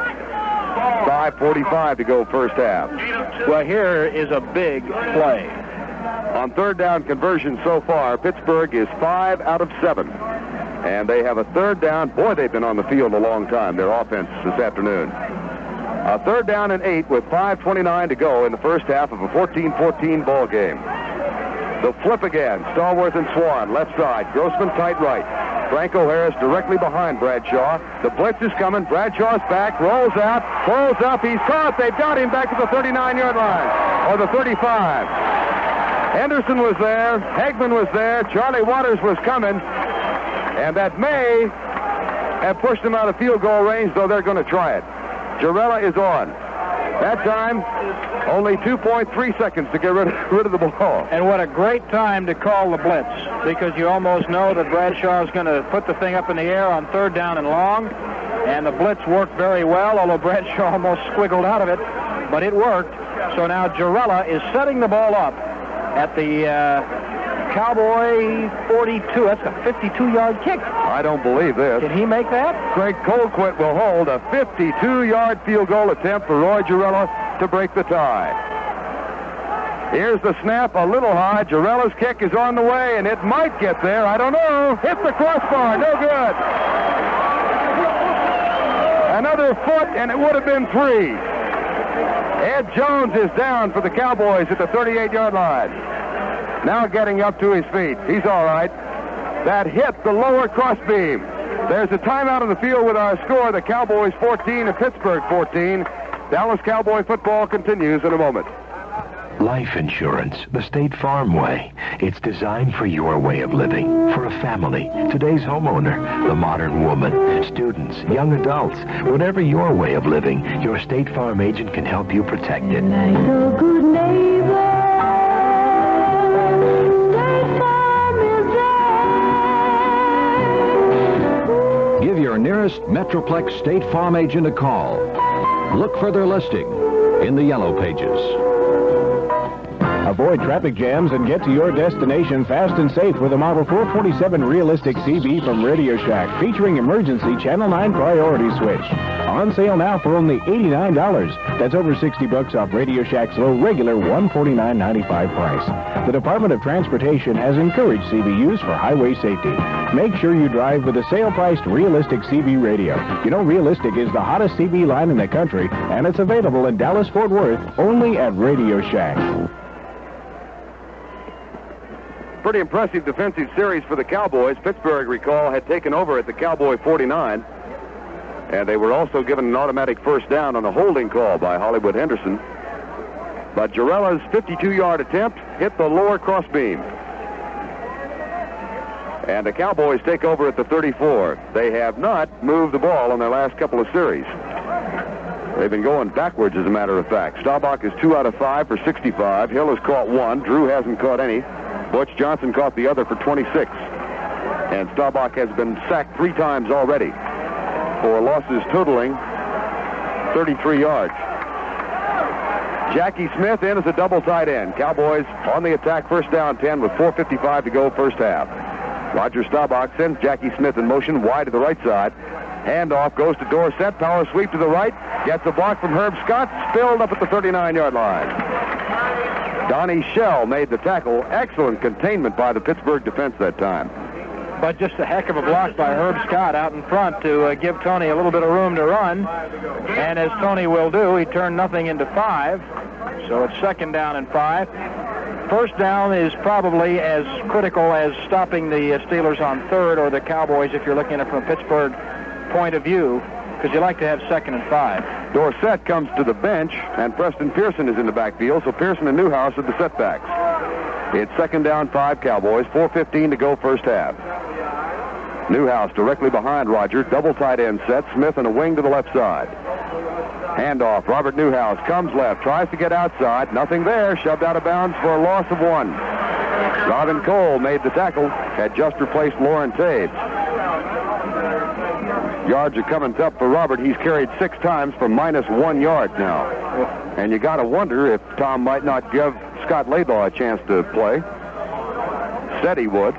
5:45 to go first half. Well, here is a big play. On third down conversion so far, Pittsburgh is 5 out of 7. And they have a third down. Boy, they've been on the field a long time, their offense this afternoon. A third down and 8 with 5:29 to go in the first half of a 14-14 ball game. The flip again. Stallworth and Swan, left side. Grossman tight right. Franco Harris directly behind Bradshaw. The blitz is coming. Bradshaw's back, rolls out, pulls up. He's caught. They've got him back to the 39-yard line, or the 35. Henderson was there. Hegman was there. Charlie Waters was coming. And that may have pushed them out of field goal range, though they're going to try it. Jarrella is on. That time, only 2.3 seconds to get rid of the ball. And what a great time to call the blitz, because you almost know that Bradshaw is going to put the thing up in the air on third down and long, and the blitz worked very well, although Bradshaw almost squiggled out of it, but it worked. So now Jarrella is setting the ball up at the Cowboy 42. That's a 52-yard kick. I don't believe this. Did he make that? Craig Colquitt will hold a 52-yard field goal attempt for Roy Jarrella to break the tie. Here's the snap, a little high. Jarrella's kick is on the way, and it might get there. I don't know. Hit the crossbar. No good. Another foot, and it would have been 3. Ed Jones is down for the Cowboys at the 38-yard line. Now getting up to his feet. He's all right. That hit the lower crossbeam. There's a timeout on the field with our score. The Cowboys 14 and Pittsburgh 14. Dallas Cowboy football continues in a moment. Life insurance, the State Farm way. It's designed for your way of living, for a family, today's homeowner, the modern woman, students, young adults. Whatever your way of living, your State Farm agent can help you protect it. Like a good neighbor, State Farm is there. Give your nearest Metroplex State Farm agent a call. Look for their listing in the yellow pages. Avoid traffic jams and get to your destination fast and safe with a Model 447 Realistic CB from Radio Shack, featuring emergency Channel 9 priority switch. On sale now for only $89. That's over $60 off Radio Shack's low regular $149.95 price. The Department of Transportation has encouraged CB use for highway safety. Make sure you drive with a sale-priced Realistic CB radio. You know, Realistic is the hottest CB line in the country, and it's available in Dallas-Fort Worth only at Radio Shack. Pretty impressive defensive series for the Cowboys. Pittsburgh, recall, had taken over at the Cowboy 49. And they were also given an automatic first down on a holding call by Hollywood Henderson. But Jarella's 52-yard attempt hit the lower crossbeam. And the Cowboys take over at the 34. They have not moved the ball on their last couple of series. They've been going backwards, as a matter of fact. Staubach is 2 out of 5 for 65. Hill has caught 1. Drew hasn't caught any. Butch Johnson caught the other for 26. And Staubach has been sacked 3 times already, for losses totaling 33 yards. Jackie Smith in as a double tight end. Cowboys on the attack, first down 10 with 4:55 to go first half. Roger Staubach sends Jackie Smith in motion wide to the right side. Handoff goes to Dorsett. Power sweep to the right. Gets a block from Herb Scott. Spilled up at the 39-yard line. Donnie Shell made the tackle. Excellent containment by the Pittsburgh defense that time. But just a heck of a block by Herb Scott out in front to give Tony a little bit of room to run. And as Tony will do, he turned nothing into 5. So it's second down and 5. First down is probably as critical as stopping the Steelers on third, or the Cowboys if you're looking at it from a Pittsburgh point of view, because you like to have second and 5. Dorsett comes to the bench, and Preston Pearson is in the backfield, so Pearson and Newhouse are the setbacks. It's second down 5 Cowboys, 4:15 to go first half. Newhouse directly behind Roger, double tight end set, Smith and a wing to the left side. Handoff, Robert Newhouse comes left, tries to get outside, nothing there, shoved out of bounds for a loss of 1. Robin Cole made the tackle, had just replaced Lauren Taves. Yards are coming tough for Robert. He's carried 6 times for -1 yard now. And you got to wonder if Tom might not give Scott Laidlaw a chance to play. Said he would.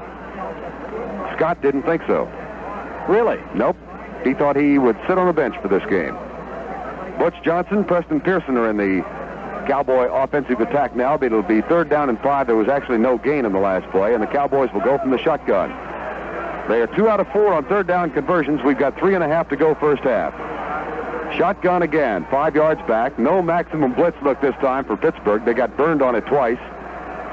Scott didn't think so. Really? Nope. He thought he would sit on the bench for this game. Butch Johnson, Preston Pearson are in the Cowboy offensive attack now, but it'll be third down and 5. There was actually no gain in the last play, and the Cowboys will go from the shotgun. They are 2 out of 4 on third down conversions. We've got 3.5 to go first half. Shotgun again, 5 yards back. No maximum blitz look this time for Pittsburgh. They got burned on it twice.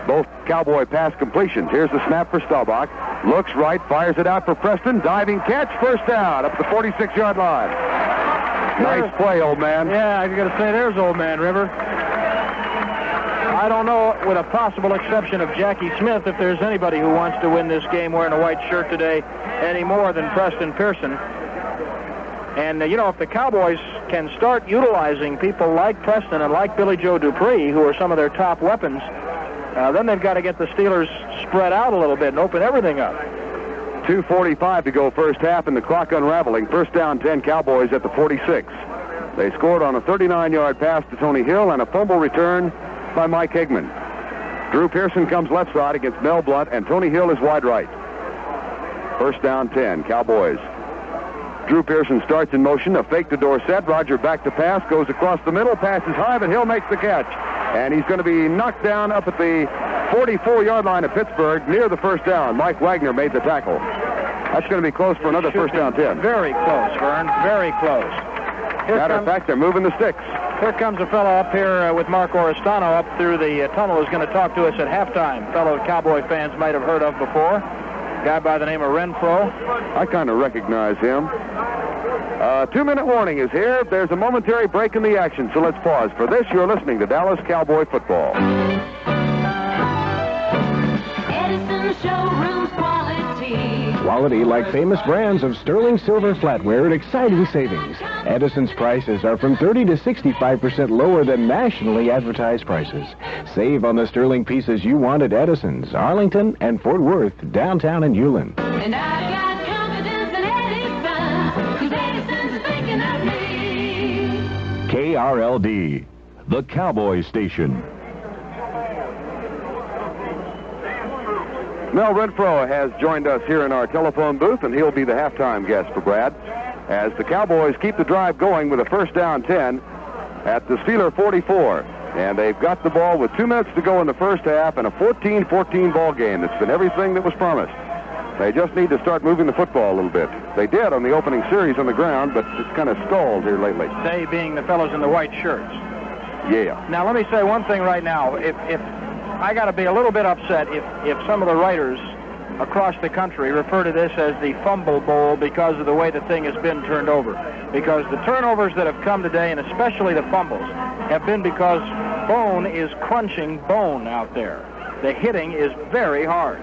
Both Cowboy pass completions. Here's the snap for Staubach. Looks right, fires it out for Preston. Diving catch, first down, up the 46-yard line. Nice play, old man. Yeah, I was going to say, there's old man River. I don't know, with a possible exception of Jackie Smith, if there's anybody who wants to win this game wearing a white shirt today any more than Preston Pearson. And, you know, if the Cowboys can start utilizing people like Preston and like Billy Joe Dupree, who are some of their top weapons, then they've got to get the Steelers spread out a little bit and open everything up. 2:45 to go first half, and the clock unraveling. First down 10 Cowboys at the 46. They scored on a 39-yard pass to Tony Hill and a fumble return by Mike Higman. Drew Pearson comes left side against Mel Blunt, and Tony Hill is wide right. First down 10 Cowboys. Drew Pearson starts in motion, a fake to Dorsett. Roger back to pass, goes across the middle, passes high, but Hill makes the catch. And he's going to be knocked down up at the 44-yard line of Pittsburgh, near the first down. Mike Wagner made the tackle. That's going to be close for another first down 10. Very close, Verne, very close. Matter of fact, they're moving the sticks. Here comes a fellow up here with Mark Oristano up through the tunnel, who's going to talk to us at halftime. Fellow Cowboy fans might have heard of before. Guy by the name of Renfro. I kind of recognize him. 2-minute warning is here. There's a momentary break in the action, so let's pause. For this, you're listening to Dallas Cowboy football. Edison Showroom's quality. Quality like famous brands of sterling silver flatware at exciting savings. Edison's prices are from 30 to 65% lower than nationally advertised prices. Save on the sterling pieces you want at Edison's, Arlington and Fort Worth, downtown and Ulen. And I've got confidence in Edison, 'cause Edison's is thinking of me. KRLD, the Cowboy Station. Mel Renfro has joined us here in our telephone booth, and he'll be the halftime guest for Brad, as the Cowboys keep the drive going with a first down 10 at the Steeler 44. And they've got the ball with 2 minutes to go in the first half and a 14-14 ball game. It's been everything that was promised. They just need to start moving the football a little bit. They did on the opening series on the ground, but it's kind of stalled here lately. They being the fellows in the white shirts. Yeah. Now, let me say one thing right now. If I got to be a little bit upset if some of the writers across the country refer to this as the Fumble Bowl because of the way the thing has been turned over. Because the turnovers that have come today, and especially the fumbles, have been because bone is crunching bone out there. The hitting is very hard.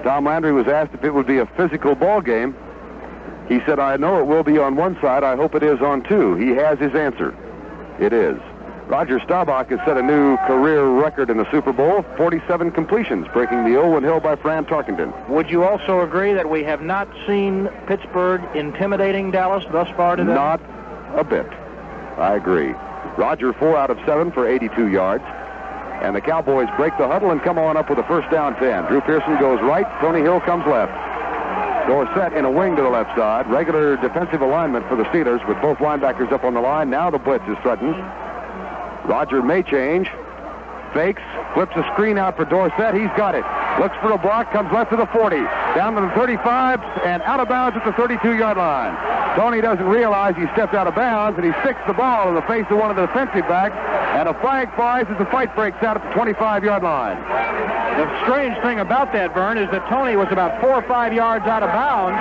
Tom Landry was asked if it would be a physical ball game. He said, I know it will be on one side. I hope it is on two. He has his answer. It is. Roger Staubach has set a new career record in the Super Bowl, 47 completions, breaking the Owen Hill by Fran Tarkenton. Would you also agree that we have not seen Pittsburgh intimidating Dallas thus far today? Not a bit. I agree. Roger, 4 out of 7 for 82 yards. And the Cowboys break the huddle and come on up with a first down 10. Drew Pearson goes right. Tony Hill comes left. Dorsett in a wing to the left side. Regular defensive alignment for the Steelers with both linebackers up on the line. Now the blitz is threatened. Roger may change. Fakes. Flips a screen out for Dorsett. He's got it. Looks for a block. Comes left to the 40. Down to the 35 and out of bounds at the 32-yard line. Tony doesn't realize he stepped out of bounds, and he sticks the ball in the face of one of the defensive backs, and a flag flies as the fight breaks out at the 25-yard line. The strange thing about that, Verne, is that Tony was about 4 or 5 yards out of bounds,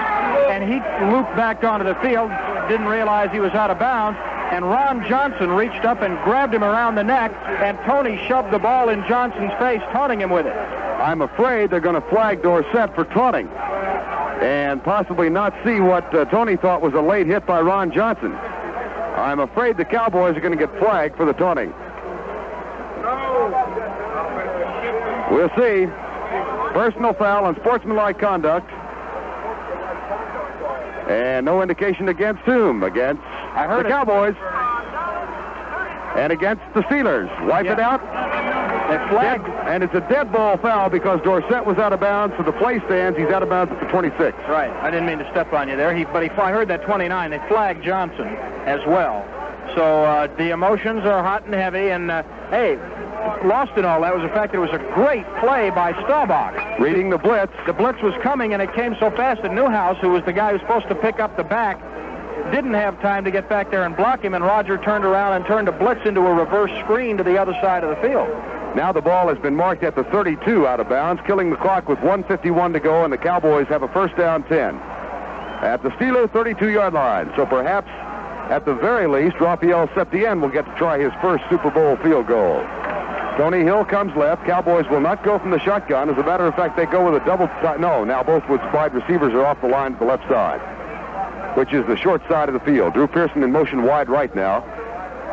and he looped back onto the field, didn't realize he was out of bounds, and Ron Johnson reached up and grabbed him around the neck, and Tony shoved the ball in Johnson's face, taunting him with it. I'm afraid they're going to flag Dorsett for taunting and possibly not see what Tony thought was a late hit by Ron Johnson. I'm afraid the Cowboys are going to get flagged for the taunting. We'll see. Personal foul on sportsmanlike conduct. And no indication against whom? Against the Cowboys. And against the Steelers. Wipe it out. It's flagged. And it's a dead ball foul because Dorsett was out of bounds, so the play stands. He's out of bounds at the 26. Right. I didn't mean to step on you there. I heard that 29. They flagged Johnson as well. So the emotions are hot and heavy. And, hey, lost in all that was the fact that it was a great play by Staubach. Reading the blitz. The blitz was coming, and it came so fast that Newhouse, who was the guy who was supposed to pick up the back, didn't have time to get back there and block him, and Roger turned around and turned a blitz into a reverse screen to the other side of the field. Now the ball has been marked at the 32 out of bounds, killing the clock with 1:51 to go, and the Cowboys have a first down 10 at the Steeler 32-yard line. So perhaps, at the very least, Raphael Septien will get to try his first Super Bowl field goal. Tony Hill comes left. Cowboys will not go from the shotgun. As a matter of fact, they go with a double... No, now both wide receivers are off the line to the left side, which is the short side of the field. Drew Pearson in motion wide right now.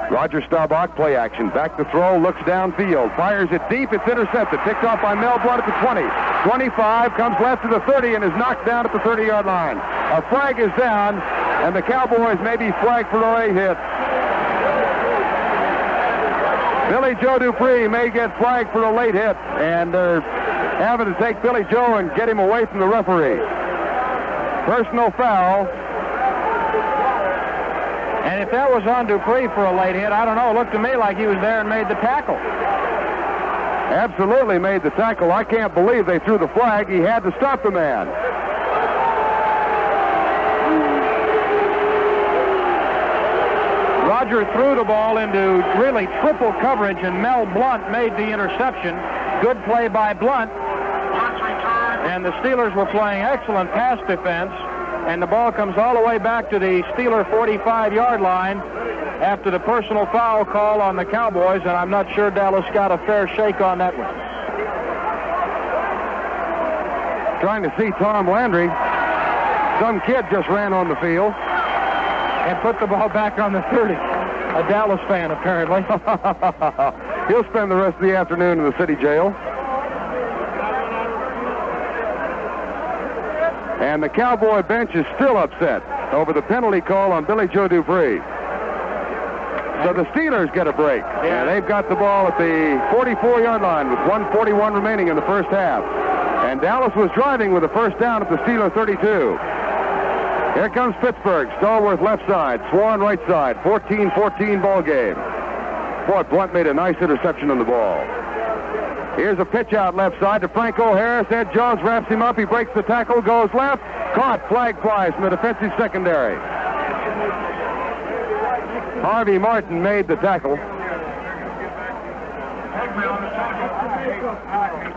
Roger Staubach, play action. Back to throw, looks downfield. Fires it deep. It's intercepted. Picked off by Mel Blount at the 20. 25, comes left to the 30, and is knocked down at the 30-yard line. A flag is down, and the Cowboys may be flagged for a late hit. Billy Joe Dupree may get flagged for a late hit, and they're having to take Billy Joe and get him away from the referee. Personal foul. And if that was on Dupree for a late hit, I don't know. It looked to me like he was there and made the tackle. Absolutely made the tackle. I can't believe they threw the flag. He had to stop the man. Roger threw the ball into really triple coverage, and Mel Blount made the interception. Good play by Blount. And the Steelers were playing excellent pass defense. And the ball comes all the way back to the Steeler 45-yard line after the personal foul call on the Cowboys, and I'm not sure Dallas got a fair shake on that one. Trying to see Tom Landry. Some kid just ran on the field. And put the ball back on the 30. A Dallas fan, apparently. He'll spend the rest of the afternoon in the city jail. And the Cowboy bench is still upset over the penalty call on Billy Joe Dupree. So the Steelers get a break. And they've got the ball at the 44-yard line with 1:41 remaining in the first half. And And Dallas was driving with a first down at the Steeler 32. Here comes Pittsburgh. Stallworth left side. Swan right side. 14-14 ball game. Boy, Blunt made a nice interception on the ball. Here's a pitch out left side to Franco Harris. Ed Jones wraps him up. He breaks the tackle, goes left. Caught. Flag flies from the defensive secondary. Harvey Martin made the tackle.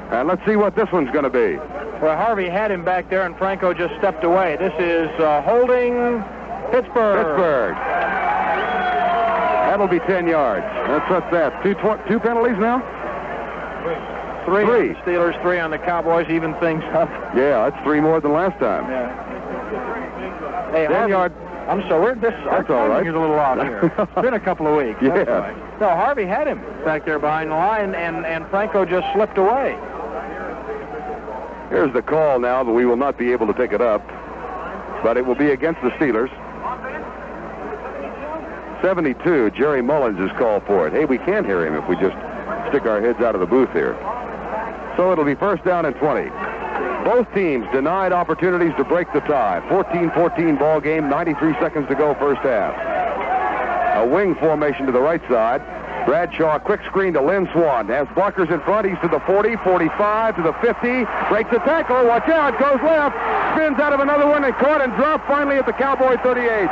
And let's see what this one's going to be. Well, Harvey had him back there, and Franco just stepped away. This is holding Pittsburgh. That'll be 10 yards. What's that? Two penalties now? Three. On the Steelers, 3 on the Cowboys, even things up. Yeah, that's 3 more than last time. Yeah. Hey, 10 yards. I'm sorry, that's all right. He's a little off here. It's been a couple of weeks. Yeah. Right. No, Harvey had him back there behind the line, and Franco just slipped away. Here's the call now, but we will not be able to take it up. But it will be against the Steelers. 72, Jerry Mullins is called for it. Hey, we can't hear him if we just stick our heads out of the booth here. So it'll be first down and 20. Both teams denied opportunities to break the tie. 14-14 ball game, 93 seconds to go first half. A wing formation to the right side. Bradshaw, quick screen to Lynn Swan. Has blockers in front. He's to the 40, 45, to the 50. Breaks the tackle. Watch out. Goes left. Spins out of another one and caught and dropped finally at the Cowboy 38.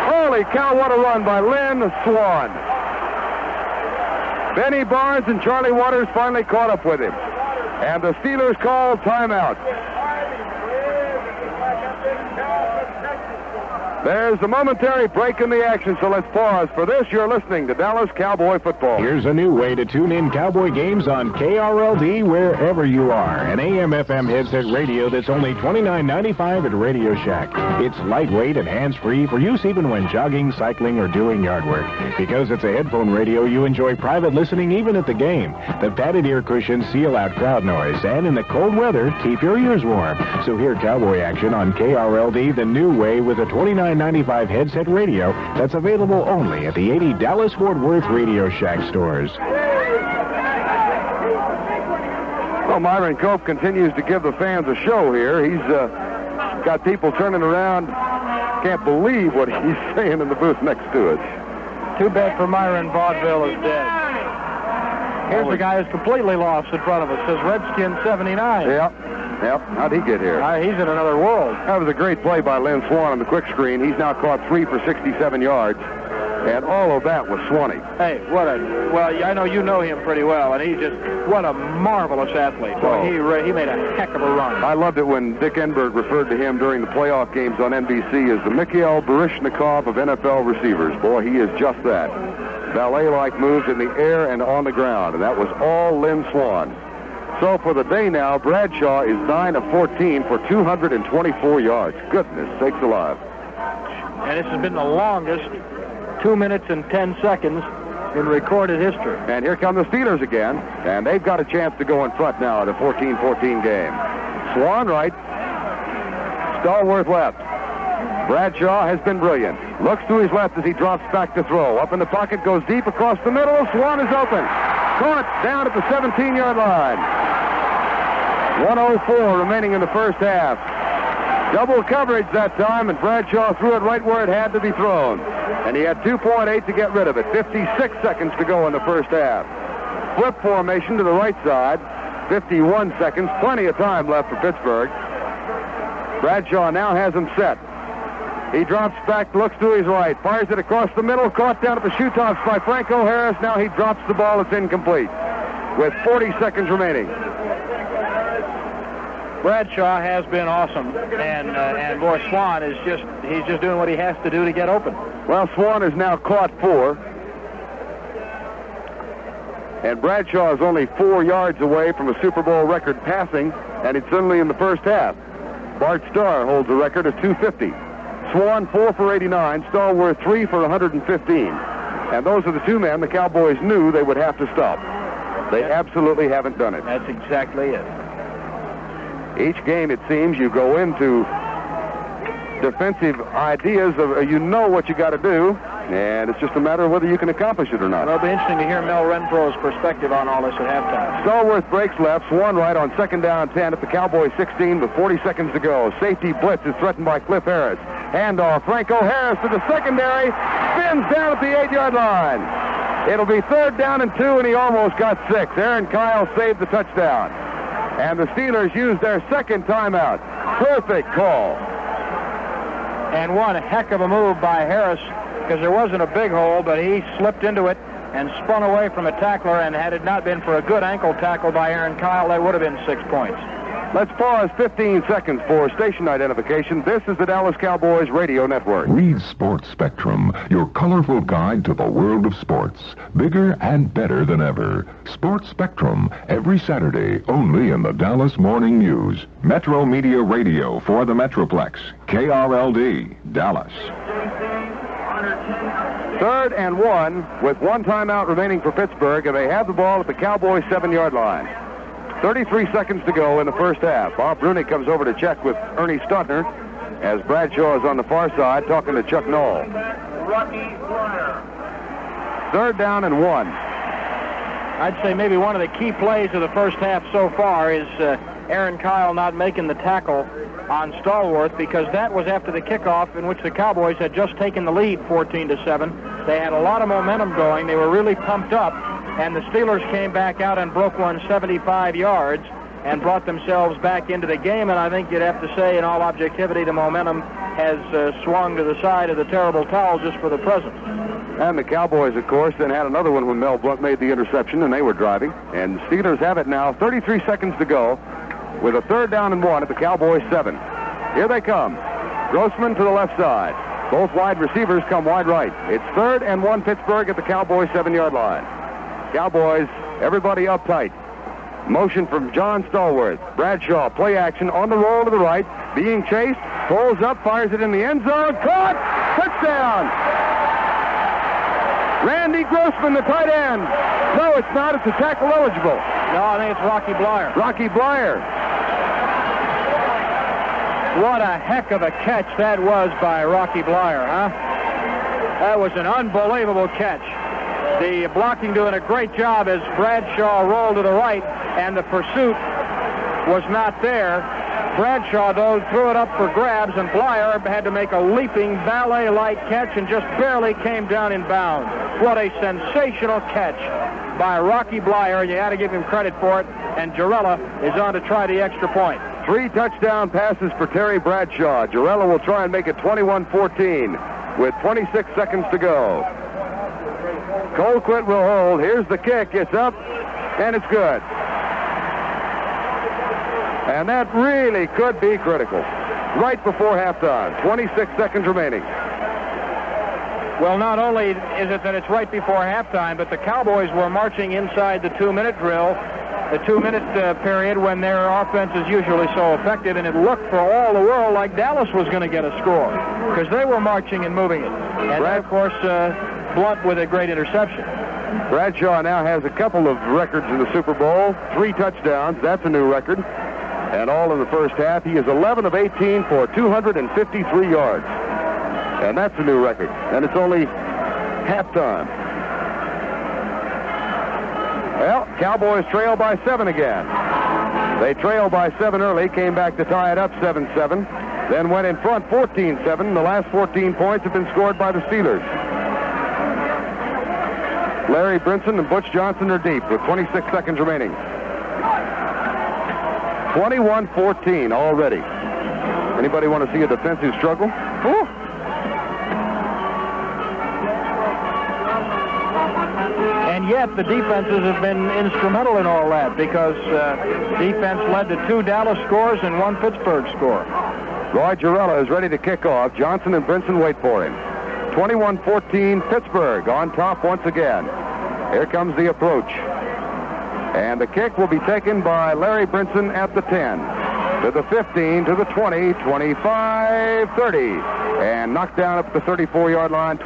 Holy cow, what a run by Lynn Swan. Benny Barnes and Charlie Waters finally caught up with him. And the Steelers call timeout. There's a momentary break in the action, so let's pause. For this, you're listening to Dallas Cowboy football. Here's a new way to tune in Cowboy games on KRLD wherever you are. An AM/FM headset radio that's only $29.95 at Radio Shack. It's lightweight and hands-free for use even when jogging, cycling, or doing yard work. Because it's a headphone radio, you enjoy private listening even at the game. The padded ear cushions seal out crowd noise, and in the cold weather, keep your ears warm. So hear Cowboy action on KRLD the new way with a $29.95 headset radio that's available only at the 80 Dallas-Fort Worth Radio Shack stores. Well, Myron Cope continues to give the fans a show here. He's got people turning around. Can't believe what he's saying in the booth next to us. Too bad for Myron, vaudeville is dead. Here's the guy who's completely lost in front of us. Says Redskin 79. Yep. How'd he get here? He's in another world. That was a great play by Lynn Swan on the quick screen. He's now caught 3 for 67 yards. And all of that was Swanee. Hey, well, I know you know him pretty well, and what a marvelous athlete. Boy, he made a heck of a run. I loved it when Dick Enberg referred to him during the playoff games on NBC as the Mikhail Baryshnikov of NFL receivers. Boy, he is just that. Ballet-like moves in the air and on the ground, and that was all Lynn Swan. So for the day now, Bradshaw is 9 of 14 for 224 yards. Goodness sakes alive. And this has been the longest 2 minutes and 10 seconds in recorded history. And here come the Steelers again, and they've got a chance to go in front now at a 14-14 game. Swan right, Stallworth left. Bradshaw has been brilliant. Looks to his left as he drops back to throw. Up in the pocket, goes deep across the middle. Swan is open. Caught down at the 17-yard line. 1:04 remaining in the first half. Double coverage that time, and Bradshaw threw it right where it had to be thrown. And he had 2.8 to get rid of it. 56 seconds to go in the first half. Flip formation to the right side. 51 seconds. Plenty of time left for Pittsburgh. Bradshaw now has him set. He drops back, looks to his right, fires it across the middle, caught down at the shoe tops by Franco Harris. Now he drops the ball. It's incomplete with 40 seconds remaining. Bradshaw has been awesome, and boy, Swan is he's just doing what he has to do to get open. Well, Swan has now caught 4. And Bradshaw is only 4 yards away from a Super Bowl record passing, and it's only in the first half. Bart Starr holds the record at 250. Swan 4 for 89, Stallworth 3 for 115. And those are the 2 men the Cowboys knew they would have to stop. They absolutely haven't done it. That's exactly it. Each game, it seems, you go into defensive ideas of you know what you got to do, And it's just a matter of whether you can accomplish it or not. Well, it'll be interesting to hear Mel Renfro's perspective on all this at halftime. Stallworth breaks left, Swan right on 2nd down 10 at the Cowboys 16 with 40 seconds to go. Safety blitz is threatened by Cliff Harris. Handoff, Franco Harris to the secondary, spins down at the 8-yard line. It'll be 3rd down and 2, and he almost got 6. Aaron Kyle saved the touchdown. And the Steelers used their 2nd timeout. Perfect call. And one heck of a move by Harris, because there wasn't a big hole, but he slipped into it and spun away from a tackler, and had it not been for a good ankle tackle by Aaron Kyle, that would have been 6 points. Let's pause 15 seconds for station identification. This is the Dallas Cowboys Radio Network. Read Sports Spectrum, your colorful guide to the world of sports. Bigger and better than ever. Sports Spectrum, every Saturday, only in the Dallas Morning News. Metro Media Radio for the Metroplex. KRLD, Dallas. 3rd and 1 with 1 timeout remaining for Pittsburgh, and they have the ball at the Cowboys 7-yard line. 33 seconds to go in the first half. Bob Brunick comes over to check with Ernie Stutner as Bradshaw is on the far side talking to Chuck Knoll. 3rd down and 1. I'd say maybe one of the key plays of the first half so far is Aaron Kyle not making the tackle on Stallworth, because that was after the kickoff in which the Cowboys had just taken the lead 14-7. They had a lot of momentum going. They were really pumped up. And the Steelers came back out and broke one 75 yards and brought themselves back into the game. And I think you'd have to say, in all objectivity, the momentum has swung to the side of the terrible towel just for the present. And the Cowboys, of course, then had another one when Mel Blount made the interception, and they were driving. And the Steelers have it now, 33 seconds to go, with a 3rd down and 1 at the Cowboys 7. Here they come. Grossman to the left side. Both wide receivers come wide right. It's 3rd and 1 Pittsburgh at the Cowboys 7-yard line. Cowboys, everybody uptight. Motion from John Stallworth. Bradshaw, play action on the roll to the right. Being chased, pulls up, fires it in the end zone. Caught! Touchdown! Randy Grossman, the tight end. No, it's not. It's a tackle eligible. No, I think it's Rocky Blyer. Rocky Blyer. What a heck of a catch that was by Rocky Blyer, huh? That was an unbelievable catch. The blocking doing a great job as Bradshaw rolled to the right, and the pursuit was not there. Bradshaw, though, threw it up for grabs, and Blyer had to make a leaping ballet-like catch and just barely came down in bounds. What a sensational catch by Rocky Blyer. You had to give him credit for it, and Jarrella is on to try the extra point. 3 touchdown passes for Terry Bradshaw. Jarrella will try and make it 21-14 with 26 seconds to go. Colquitt will hold. Here's the kick. It's up, and it's good. And that really could be critical. Right before halftime. 26 seconds remaining. Well, not only is it that it's right before halftime, but the Cowboys were marching inside the 2-minute drill, the 2-minute period when their offense is usually so effective, and it looked for all the world like Dallas was going to get a score because they were marching and moving it. And then, of course, Blunt with a great interception. Bradshaw now has a couple of records in the Super Bowl. 3 touchdowns. That's a new record. And all in the first half. He is 11 of 18 for 253 yards. And that's a new record. And it's only halftime. Well, Cowboys trail by 7 again. They trailed by 7 early, came back to tie it up 7-7, then went in front 14-7. The last 14 points have been scored by the Steelers. Larry Brinson and Butch Johnson are deep with 26 seconds remaining. 21-14 already. Anybody want to see a defensive struggle? Ooh. And yet the defenses have been instrumental in all that because defense led to 2 Dallas scores and 1 Pittsburgh score. Roy Jarrella is ready to kick off. Johnson and Brinson wait for him. 21-14 Pittsburgh on top once again. Here comes the approach. And the kick will be taken by Larry Brinson at the 10, to the 15, to the 20, 25, 30, and knocked down up the 34-yard line.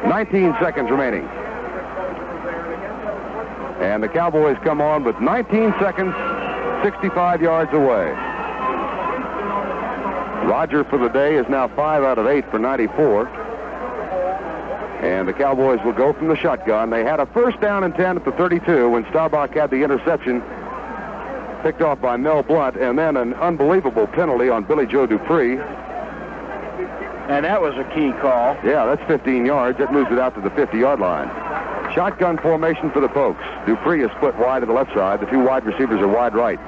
19 seconds remaining. And the Cowboys come on with 19 seconds, 65 yards away. Roger for the day is now 5 out of 8 for 94. And the Cowboys will go from the shotgun. They had a first down and 10 at the 32 when Staubach had the interception picked off by Mel Blunt, and then an unbelievable penalty on Billy Joe Dupree. And that was a key call. Yeah, that's 15 yards. That moves it out to the 50-yard line. Shotgun formation for the Pokes. Dupree is split wide to the left side. The two wide receivers are wide right.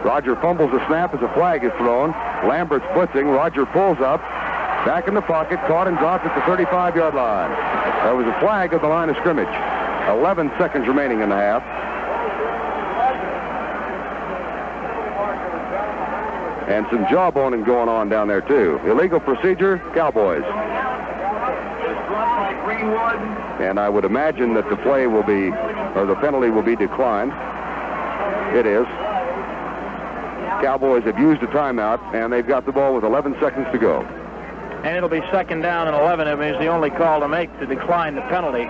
Roger fumbles the snap as a flag is thrown. Lambert's blitzing. Roger pulls up. Back in the pocket. Caught and dropped at the 35-yard line. There was a flag at the line of scrimmage. 11 seconds remaining in the half. And some jawboning going on down there, too. Illegal procedure, Cowboys. And I would imagine that the play will be, or the penalty will be declined. It is. Cowboys have used a timeout, and they've got the ball with 11 seconds to go. And it'll be second down and 11. It means the only call to make to decline the penalty.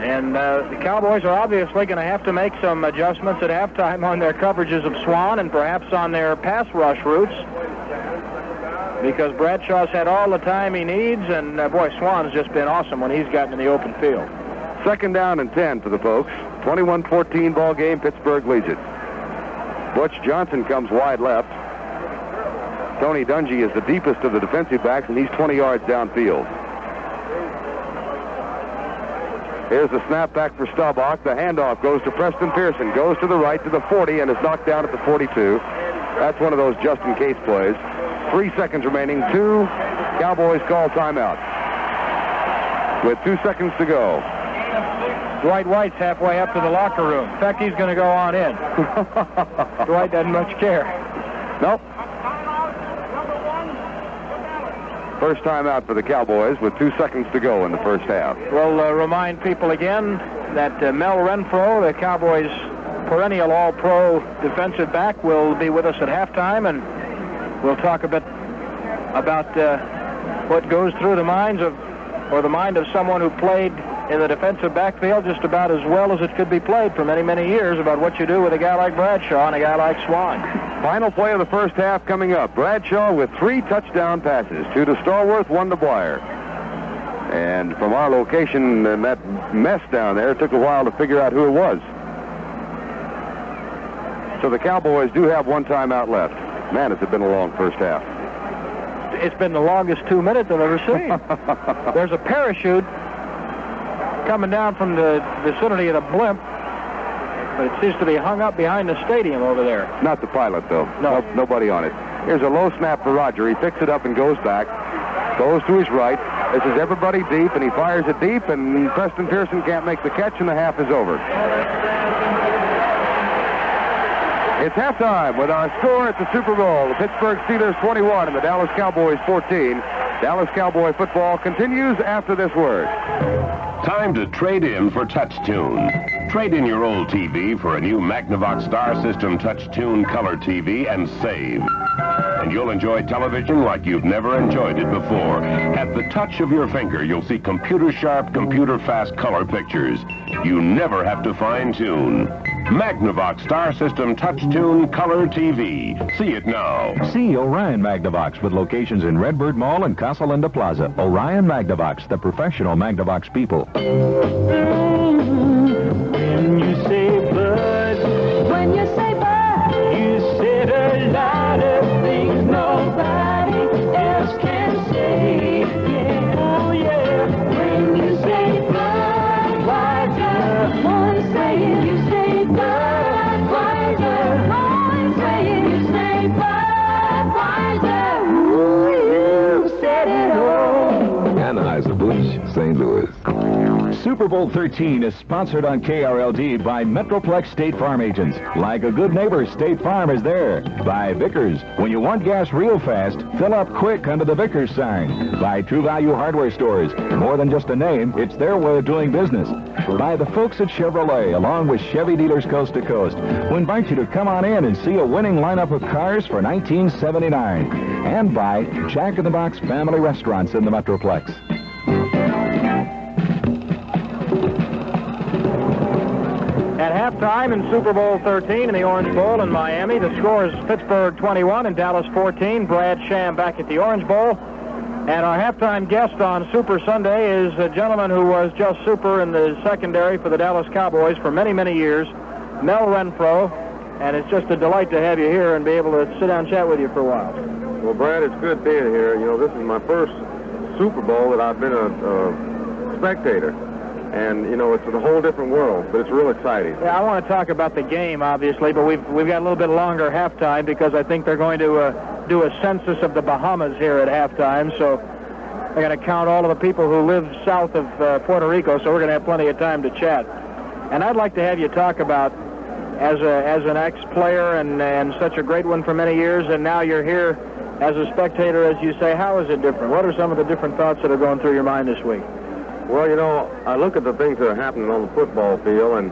And the Cowboys are obviously going to have to make some adjustments at halftime on their coverages of Swan and perhaps on their pass rush routes, because Bradshaw's had all the time he needs, and boy, Swan's just been awesome when he's gotten in the open field. Second down and 10 for the Pokes. 21-14 ball game. Pittsburgh leads it. Butch Johnson comes wide left. Tony Dungy is the deepest of the defensive backs, and he's 20 yards downfield. Here's the snap back for Staubach. The handoff goes to Preston Pearson. Goes to the right to the 40 and is knocked down at the 42. That's one of those just-in-case plays. 3 seconds remaining. 2 Cowboys call timeout. With 2 seconds to go. Dwight White's halfway up to the locker room. In fact, he's going to go on in. Dwight doesn't much care. Nope. First timeout for the Cowboys with 2 seconds to go in the first half. We'll remind people again that Mel Renfro, the Cowboys' perennial all-pro defensive back, will be with us at halftime, and we'll talk a bit about what goes through the mind of someone who played in the defensive backfield just about as well as it could be played for many, many years, about what you do with a guy like Bradshaw and a guy like Swan. Final play of the first half coming up. Bradshaw with 3 touchdown passes, 2 to Stallworth, 1 to Blyer. And from our location in that mess down there, it took a while to figure out who it was. So the Cowboys do have 1 timeout left. Man, has it been a long first half. It's been the longest 2 minutes I've ever seen. There's a parachute coming down from the vicinity of the blimp, but it seems to be hung up behind the stadium over there. Not the pilot, though. No. Nobody on it. Here's a low snap for Roger. He picks it up and goes back. Goes to his right. This is everybody deep, and he fires it deep, and Preston Pearson can't make the catch, and the half is over. It's halftime with our score at the Super Bowl. The Pittsburgh Steelers 21 and the Dallas Cowboys 14. Dallas Cowboy football continues after this word. Time to trade in for TouchTune. Trade in your old TV for a new Magnavox Star System TouchTune Color TV and save. And you'll enjoy television like you've never enjoyed it before. At the touch of your finger, you'll see computer-sharp, computer-fast color pictures. You never have to fine-tune. Magnavox Star System TouchTune Color TV. See it now. See Orion Magnavox with locations in Redbird Mall and Casa Linda Plaza. Orion Magnavox, the professional Magnavox people. When you say bud, you said a lot of things nobody else can say. Yeah, oh yeah. When you say Budweiser, one saying you say Budweiser, one saying you say Budweiser. Ooh, you said it all. Anheuser-Busch, St. Louis. Super Bowl 13 is sponsored on KRLD by Metroplex State Farm agents. Like a good neighbor, State Farm is there. By Vickers. When you want gas real fast, fill up quick under the Vickers sign. By True Value Hardware Stores. More than just a name, it's their way of doing business. By the folks at Chevrolet, along with Chevy dealers coast to coast, who invite you to come on in and see a winning lineup of cars for 1979. And by Jack in the Box Family Restaurants in the Metroplex. At halftime in Super Bowl 13 in the Orange Bowl in Miami, the score is Pittsburgh 21 and Dallas 14. Brad Sham back at the Orange Bowl. And our halftime guest on Super Sunday is a gentleman who was just super in the secondary for the Dallas Cowboys for many, many years, Mel Renfro. And it's just a delight to have you here and be able to sit down and chat with you for a while. Well, Brad, it's good being here. You know, this is my first Super Bowl that I've been a spectator. And, you know, it's a whole different world, but it's real exciting. Yeah, I want to talk about the game, obviously, but we've got a little bit longer halftime because I think they're going to do a census of the Bahamas here at halftime. So they're going to count all of the people who live south of Puerto Rico, so we're going to have plenty of time to chat. And I'd like to have you talk about, as an ex-player and such a great one for many years, and now you're here as a spectator, as you say, how is it different? What are some of the different thoughts that are going through your mind this week? Well, you know, I look at the things that are happening on the football field and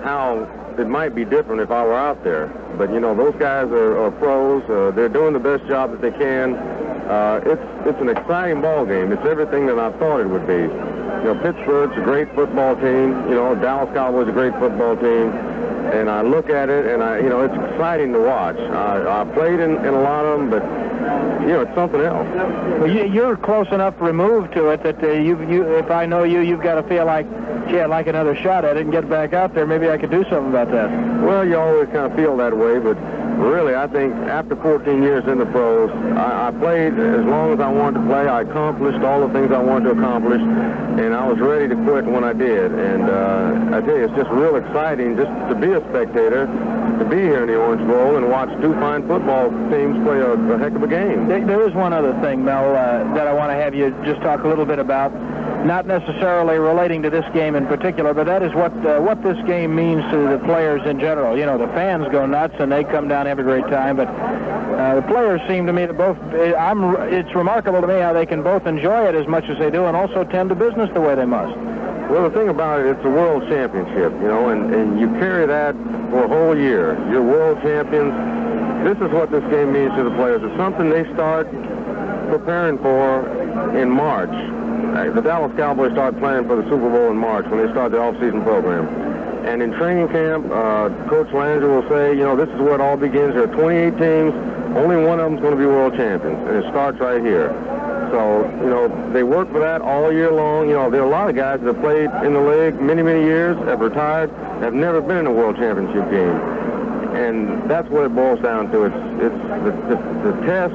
how it might be different if I were out there. But, you know, those guys are pros. They're doing the best job that they can. It's an exciting ball game. It's everything that I thought it would be. You know, Pittsburgh's a great football team. You know, Dallas Cowboys a great football team. And I look at it, and you know, it's exciting to watch. I played in a lot of them, but you know, it's something else. Well, you're close enough removed to it that if I know you, you've got to feel like, gee, I'd like another shot at it and get back out there. Maybe I could do something about that. Well, you always kind of feel that way, but really, I think after 14 years in the pros, I played as long as I wanted to play. I accomplished all the things I wanted to accomplish, and I was ready to quit when I did. And I tell you, it's just real exciting just to be a spectator, to be here in the Orange Bowl and watch two fine football teams play a heck of a game. There is one other thing, Mel, that I want to have you just talk a little bit about. Not necessarily relating to this game in particular, but that is what this game means to the players in general. You know, the fans go nuts and they come down and have a great time, but the players seem to me to both. It's remarkable to me how they can both enjoy it as much as they do and also tend to business the way they must. Well, the thing about it, it's a world championship, you know, and you carry that for a whole year. You're world champions. This is what this game means to the players. It's something they start preparing for in March. The Dallas Cowboys start playing for the Super Bowl in March when they start the off-season program. And in training camp, Coach Landry will say, you know, this is where it all begins. There are 28 teams. Only one of them is going to be world champions, and it starts right here. So, you know, they work for that all year long. You know, there are a lot of guys that have played in the league many, many years, have retired, have never been in a world championship game. And that's what it boils down to. It's the test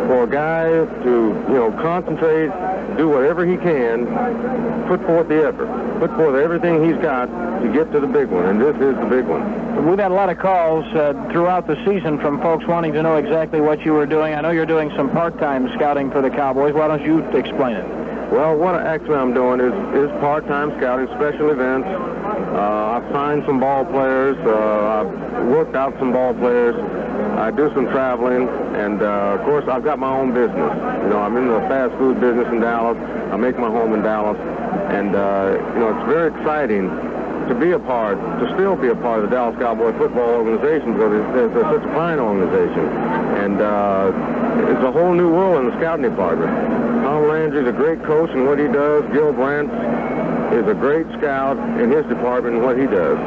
for a guy to, you know, concentrate, do whatever he can, put forth the effort, put forth everything he's got to get to the big one, and this is the big one. We've had a lot of calls throughout the season from folks wanting to know exactly what you were doing. I know you're doing some part-time scouting for the Cowboys. Why don't you explain it? Well, what actually I'm doing is part-time scouting, special events. I've signed some ball players. I've worked out some ball players. I do some traveling, and of course, I've got my own business. You know, I'm in the fast food business in Dallas. I make my home in Dallas, and you know, it's very exciting to be a part, to still be a part of the Dallas Cowboy football organization because they're such a fine organization, and it's a whole new world in the scouting department. Tom Landry's a great coach in what he does. Gil Brandt is a great scout in his department and what he does.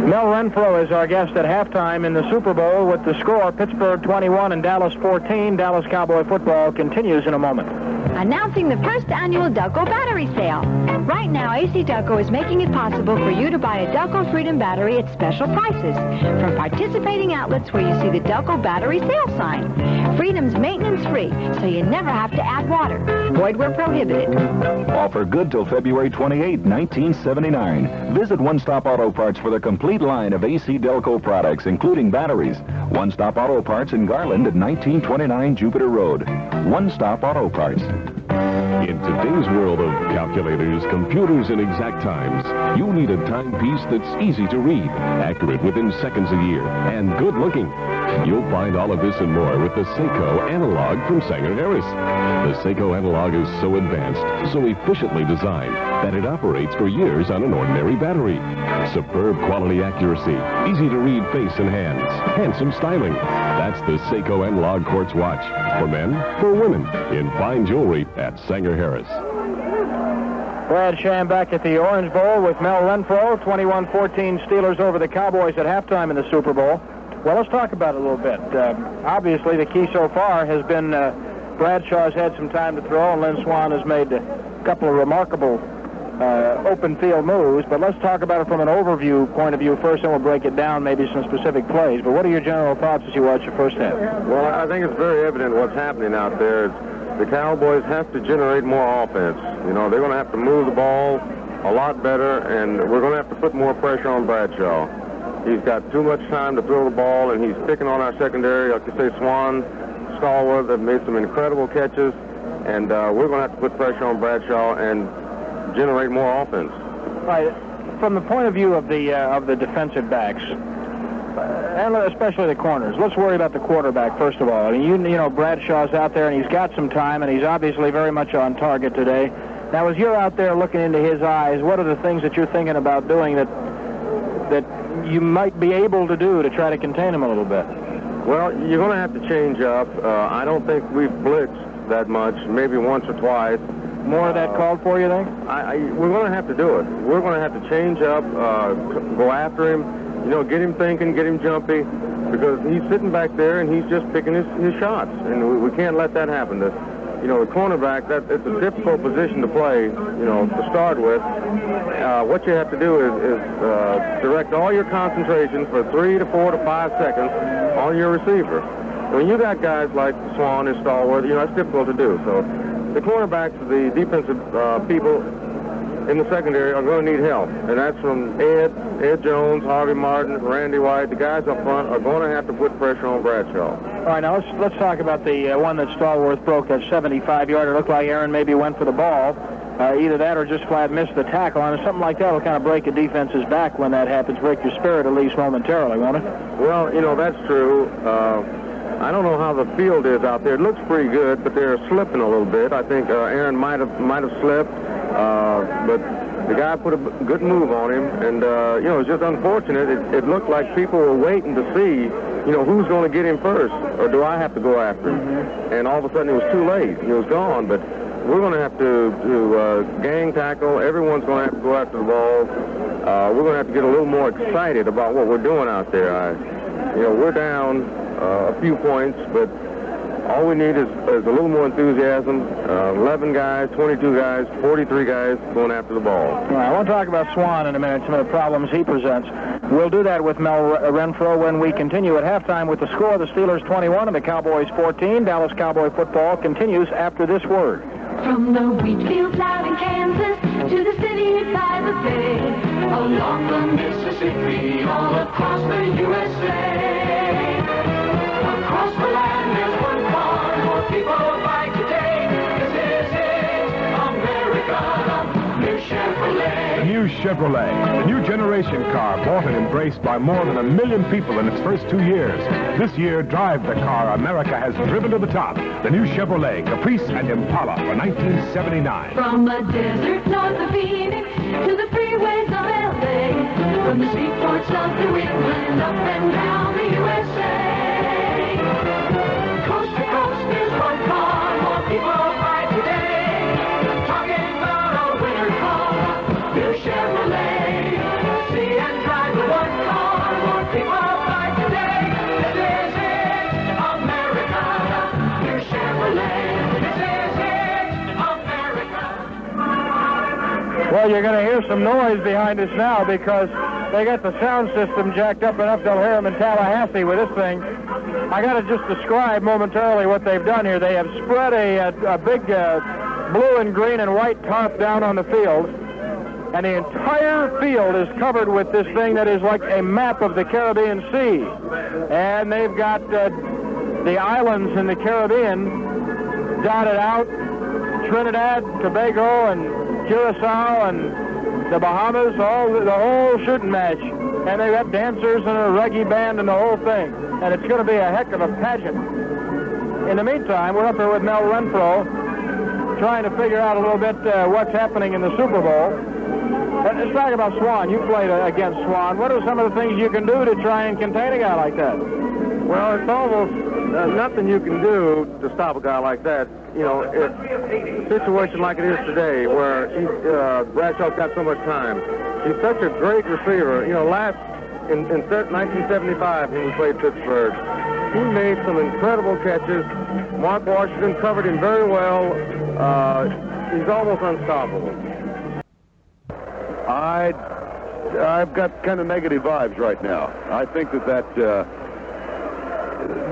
Mel Renfro is our guest at halftime in the Super Bowl with the score Pittsburgh 21 and Dallas 14. Dallas Cowboy football continues in a moment. Announcing the first annual Delco battery sale. Right now, AC Delco is making it possible for you to buy a Delco Freedom battery at special prices from participating outlets where you see the Delco battery sale sign. Freedom's maintenance free, so you never have to add water. Void where prohibited. Offer good till February 28, 1979. Visit One Stop Auto Parts for the complete line of AC Delco products, including batteries. One Stop Auto Parts in Garland at 1929 Jupiter Road. One Stop Auto Parts. In today's world of calculators, computers, and exact times, you need a timepiece that's easy to read, accurate within seconds a year, and good-looking. You'll find all of this and more with the Seiko Analog from Sanger Harris. The Seiko Analog is so advanced, so efficiently designed, that it operates for years on an ordinary battery. Superb quality accuracy, easy to read face and hands, handsome styling. That's the Seiko Analog Quartz watch. For men, for women, in fine jewelry at Sanger Harris. Brad Sham back at the Orange Bowl with Mel Renfro. 21-14 Steelers over the Cowboys at halftime in the Super Bowl. Well, let's talk about it a little bit. Obviously, the key so far has been Bradshaw's had some time to throw, and Lynn Swann has made a couple of remarkable open field moves. But let's talk about it from an overview point of view first, and we'll break it down, maybe some specific plays. But what are your general thoughts as you watch the first half? Well, I think it's very evident what's happening out there. The Cowboys have to generate more offense. You know, they're going to have to move the ball a lot better, and we're going to have to put more pressure on Bradshaw. He's got too much time to throw the ball, and he's picking on our secondary. Like you say, Swann, Stallworth have made some incredible catches, and we're going to have to put pressure on Bradshaw and generate more offense. Right. From the point of view of the defensive backs, and especially the corners, let's worry about the quarterback first of all. I mean, you know, Bradshaw's out there, and he's got some time, and he's obviously very much on target today. Now, as you're out there looking into his eyes, what are the things that you're thinking about doing that you might be able to do to try to contain him a little bit? Well, you're going to have to change up. I don't think we've blitzed that much, maybe once or twice. More of that called for, you think? We're going to have to do it. We're going to have to change up, go after him, you know, get him thinking, get him jumpy, because he's sitting back there and he's just picking his shots, and we can't let that happen. You know, the cornerback, it's a difficult position to play, you know, to start with. What you have to do is direct all your concentration for 3 to 4 to 5 seconds on your receiver. When you got guys like Swann and Stallworth, you know, that's difficult to do. So the cornerbacks, the defensive people in the secondary are going to need help. And that's from Ed Jones, Harvey Martin, Randy White. The guys up front are going to have to put pressure on Bradshaw. All right, now let's talk about the one that Stallworth broke, that 75-yarder. It looked like Aaron maybe went for the ball. Either that or just flat missed the tackle on it. Something like that will kind of break a defense's back when that happens, break your spirit at least momentarily, won't it? Well, you know, that's true. I don't know how the field is out there. It looks pretty good, but they're slipping a little bit. I think Aaron might have slipped, but the guy put a good move on him, and you know, it's just unfortunate. It looked like people were waiting to see, you know, who's going to get him first, or do I have to go after him? Mm-hmm. And all of a sudden it was too late. He was gone, but we're going to have to gang tackle. Everyone's going to have to go after the ball. We're going to have to get a little more excited about what we're doing out there. You know, we're down a few points, but all we need is a little more enthusiasm. 11 guys, 22 guys, 43 guys going after the ball. All right, I want to talk about Swann in a minute, some of the problems he presents. We'll do that with Mel Renfro when we continue at halftime with the score. The Steelers 21 and the Cowboys 14. Dallas Cowboy football continues after this word. From the wheat fields out in Kansas to the city by the bay, along the Mississippi, all across the USA. Across the land there's one car, more people buy today. This is it, America, new Chevrolet. The new Chevrolet, the new generation car bought and embraced by more than 1 million people in its first 2 years. This year, drive the car America has driven to the top. The new Chevrolet, Caprice and Impala for 1979. From the desert north of Phoenix to the freeways of L.A., from the seaports of New England up and down the USA. Coast to coast, there's one car, more people buy today. Talking about a winter car, new Chevrolet. See and drive the one car, more people buy today. This is it, America, new Chevrolet. This is it, America. Well, you're going to hear some noise behind us now because they got the sound system jacked up enough they'll hear them in Tallahassee with this thing. I got to just describe momentarily what they've done here. They have spread a big blue and green and white tarp down on the field, and the entire field is covered with this thing that is like a map of the Caribbean Sea. And they've got the islands in the Caribbean dotted out, Trinidad, Tobago, and Curacao, and the Bahamas, the whole shooting match. And they've got dancers and a reggae band and the whole thing. And it's going to be a heck of a pageant. In the meantime, we're up here with Mel Renfro, trying to figure out a little bit what's happening in the Super Bowl. Let's talk about Swann. You played against Swann. What are some of the things you can do to try and contain a guy like that? Well, it's almost nothing you can do to stop a guy like that. You know, a situation like it is today where Bradshaw's got so much time. He's such a great receiver. You know, in 1975 when we played Pittsburgh, He made some incredible catches. Mark Washington covered him very well. He's almost unstoppable. I've got kind of negative vibes right now. I think that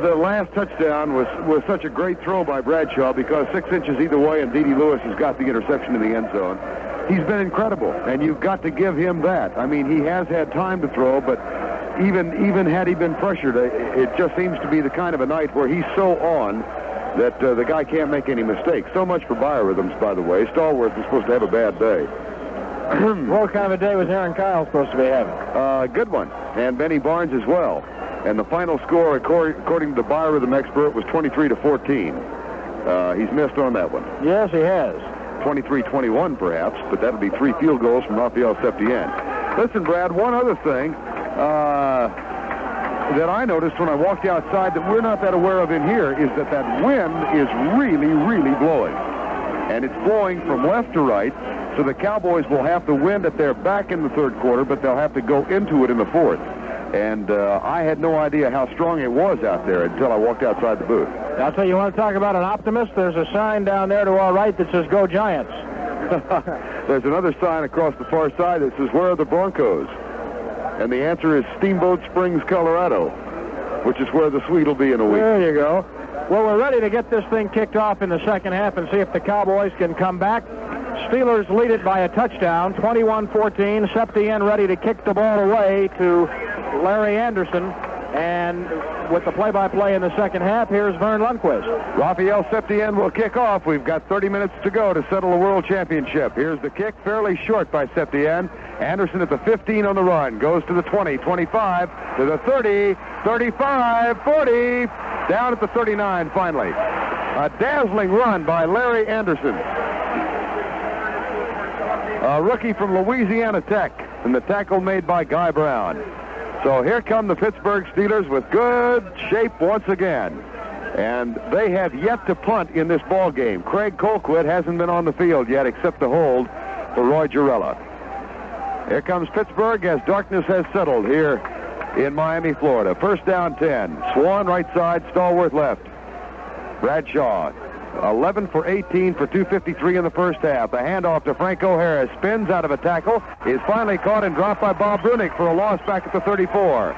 the last touchdown was such a great throw by Bradshaw because 6 inches either way, and D.D. Lewis has got the interception in the end zone. He's been incredible, and you've got to give him that. I mean, he has had time to throw, but even had he been pressured, it just seems to be the kind of a night where he's so on that the guy can't make any mistakes. So much for biorhythms, by the way. Stallworth is supposed to have a bad day. What kind of a day was Aaron Kyle supposed to be having? Good one. And Benny Barnes as well. And the final score, according to the biorhythm expert, was 23-14. He's missed on that one. Yes, he has. 23-21, perhaps, but that'll be 3 field goals from Raphael Septien. Listen, Brad, one other thing that I noticed when I walked outside that we're not that aware of in here is that wind is really, really blowing. And it's blowing from left to right. So the Cowboys will have the wind at their back in the third quarter, but they'll have to go into it in the fourth. And I had no idea how strong it was out there until I walked outside the booth. I'll tell you, want to talk about an optimist? There's a sign down there to our right that says, "Go Giants." There's another sign across the far side that says, "Where are the Broncos?" And the answer is Steamboat Springs, Colorado, which is where the Sweet will be in a week. There you go. Well, we're ready to get this thing kicked off in the second half and see if the Cowboys can come back. Steelers lead it by a touchdown, 21-14. Septien ready to kick the ball away to Larry Anderson. And with the play-by-play in the second half, here's Verne Lundquist. Raphael Septien will kick off. We've got 30 minutes to go to settle the World Championship. Here's the kick, fairly short by Septien. Anderson at the 15 on the run. Goes to the 20, 25, to the 30, 35, 40. Down at the 39 finally. A dazzling run by Larry Anderson. A rookie from Louisiana Tech, and the tackle made by Guy Brown. So here come the Pittsburgh Steelers with good shape once again. And they have yet to punt in this ball game. Craig Colquitt hasn't been on the field yet except to hold for Roy Girella. Here comes Pittsburgh as darkness has settled here in Miami, Florida. First down 10. Swan right side, Stallworth left. Bradshaw 11 for 18 for 253 in the first half. The handoff to Franco Harris. Spins out of a tackle. Is finally caught and dropped by Bob Brunick for a loss back at the 34.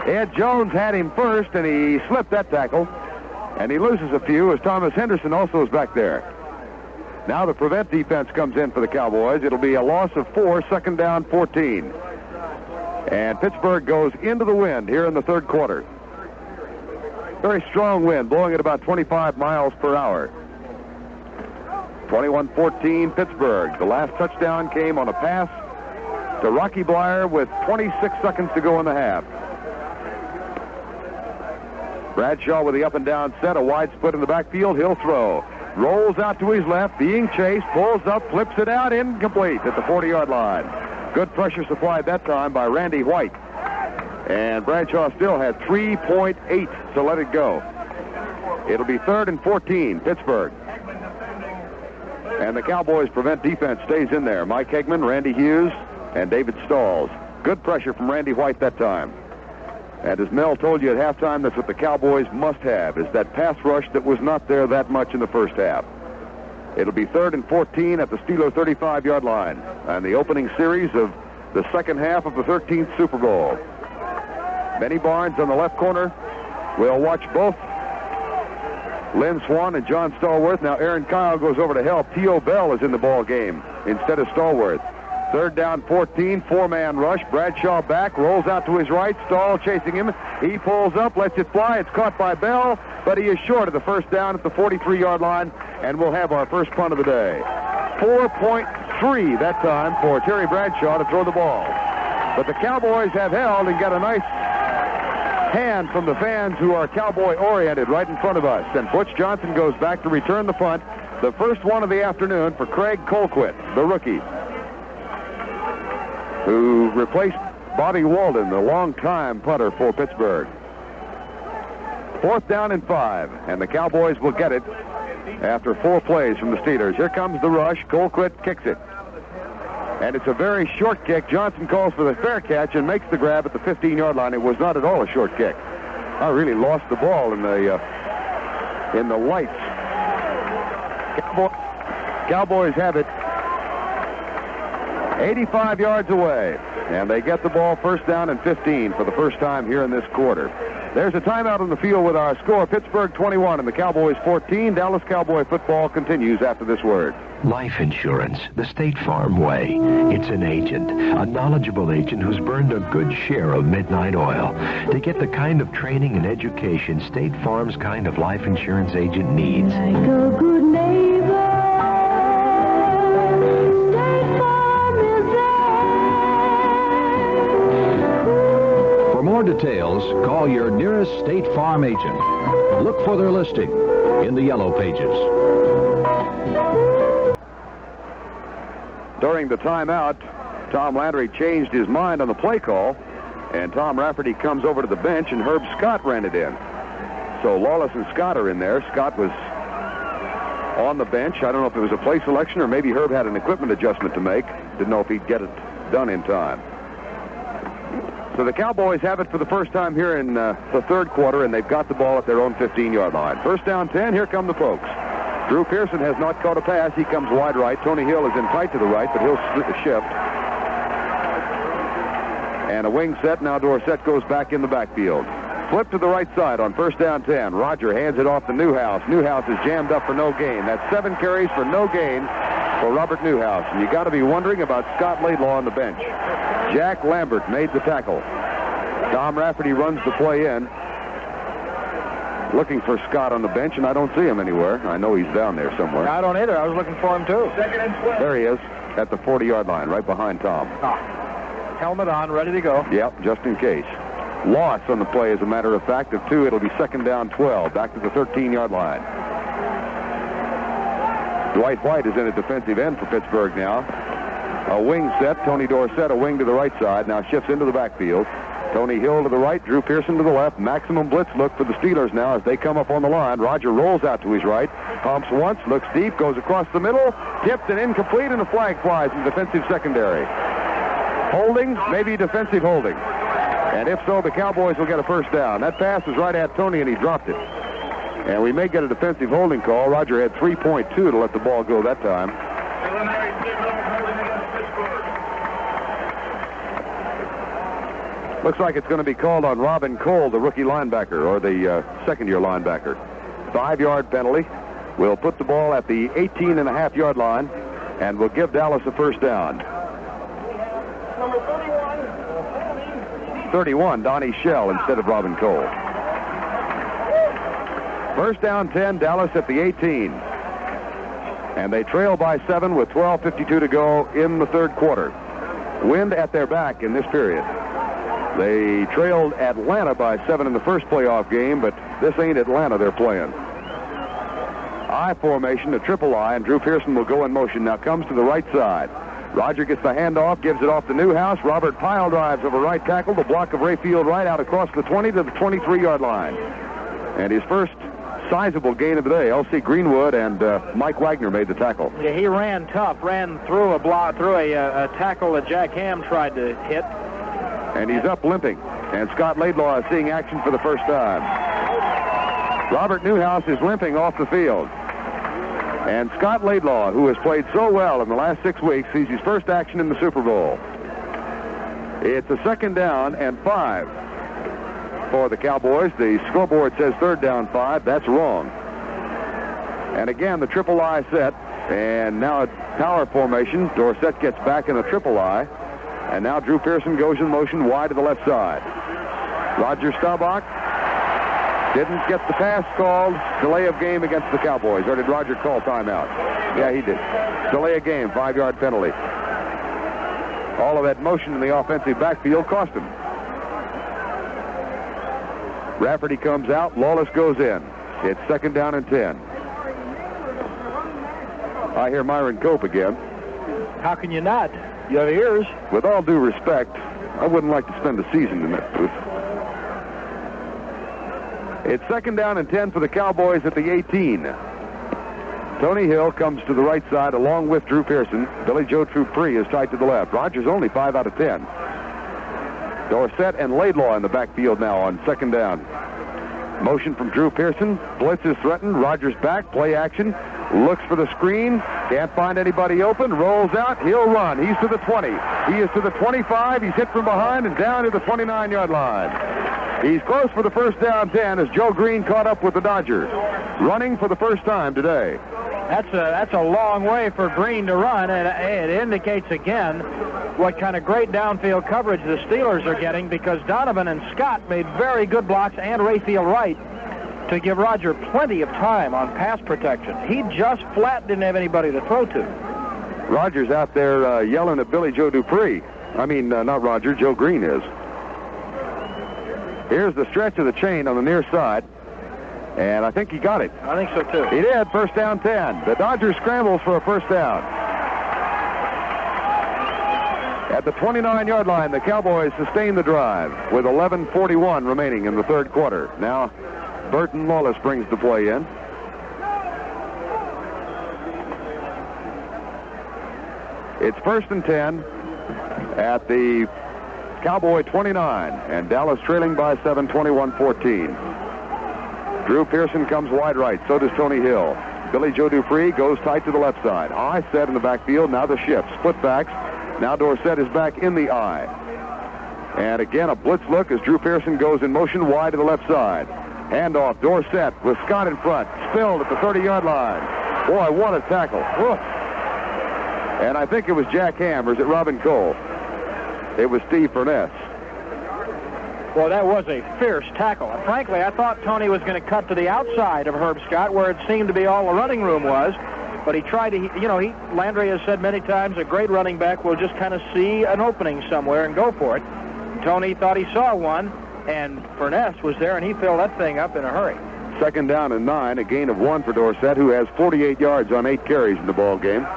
Ed Jones had him first, and he slipped that tackle. And he loses a few as Thomas Henderson also is back there. Now the prevent defense comes in for the Cowboys. It'll be a loss of 4, second down 14. And Pittsburgh goes into the wind here in the third quarter. Very strong wind, blowing at about 25 miles per hour. 21-14 Pittsburgh. The last touchdown came on a pass to Rocky Bleier with 26 seconds to go in the half. Bradshaw with the up and down set, a wide split in the backfield. He'll throw. Rolls out to his left, being chased, pulls up, flips it out, incomplete at the 40-yard line. Good pressure supplied that time by Randy White. And Bradshaw still had 3.8 to let it go. It'll be 3rd and 14, Pittsburgh. And the Cowboys prevent defense stays in there. Mike Hegman, Randy Hughes, and David Stalls. Good pressure from Randy White that time. And as Mel told you at halftime, that's what the Cowboys must have, is that pass rush that was not there that much in the first half. It'll be 3rd and 14 at the Steeler 35-yard line. And the opening series of the second half of the 13th Super Bowl. Benny Barnes on the left corner. We'll watch both Lynn Swan and John Stallworth. Now Aaron Kyle goes over to help. T.O. Bell is in the ball game instead of Stallworth. 3rd down 14, 4-man rush. Bradshaw back, rolls out to his right. Stall chasing him. He pulls up, lets it fly. It's caught by Bell, but he is short of the first down at the 43-yard line, and we'll have our first punt of the day. 4.3 that time for Terry Bradshaw to throw the ball. But the Cowboys have held and got a nice hand from the fans who are Cowboy-oriented right in front of us. And Butch Johnson goes back to return the punt, the first one of the afternoon for Craig Colquitt, the rookie, who replaced Bobby Walden, the longtime punter for Pittsburgh. 4th down and 5, and the Cowboys will get it after 4 plays from the Steelers. Here comes the rush. Colquitt kicks it. And it's a very short kick. Johnson calls for the fair catch and makes the grab at the 15-yard line. It was not at all a short kick. I really lost the ball in the lights. Cowboys have it 85 yards away, and they get the ball first down and 15 for the first time here in this quarter. There's a timeout on the field with our score, Pittsburgh 21 and the Cowboys 14. Dallas Cowboy football continues after this word. Life insurance, the State Farm way. It's an agent, a knowledgeable agent who's burned a good share of midnight oil to get the kind of training and education State Farm's kind of life insurance agent needs. Like a good neighbor, State Farm is there. For more details, call your nearest State Farm agent. Look for their listing in the yellow pages. During the timeout, Tom Landry changed his mind on the play call, and Tom Rafferty comes over to the bench, and Herb Scott ran it in. So Lawless and Scott are in there. Scott was on the bench. I don't know if it was a play selection or maybe Herb had an equipment adjustment to make. Didn't know if he'd get it done in time. So the Cowboys have it for the first time here in the third quarter, and they've got the ball at their own 15-yard line. First down 10, here come the folks. Drew Pearson has not caught a pass. He comes wide right. Tony Hill is in tight to the right, but he'll shift. And a wing set. Now Dorsett goes back in the backfield. Flip to the right side on first down 10. Roger hands it off to Newhouse. Newhouse is jammed up for no gain. That's 7 carries for no gain for Robert Newhouse. And you got to be wondering about Scott Laidlaw on the bench. Jack Lambert made the tackle. Tom Rafferty runs the play in, looking for Scott on the bench, and I don't see him anywhere. I know he's down there somewhere. I don't either. I was looking for him, too. There he is at the 40-yard line, right behind Tom. Helmet on, ready to go. Yep, just in case. Loss on the play, as a matter of fact, of 2. It'll be second down 12, back to the 13-yard line. Dwight White is in at defensive end for Pittsburgh now. A wing set. Tony Dorsett, a wing to the right side, now shifts into the backfield. Tony Hill to the right, Drew Pearson to the left. Maximum blitz look for the Steelers now as they come up on the line. Roger rolls out to his right, pumps once, looks deep, goes across the middle, tipped and incomplete, and a flag flies in defensive secondary. Holding, maybe defensive holding. And if so, the Cowboys will get a first down. That pass was right at Tony, and he dropped it. And we may get a defensive holding call. Roger had 3.2 to let the ball go that time. Looks like it's going to be called on Robin Cole, the rookie linebacker, or the second-year linebacker. 5-yard penalty. We'll put the ball at the 18.5-yard line, and we'll give Dallas a first down. Number 31, Donnie Shell instead of Robin Cole. First down 10, Dallas at the 18. And they trail by 7 with 12:52 to go in the third quarter. Wind at their back in this period. They trailed Atlanta by 7 in the first playoff game, but this ain't Atlanta they're playing. I formation, a triple I, and Drew Pearson will go in motion. Now comes to the right side. Roger gets the handoff, gives it off to Newhouse. Robert pile drives over right tackle. The block of Rayfield Wright out across the 20 to the 23-yard line. And his first sizable gain of the day. L.C. Greenwood and Mike Wagner made the tackle. Yeah, he ran tough, ran through a tackle that Jack Ham tried to hit. And he's up limping. And Scott Laidlaw is seeing action for the first time. Robert Newhouse is limping off the field. And Scott Laidlaw, who has played so well in the last 6 weeks, sees his first action in the Super Bowl. It's a second down and 5 for the Cowboys. The scoreboard says third down 5. That's wrong. And again, the triple I set. And now a power formation. Dorsett gets back in a triple I. And now Drew Pearson goes in motion wide to the left side. Roger Staubach didn't get the pass called. Delay of game against the Cowboys. Or did Roger call timeout? Yeah, he did. Delay of game, 5-yard penalty. All of that motion in the offensive backfield cost him. Rafferty comes out. Lawless goes in. It's second down and 10. I hear Myron Cope again. How can you not? You have ears. With all due respect, I wouldn't like to spend a season in that booth. It's second down and 10 for the Cowboys at the 18. Tony Hill comes to the right side along with Drew Pearson. Billy Joe Dupree is tight to the left. Rogers only 5 out of 10. Dorsett and Laidlaw in the backfield now on second down. Motion from Drew Pearson. Blitz is threatened. Rogers back. Play action. Looks for the screen. Can't find anybody open. Rolls out. He'll run. He's to the 20. He is to the 25. He's hit from behind and down to the 29-yard line. He's close for the first down 10 as Joe Green caught up with the Dodgers. Running for the first time today. That's a long way for Green to run, and it indicates again what kind of great downfield coverage the Steelers are getting, because Donovan and Scott made very good blocks, and Rayfield Wright, to give Roger plenty of time on pass protection. He just flat didn't have anybody to throw to. Roger's out there yelling at Billy Joe Dupree. I mean, not Roger, Joe Green is. Here's the stretch of the chain on the near side. And I think he got it. I think so, too. He did. First down 10. The Dodgers scrambles for a first down. At the 29-yard line, the Cowboys sustain the drive with 11:41 remaining in the third quarter. Now, Burton Lawless brings the play in. It's first and 10 at the Cowboy 29, and Dallas trailing by 7, 21-14. Drew Pearson comes wide right. So does Tony Hill. Billy Joe Dupree goes tight to the left side. I set in the backfield. Now the shift. Split backs. Now Dorsett is back in the I. And again, a blitz look as Drew Pearson goes in motion wide to the left side. Handoff. Dorsett with Scott in front. Spilled at the 30-yard line. Boy, what a tackle. Woof. And I think it was Jack Ham, or is it Robin Cole? It was Steve Furness. Well, that was a fierce tackle. And frankly, I thought Tony was going to cut to the outside of Herb Scott, where it seemed to be all the running room was. But he tried to, Landry has said many times, a great running back will just kind of see an opening somewhere and go for it. Tony thought he saw one, and Furness was there, and he filled that thing up in a hurry. Second down and 9, a gain of 1 for Dorsett, who has 48 yards on 8 carries in the ball game.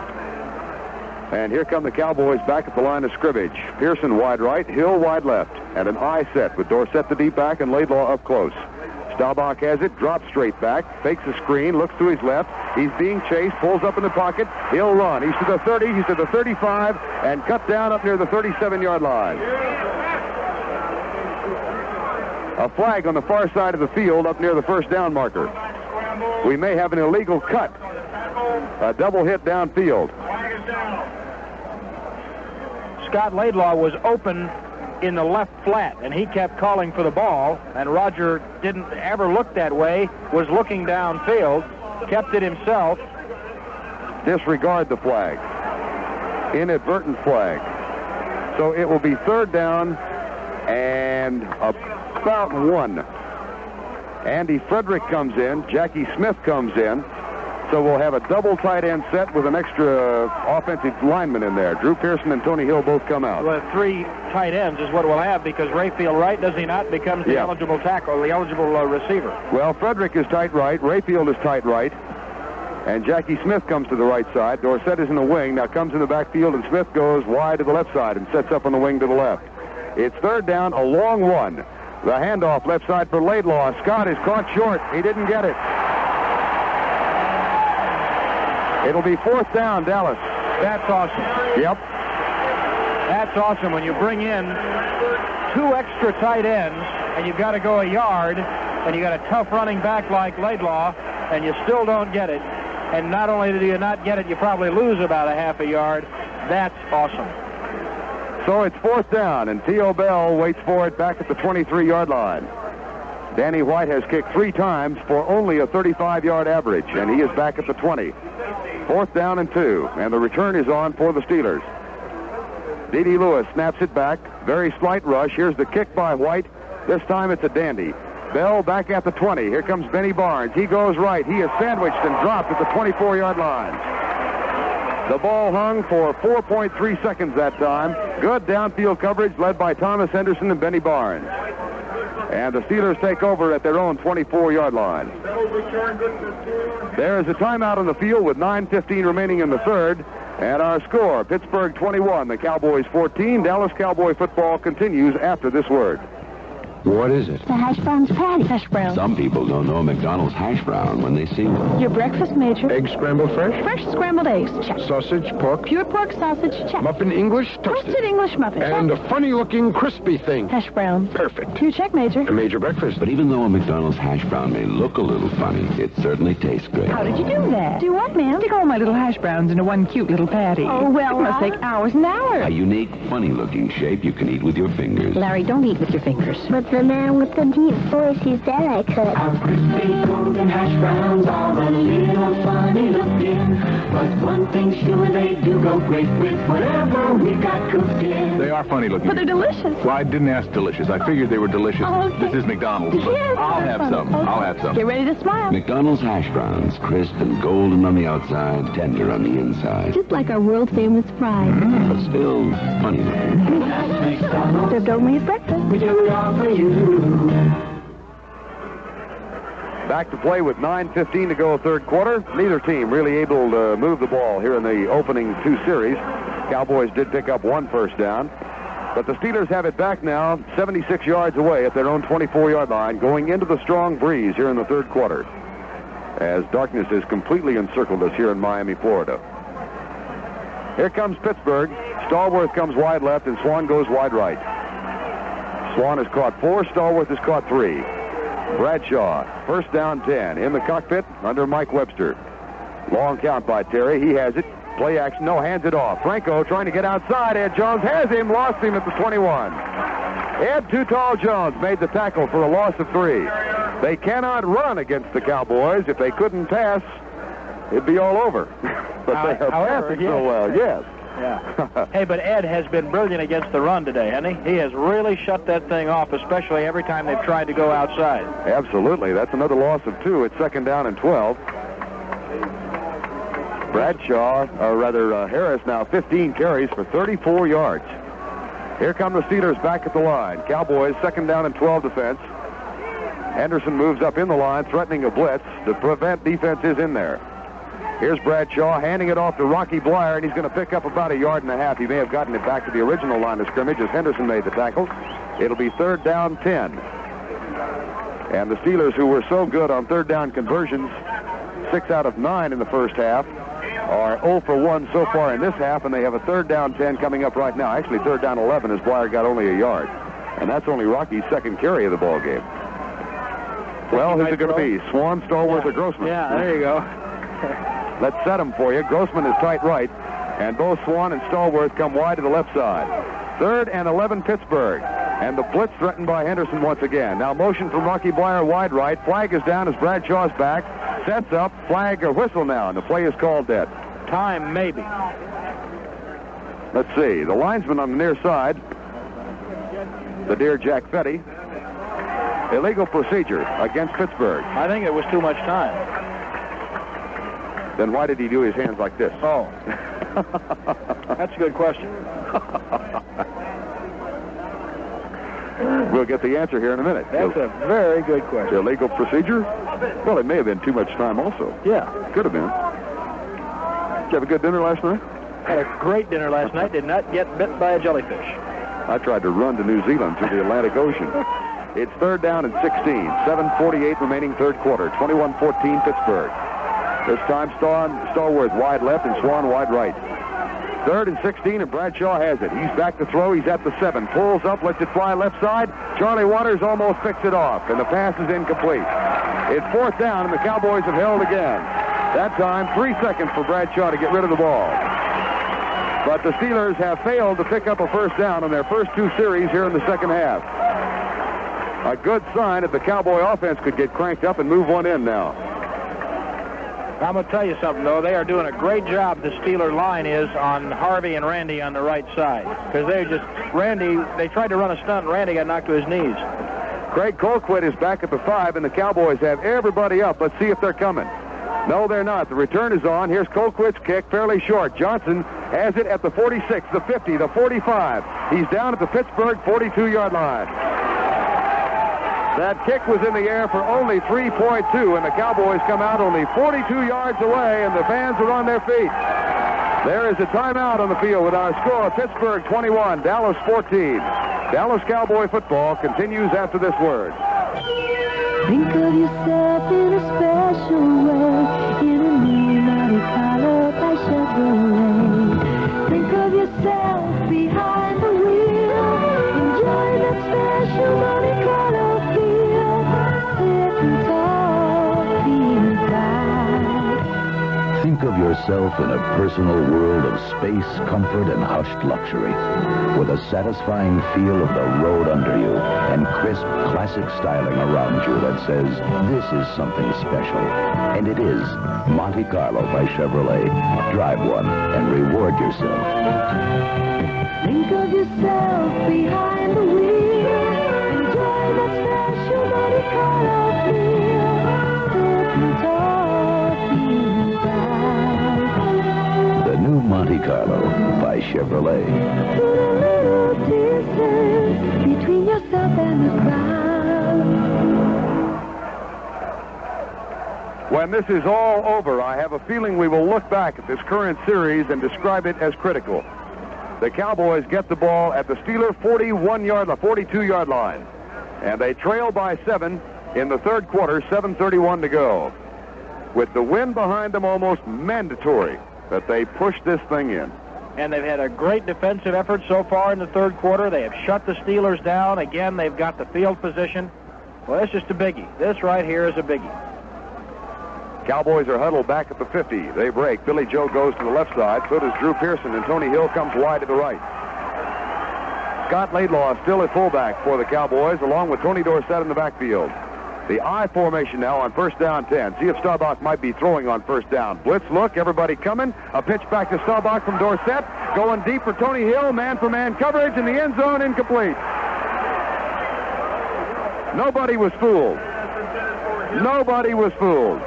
And here come the Cowboys back at the line of scrimmage. Pearson wide right, Hill wide left, and an I set with Dorsett the deep back and Laidlaw up close. Staubach has it, drops straight back, fakes a screen, looks to his left. He's being chased, pulls up in the pocket. He'll run. He's to the 30, he's to the 35, and cut down up near the 37-yard line. A flag on the far side of the field up near the first down marker. We may have an illegal cut. A double hit downfield. Scott Laidlaw was open in the left flat, and he kept calling for the ball, and Roger didn't ever look that way, was looking downfield, kept it himself. Disregard the flag. Inadvertent flag. So it will be third down and about 1. Andy Frederick comes in. Jackie Smith comes in. So we'll have a double tight end set with an extra offensive lineman in there. Drew Pearson and Tony Hill both come out. Well, 3 tight ends is what we'll have, because Rayfield Wright, does he not, becomes the eligible tackle, the eligible receiver. Well, Frederick is tight right. Rayfield is tight right. And Jackie Smith comes to the right side. Dorsett is in the wing. Now comes in the backfield, and Smith goes wide to the left side and sets up on the wing to the left. It's third down, a long one. The handoff left side for Laidlaw. Scott is caught short. He didn't get it. It'll be fourth down, Dallas. That's awesome. Yep. That's awesome when you bring in 2 extra tight ends, and you've got to go a yard, and you got a tough running back like Laidlaw, and you still don't get it. And not only do you not get it, you probably lose about a half a yard. That's awesome. So it's fourth down, and T.O. Bell waits for it back at the 23-yard line. Danny White has kicked 3 times for only a 35-yard average, and he is back at the 20. Fourth down and 2, and the return is on for the Steelers. D.D. Lewis snaps it back. Very slight rush. Here's the kick by White. This time it's a dandy. Bell back at the 20. Here comes Benny Barnes. He goes right. He is sandwiched and dropped at the 24-yard line. The ball hung for 4.3 seconds that time. Good downfield coverage led by Thomas Henderson and Benny Barnes. And the Steelers take over at their own 24-yard line. There is a timeout on the field with 9:15 remaining in the third. And our score, Pittsburgh 21, the Cowboys 14. Dallas Cowboy football continues after this word. What is it? The hash browns patty. Hash browns. Some people don't know a McDonald's hash brown when they see one. Your breakfast, Major. Eggs scrambled fresh? Fresh scrambled eggs. Check. Sausage, pork? Pure pork sausage. Check. Muffin English? Toasted English muffin. And check. a funny-looking crispy thing. Hash brown. Perfect. You check, Major. A major breakfast. But even though a McDonald's hash brown may look a little funny, it certainly tastes great. How did you do that? Do what, ma'am? Stick all my little hash browns into one cute little patty. Oh, well, it must take hours and hours. A unique, funny-looking shape you can eat with your fingers. Larry, don't eat with your fingers. But the man with the deep voice, he said I could. Our crispy golden hash browns are a little funny looking, but one thing's sure, they do go great with whatever we got cooked in. They are funny looking. But they're delicious. Well, I didn't ask delicious. I figured they were delicious. Oh, okay. This is McDonald's. But Yes, I'll have some. Okay. I'll have some. Get ready to smile. McDonald's hash browns, crisp and golden on the outside, tender on the inside. Just like our world-famous fries. But still funny looking. Served only as breakfast. We do it all for you. Back to play with 9:15 to go, third quarter. Neither team really able to move the ball here in the opening two series. Cowboys did pick up one first down. But the Steelers have it back now, 76 yards away at their own 24-yard line, going into the strong breeze here in the third quarter, as darkness has completely encircled us here in Miami, Florida. Here comes Pittsburgh. Stallworth comes wide left, and Swan goes wide right. Swan has caught 4. Stallworth has caught 3. Bradshaw, first down 10, in the cockpit under Mike Webster. Long count by Terry. He has it. Play action. No, hands it off. Franco trying to get outside. Ed Jones has him. Lost him at the 21. Ed Too Tall Jones made the tackle for a loss of 3. They cannot run against the Cowboys. If they couldn't pass, it'd be all over. But they are passing so well. Yes. Yeah. Hey, but Ed has been brilliant against the run today, hasn't he? He has really shut that thing off, especially every time they've tried to go outside. Absolutely. That's another loss of 2. It's second down and 12. Bradshaw, or rather Harris, now 15 carries for 34 yards. Here come the Steelers back at the line. Cowboys, second down and 12 defense. Henderson moves up in the line, threatening a blitz. The prevent defense is in there. Here's Bradshaw handing it off to Rocky Blyer, and he's going to pick up about 1.5 yards. He may have gotten it back to the original line of scrimmage as Henderson made the tackle. It'll be third down 10. And the Steelers, who were so good on third down conversions, 6 out of 9 in the first half, are 0 for 1 so far in this half, and they have a third down 10 coming up right now. Actually, third down 11 as Blyer got only 1 yard. And that's only Rocky's second carry of the ball game. Well, who's it going to be? Swan, Stallworth, or Grossman? Yeah, there you go. Let's set them for you. Grossman is tight right, and both Swan and Stallworth come wide to the left side. Third and 11 Pittsburgh. And the blitz threatened by Henderson once again. Now motion from Rocky Blyer wide right. Flag is down as Bradshaw's back. Sets up. Flag or whistle now, and the play is called dead. Time, maybe. Let's see. The linesman on the near side, the dear Jack Fetty. Illegal procedure against Pittsburgh. I think it was too much time. Then why did he do his hands like this? Oh. That's a good question. We'll get the answer here in a minute. That's a very good question. Illegal procedure? Well, it may have been too much time also. Yeah. Could have been. Did you have a good dinner last night? Had a great dinner last night. Did not get bit by a jellyfish. I tried to run to New Zealand through the Atlantic Ocean. It's third down and 16. 7:48 remaining third quarter. 21-14 Pittsburgh. This time Stallworth wide left and Swan wide right. Third and 16, and Bradshaw has it. He's back to throw. He's at the 7. Pulls up, lets it fly left side. Charlie Waters almost picks it off, and the pass is incomplete. It's fourth down, and the Cowboys have held again. That time, 3 seconds for Bradshaw to get rid of the ball. But the Steelers have failed to pick up a first down on their first 2 series here in the second half. A good sign if the Cowboy offense could get cranked up and move one in now. I'm going to tell you something, though. They are doing a great job, the Steeler line is, on Harvey and Randy on the right side. Because they tried to run a stunt, and Randy got knocked to his knees. Craig Colquitt is back at the 5, and the Cowboys have everybody up. Let's see if they're coming. No, they're not. The return is on. Here's Colquitt's kick, fairly short. Johnson has it at the 46, the 50, the 45. He's down at the Pittsburgh 42-yard line. That kick was in the air for only 3.2, and the Cowboys come out only 42 yards away, and the fans are on their feet. There is a timeout on the field with our score, Pittsburgh 21, Dallas 14. Dallas Cowboy football continues after this word. Think of yourself in a special way, in a new Monte Carlo by Chevrolet. Think of yourself behind the wheel, enjoy that special Monte Carlo feel, sitting tall, being proud. Think of yourself in a personal world of space, comfort, and hushed luxury, with a satisfying feel of the road under you and crisp, classic styling around you that says, this is something special. And it is Monte Carlo by Chevrolet. Drive one and reward yourself. Think of yourself behind the wheel, enjoy that special Monte Carlo feel, sitting tall, being proud. The new Monte Carlo by Chevrolet. Put a little distance between yourself and the crowd. When this is all over, I have a feeling we will look back at this current series and describe it as critical. The Cowboys get the ball at the Steeler 42-yard line, and they trail by 7 in the third quarter, 7:31 to go. With the wind behind them, almost mandatory that they push this thing in. And they've had a great defensive effort so far in the third quarter. They have shut the Steelers down. Again, they've got the field position. Well, it's just a biggie. This right here is a biggie. Cowboys are huddled back at the 50. They break. Billy Joe goes to the left side. So does Drew Pearson, and Tony Hill comes wide to the right. Scott Laidlaw still at fullback for the Cowboys, along with Tony Dorsett in the backfield. The I formation now on first down 10. See if Staubach might be throwing on first down. Blitz look, everybody coming. A pitch back to Staubach from Dorsett. Going deep for Tony Hill. Man-for-man coverage in the end zone, incomplete. Nobody was fooled. Nobody was fooled.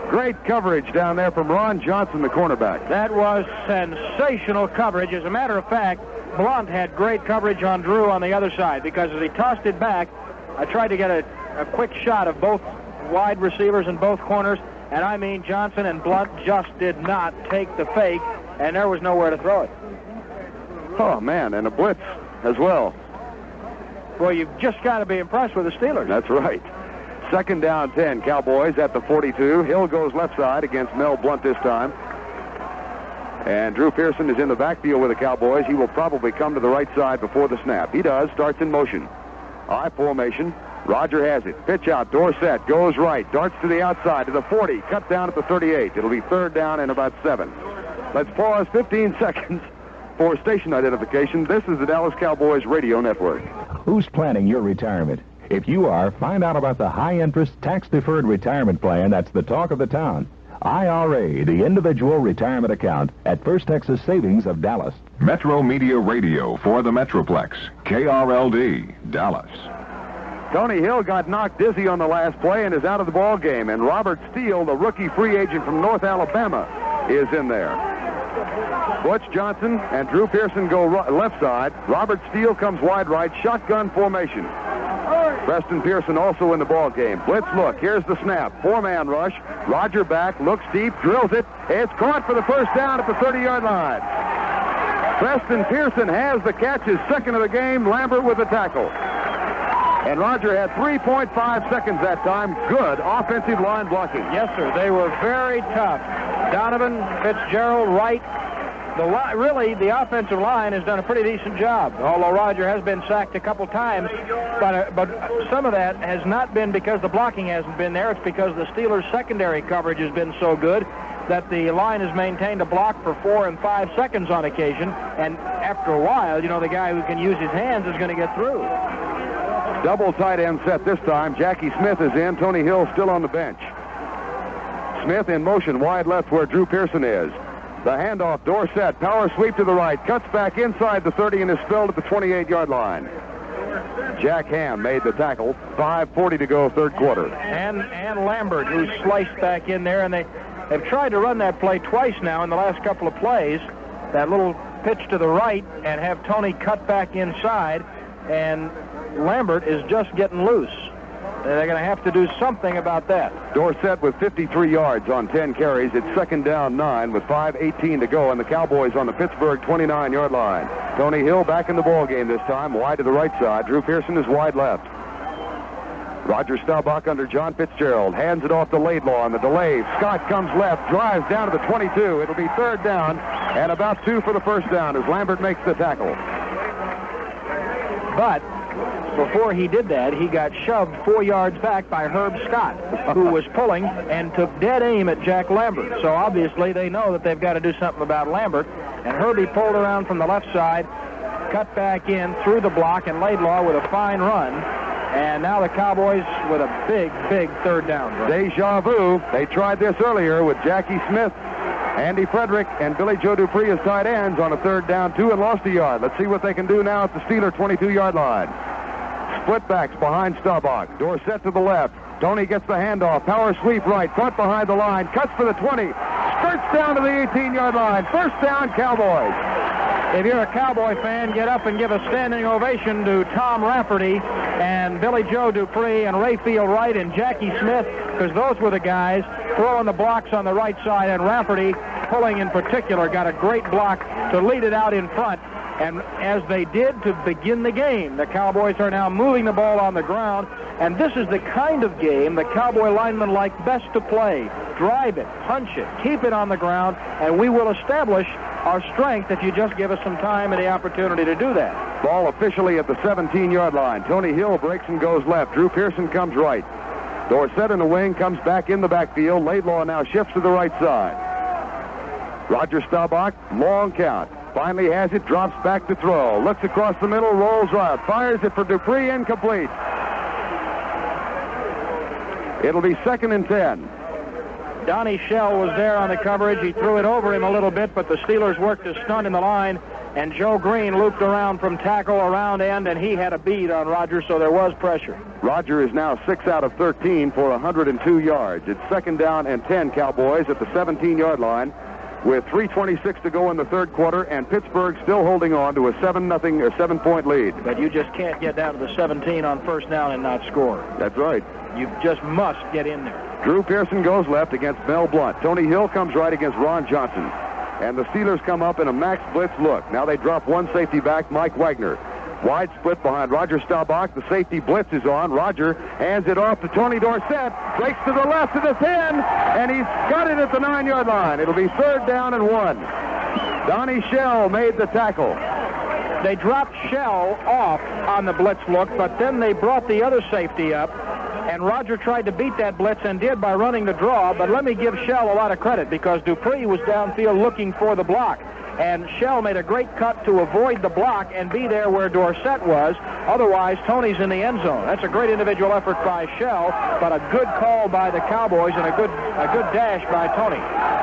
Great coverage down there from Ron Johnson, the cornerback. That was sensational coverage. As a matter of fact, Blunt had great coverage on Drew on the other side, because as he tossed it back, I tried to get a quick shot of both wide receivers and both corners, and I mean Johnson and Blunt just did not take the fake, and there was nowhere to throw it. Oh, man, and a blitz as well. Well, you've just got to be impressed with the Steelers. That's right. Second down 10, Cowboys at the 42. Hill goes left side against Mel Blunt this time. And Drew Pearson is in the backfield with the Cowboys. He will probably come to the right side before the snap. He does, starts in motion. I formation. Roger has it. Pitch out. Dorsett goes right. Darts to the outside to the 40. Cut down at the 38. It'll be third down and about 7. Let's pause 15 seconds for station identification. This is the Dallas Cowboys Radio Network. Who's planning your retirement? If you are, find out about the high-interest, tax-deferred retirement plan that's the talk of the town. IRA, the individual retirement account at First Texas Savings of Dallas. Metro Media Radio for the Metroplex. KRLD, Dallas. Tony Hill got knocked dizzy on the last play and is out of the ball game. And Robert Steele, the rookie free agent from North Alabama, is in there. Butch Johnson and Drew Pearson go left side. Robert Steele comes wide right, shotgun formation. Preston Pearson also in the ball game. Blitz look. Here's the snap. 4-man rush. Roger back, looks deep, drills it. It's caught for the first down at the 30-yard line. Preston Pearson has the catch, his second of the game. Lambert with the tackle. And Roger had 3.5 seconds that time. Good offensive line blocking. Yes, sir. They were very tough. Donovan, Fitzgerald, Wright. Really, the offensive line has done a pretty decent job, although Roger has been sacked a couple times. But some of that has not been because the blocking hasn't been there. It's because the Steelers' secondary coverage has been so good that the line has maintained a block for 4 and 5 seconds on occasion. And after a while, the guy who can use his hands is going to get through. Double tight end set this time. Jackie Smith is in. Tony Hill still on the bench. Smith in motion wide left where Drew Pearson is. The handoff, Dorsett, power sweep to the right, cuts back inside the 30 and is spilled at the 28-yard line. Jack Ham made the tackle. 5:40 to go, third quarter. And Lambert, who sliced back in there, and they have tried to run that play twice now in the last couple of plays. That little pitch to the right and have Tony cut back inside, and Lambert is just getting loose. They're going to have to do something about that. Dorsett with 53 yards on 10 carries. It's second down 9 with 5:18 to go, and the Cowboys on the Pittsburgh 29-yard line. Tony Hill back in the ball game this time, wide to the right side. Drew Pearson is wide left. Roger Staubach under John Fitzgerald. Hands it off to Laidlaw on the delay. Scott comes left, drives down to the 22. It'll be third down and about 2 for the first down as Lambert makes the tackle. But before he did that, he got shoved 4 yards back by Herb Scott, who was pulling and took dead aim at Jack Lambert. So obviously they know that they've got to do something about Lambert. And Herbie pulled around from the left side, cut back in through the block, and Laidlaw with a fine run. And now the Cowboys with a big, big third down run. Deja vu. They tried this earlier with Jackie Smith, Andy Frederick, and Billy Joe Dupree as tight ends on a third down 2 and lost a yard. Let's see what they can do now at the Steeler 22-yard line. Split backs behind Staubach. Dorsett to the left. Tony gets the handoff. Power sweep right. Caught behind the line. Cuts for the 20. Skirts down to the 18-yard line. First down, Cowboys. If you're a Cowboy fan, get up and give a standing ovation to Tom Rafferty and Billy Joe Dupree and Rayfield Wright and Jackie Smith, because those were the guys throwing the blocks on the right side, and Rafferty, pulling in particular, got a great block to lead it out in front. And as they did to begin the game, the Cowboys are now moving the ball on the ground, and this is the kind of game the Cowboy linemen like best to play. Drive it, punch it, keep it on the ground, and we will establish our strength if you just give us some time and the opportunity to do that. Ball officially at the 17-yard line. Tony Hill breaks and goes left. Drew Pearson comes right. Dorsett in the wing, comes back in the backfield. Laidlaw now shifts to the right side. Roger Staubach, long count. Finally has it, drops back to throw. Looks across the middle, rolls out. Fires it for Dupree, incomplete. It'll be 2nd and 10. Donnie Shell was there on the coverage. He threw it over him a little bit, but the Steelers worked a stunt in the line, and Joe Green looped around from tackle around end, and he had a bead on Roger, so there was pressure. Roger is now 6 out of 13 for 102 yards. It's 2nd down and 10, Cowboys at the 17-yard line with 3:26 to go in the third quarter, and Pittsburgh still holding on to a 7-0 or 7-point lead. But you just can't get down to the 17 on first down and not score. That's right. You just must get in there. Drew Pearson goes left against Mel Blunt. Tony Hill comes right against Ron Johnson. And the Steelers come up in a max blitz look. Now they drop one safety back, Mike Wagner. Wide split behind Roger Staubach. The safety blitz is on. Roger hands it off to Tony Dorsett. Breaks to the left of the 10, and he's got it at the 9-yard line. It'll be third down and 1. Donnie Shell made the tackle. They dropped Shell off on the blitz look, but then they brought the other safety up, and Roger tried to beat that blitz and did by running the draw, but let me give Shell a lot of credit because Dupree was downfield looking for the block. And Shell made a great cut to avoid the block and be there where Dorsett was. Otherwise, Tony's in the end zone. That's a great individual effort by Shell, but a good call by the Cowboys and a good dash by Tony.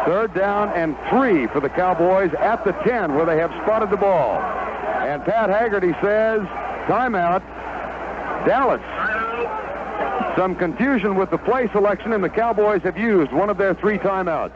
Third down and 3 for the Cowboys at the 10 where they have spotted the ball. And Pat Haggerty says, timeout, Dallas. Some confusion with the play selection, and the Cowboys have used one of their 3 timeouts.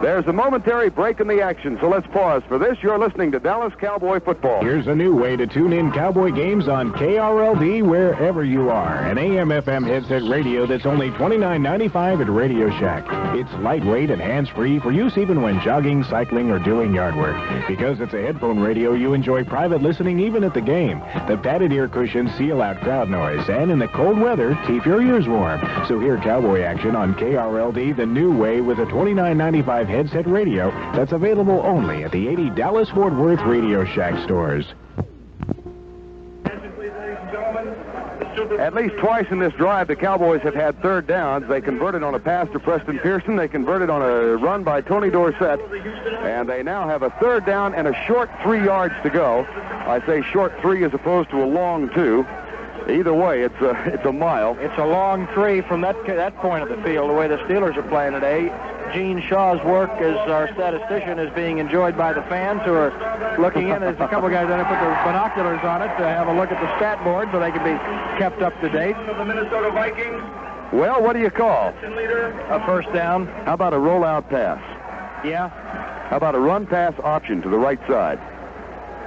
There's a momentary break in the action, so let's pause for this. You're listening to Dallas Cowboy Football. Here's a new way to tune in Cowboy games on KRLD wherever you are. An AM/FM headset radio that's only $29.95 at Radio Shack. It's lightweight and hands-free for use even when jogging, cycling, or doing yard work. Because it's a headphone radio, you enjoy private listening even at the game. The padded ear cushions seal out crowd noise, and in the cold weather, keep your ears warm. So hear Cowboy action on KRLD the new way with a $29.95 headset radio that's available only at the 80 Dallas-Fort Worth Radio Shack stores. At least twice in this drive, the Cowboys have had third downs. They converted on a pass to Preston Pearson. They converted on a run by Tony Dorsett. And they now have a third down and a short 3 yards to go. I say short 3 as opposed to a long 2. Either way, it's a mile. It's a long 3 from that point of the field, the way the Steelers are playing today. Gene Shaw's work as our statistician is being enjoyed by the fans who are looking in. There's a couple guys that have put their binoculars on it to have a look at the stat board so they can be kept up to date. The Minnesota Vikings. Well, what do you call? A first down. How about a rollout pass? Yeah. How about a run-pass option to the right side?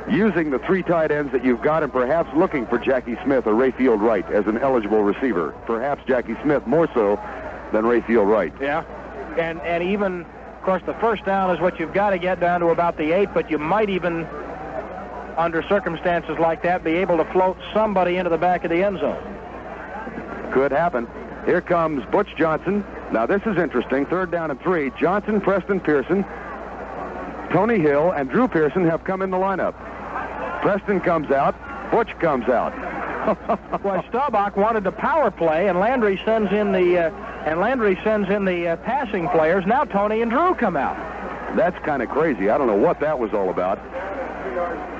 using the 3 tight ends that you've got and perhaps looking for Jackie Smith or Rayfield Wright as an eligible receiver. Perhaps Jackie Smith more so than Rayfield Wright. Yeah, and even, of course, the first down is what you've got to get down to about the 8, but you might even, under circumstances like that, be able to float somebody into the back of the end zone. Could happen. Here comes Butch Johnson. Now, this is interesting. 3rd down and 3. Johnson, Preston Pearson, Tony Hill, and Drew Pearson have come in the lineup. Preston comes out. Butch comes out. Well, Staubach wanted the power play, and Landry sends in the passing players. Now Tony and Drew come out. That's kind of crazy. I don't know what that was all about.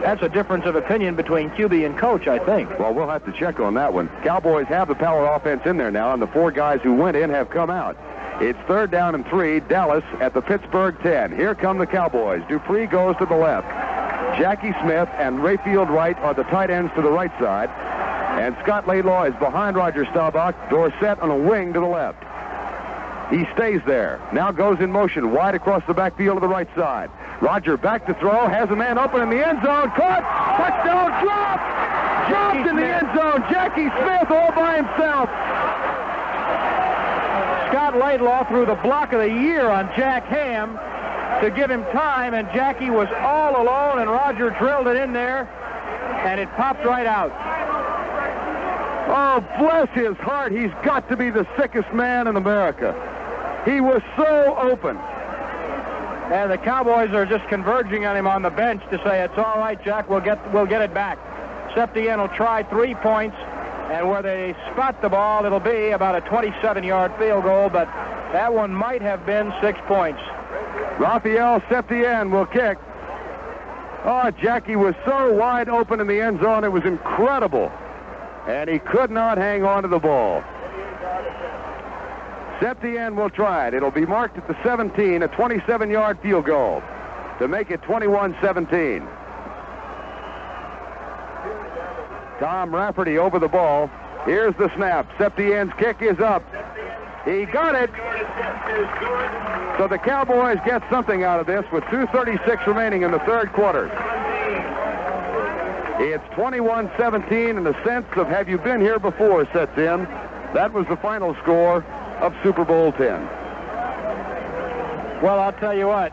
That's a difference of opinion between QB and coach, I think. Well, we'll have to check on that one. Cowboys have the power offense in there now, and the 4 guys who went in have come out. It's 3rd down and 3, Dallas at the Pittsburgh 10. Here come the Cowboys. Dupree goes to the left. Jackie Smith and Rayfield Wright are the tight ends to the right side. And Scott Laidlaw is behind Roger Staubach. Dorsett on a wing to the left. He stays there. Now goes in motion wide across the backfield to the right side. Roger back to throw. Has a man open in the end zone. Caught. Touchdown. Dropped in the end zone. Jackie Smith all by himself. Scott Laidlaw threw the block of the year on Jack Ham to give him time, and Jackie was all alone, and Roger drilled it in there, and it popped right out. Oh, bless his heart. He's got to be the sickest man in America. He was so open. And the Cowboys are just converging on him on the bench to say, it's all right, Jack, we'll get it back. Septien will try 3 points, and where they spot the ball, it'll be about a 27-yard field goal, but that one might have been 6 points. Raphael Septien will kick. Oh, Jackie was so wide open in the end zone, it was incredible. And he could not hang on to the ball. Septien will try it. It'll be marked at the 17, a 27-yard field goal to make it 21-17. Tom Rafferty over the ball. Here's the snap. Septien's kick is up. He got it. So the Cowboys get something out of this with 2:36 remaining in the 3rd quarter. It's 21-17, and the sense of have you been here before sets in. That was the final score of Super Bowl 10. Well, I'll tell you what.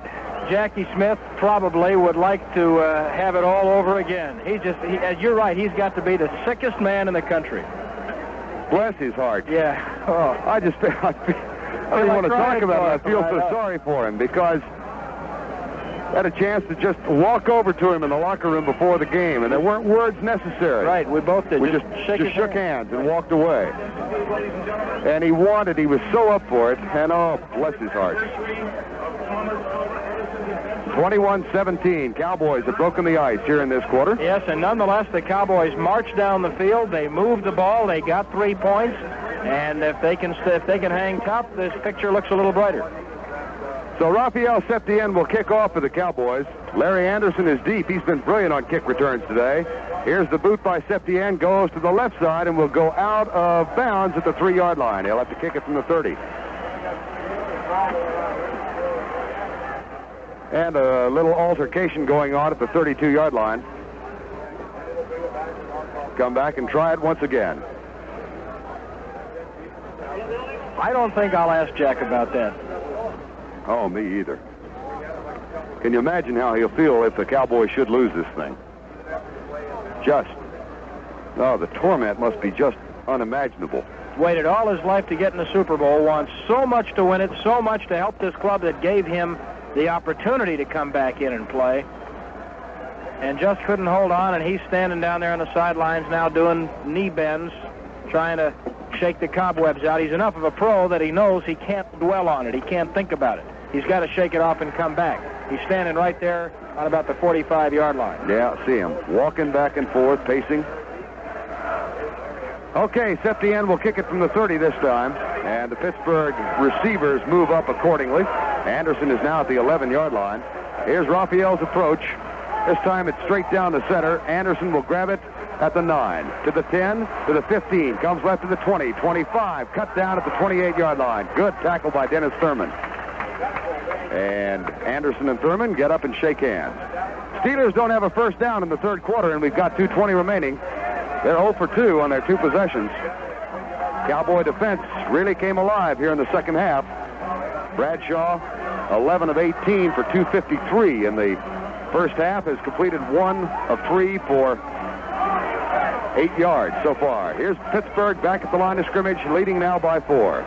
Jackie Smith probably would like to have it all over again. You're right, he's got to be the sickest man in the country. Bless his heart. Yeah. Oh, I don't even want to talk about it. I feel so sorry for him because I had a chance to just walk over to him in the locker room before the game, and there weren't words necessary. Right, we both did. We just shook hands and walked away. And he was so up for it, and oh, bless his heart. 21-17. Cowboys have broken the ice here in this quarter. Yes, and nonetheless, the Cowboys marched down the field. They moved the ball. They got 3 points. And if they can hang top, this picture looks a little brighter. So Raphael Septien will kick off for the Cowboys. Larry Anderson is deep. He's been brilliant on kick returns today. Here's the boot by Septien. Goes to the left side and will go out of bounds at the 3-yard line. He'll have to kick it from the 30. And a little altercation going on at the 32-yard line. Come back and try it once again. I don't think I'll ask Jack about that. Oh, me either. Can you imagine how he'll feel if the Cowboys should lose this thing? The torment must be just unimaginable. Waited all his life to get in the Super Bowl, wants so much to win it, so much to help this club that gave him the opportunity to come back in and play, and just couldn't hold on, and he's standing down there on the sidelines now doing knee bends, trying to shake the cobwebs out. He's enough of a pro that he knows he can't dwell on it. He can't think about it. He's got to shake it off and come back. He's standing right there on about the 45-yard line. Yeah, see him walking back and forth, pacing. Okay, Septien will kick it from the 30 this time, and the Pittsburgh receivers move up accordingly. Anderson is now at the 11-yard line. Here's Raphael's approach. This time it's straight down the center. Anderson will grab it at the 9, to the 10, to the 15, comes left to the 20, 25, cut down at the 28-yard line. Good tackle by Dennis Thurman. And Anderson and Thurman get up and shake hands. Steelers don't have a first down in the third quarter, and we've got 2:20 remaining. They're 0 for 2 on their 2 possessions. Cowboy defense really came alive here in the second half. Bradshaw, 11 of 18 for 253 in the first half, has completed 1 of 3 for 8 yards so far. Here's Pittsburgh back at the line of scrimmage, leading now by 4.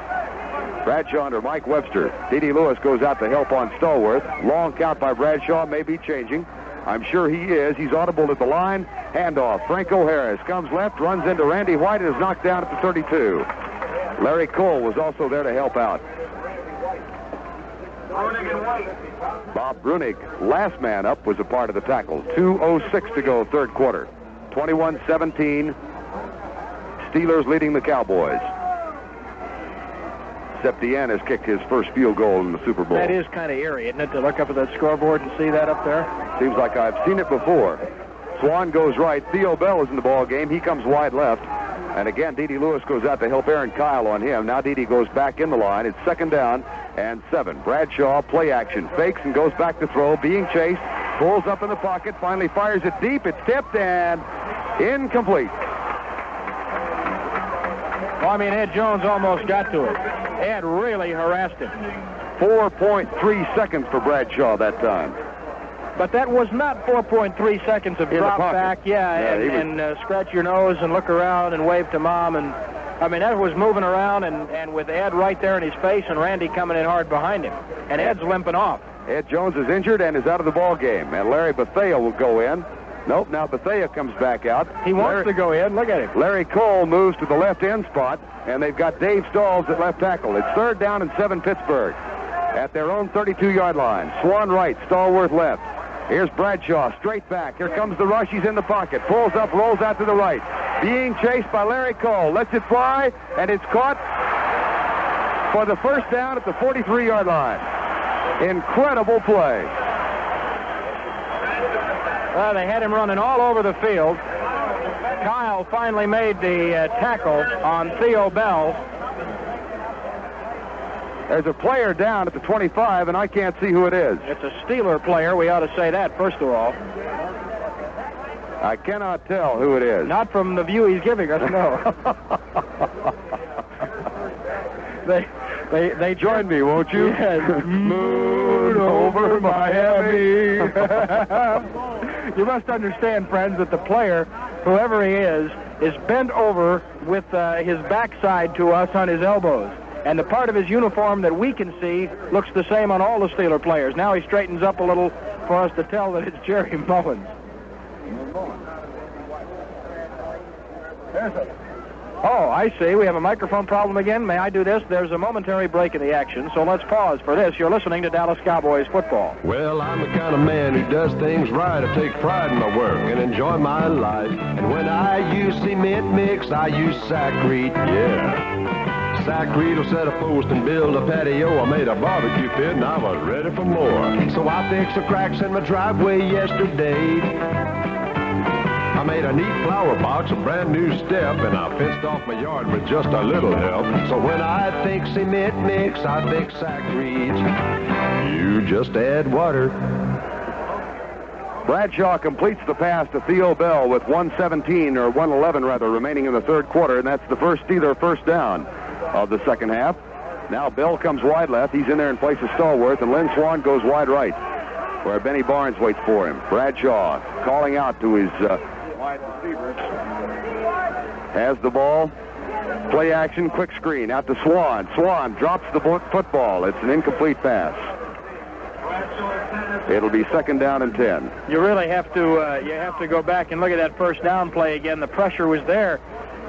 Bradshaw under Mike Webster. D.D. Lewis goes out to help on Stallworth. Long count by Bradshaw, may be changing. I'm sure he is. He's audible at the line. Handoff. Franco Harris comes left, runs into Randy White, and is knocked down at the 32. Larry Cole was also there to help out. Bob Brunig, last man up, was a part of the tackle. 2:06 to go, third quarter. 21-17. Steelers leading the Cowboys. Septien has kicked his first field goal in the Super Bowl. That is kind of eerie, isn't it, to look up at that scoreboard and see that up there? Seems like I've seen it before. Swan goes right. Theo Bell is in the ball game. He comes wide left. And again, D.D. Lewis goes out to help Aaron Kyle on him. Now D.D. goes back in the line. It's 2nd down and 7. Bradshaw, play action, fakes and goes back to throw. Being chased, pulls up in the pocket, finally fires it deep. It's tipped and incomplete. Well, I mean, Ed Jones almost got to it. Ed really harassed him. 4.3 seconds for Bradshaw that time. But that was not 4.3 seconds of drop back, and scratch your nose and look around and wave to mom. And I mean, that was moving around and with Ed right there in his face and Randy coming in hard behind him. And Ed's limping off. Ed Jones is injured and is out of the ball game. And Larry Bethea will go in. Nope, now Bethea comes back out. He wants to go in. Look at him. Larry Cole moves to the left end spot, and they've got Dave Stalls at left tackle. It's 3rd down and 7 Pittsburgh at their own 32-yard line. Swan right, Stallworth left. Here's Bradshaw, straight back. Here comes the rush. He's in the pocket. Pulls up, rolls out to the right. Being chased by Larry Cole. Lets it fly, and it's caught for the first down at the 43-yard line. Incredible play. Well, they had him running all over the field. Kyle finally made the tackle on Theo Bell. There's a player down at the 25, and I can't see who it is. It's a Steeler player. We ought to say that, first of all. I cannot tell who it is. Not from the view he's giving us, no. They join me, won't you? Yes. Moon over Miami. You must understand, friends, that the player, whoever he is bent over with his backside to us on his elbows. And the part of his uniform that we can see looks the same on all the Steeler players. Now he straightens up a little for us to tell that it's Jerry Mullins. Oh, I see. We have a microphone problem again. May I do this? There's a momentary break in the action, so let's pause for this. You're listening to Dallas Cowboys football. Well, I'm the kind of man who does things right. I take pride in my work and enjoy my life. And when I use cement mix, I use Saccrete, yeah. Saccrete will set a post and build a patio. I made a barbecue pit and I was ready for more. So I fixed the cracks in my driveway yesterday. I made a neat flower box, a brand new step, and I fenced off my yard with just a little help. So when I think cement mix, I think Saccrete. You just add water. Bradshaw completes the pass to Theo Bell with 1:17 or 1:11 rather remaining in the third quarter, and that's the first Steeler first down of the second half. Now Bell comes wide left. He's in there in place of Stallworth, and Lynn Swan goes wide right, where Benny Barnes waits for him. Bradshaw calling out to his wide receivers. Has the ball. Play action, quick screen out to Swan. Swan drops the football. It's an incomplete pass. It'll be 2nd down and 10. You really have to go back and look at that first down play again. The pressure was there,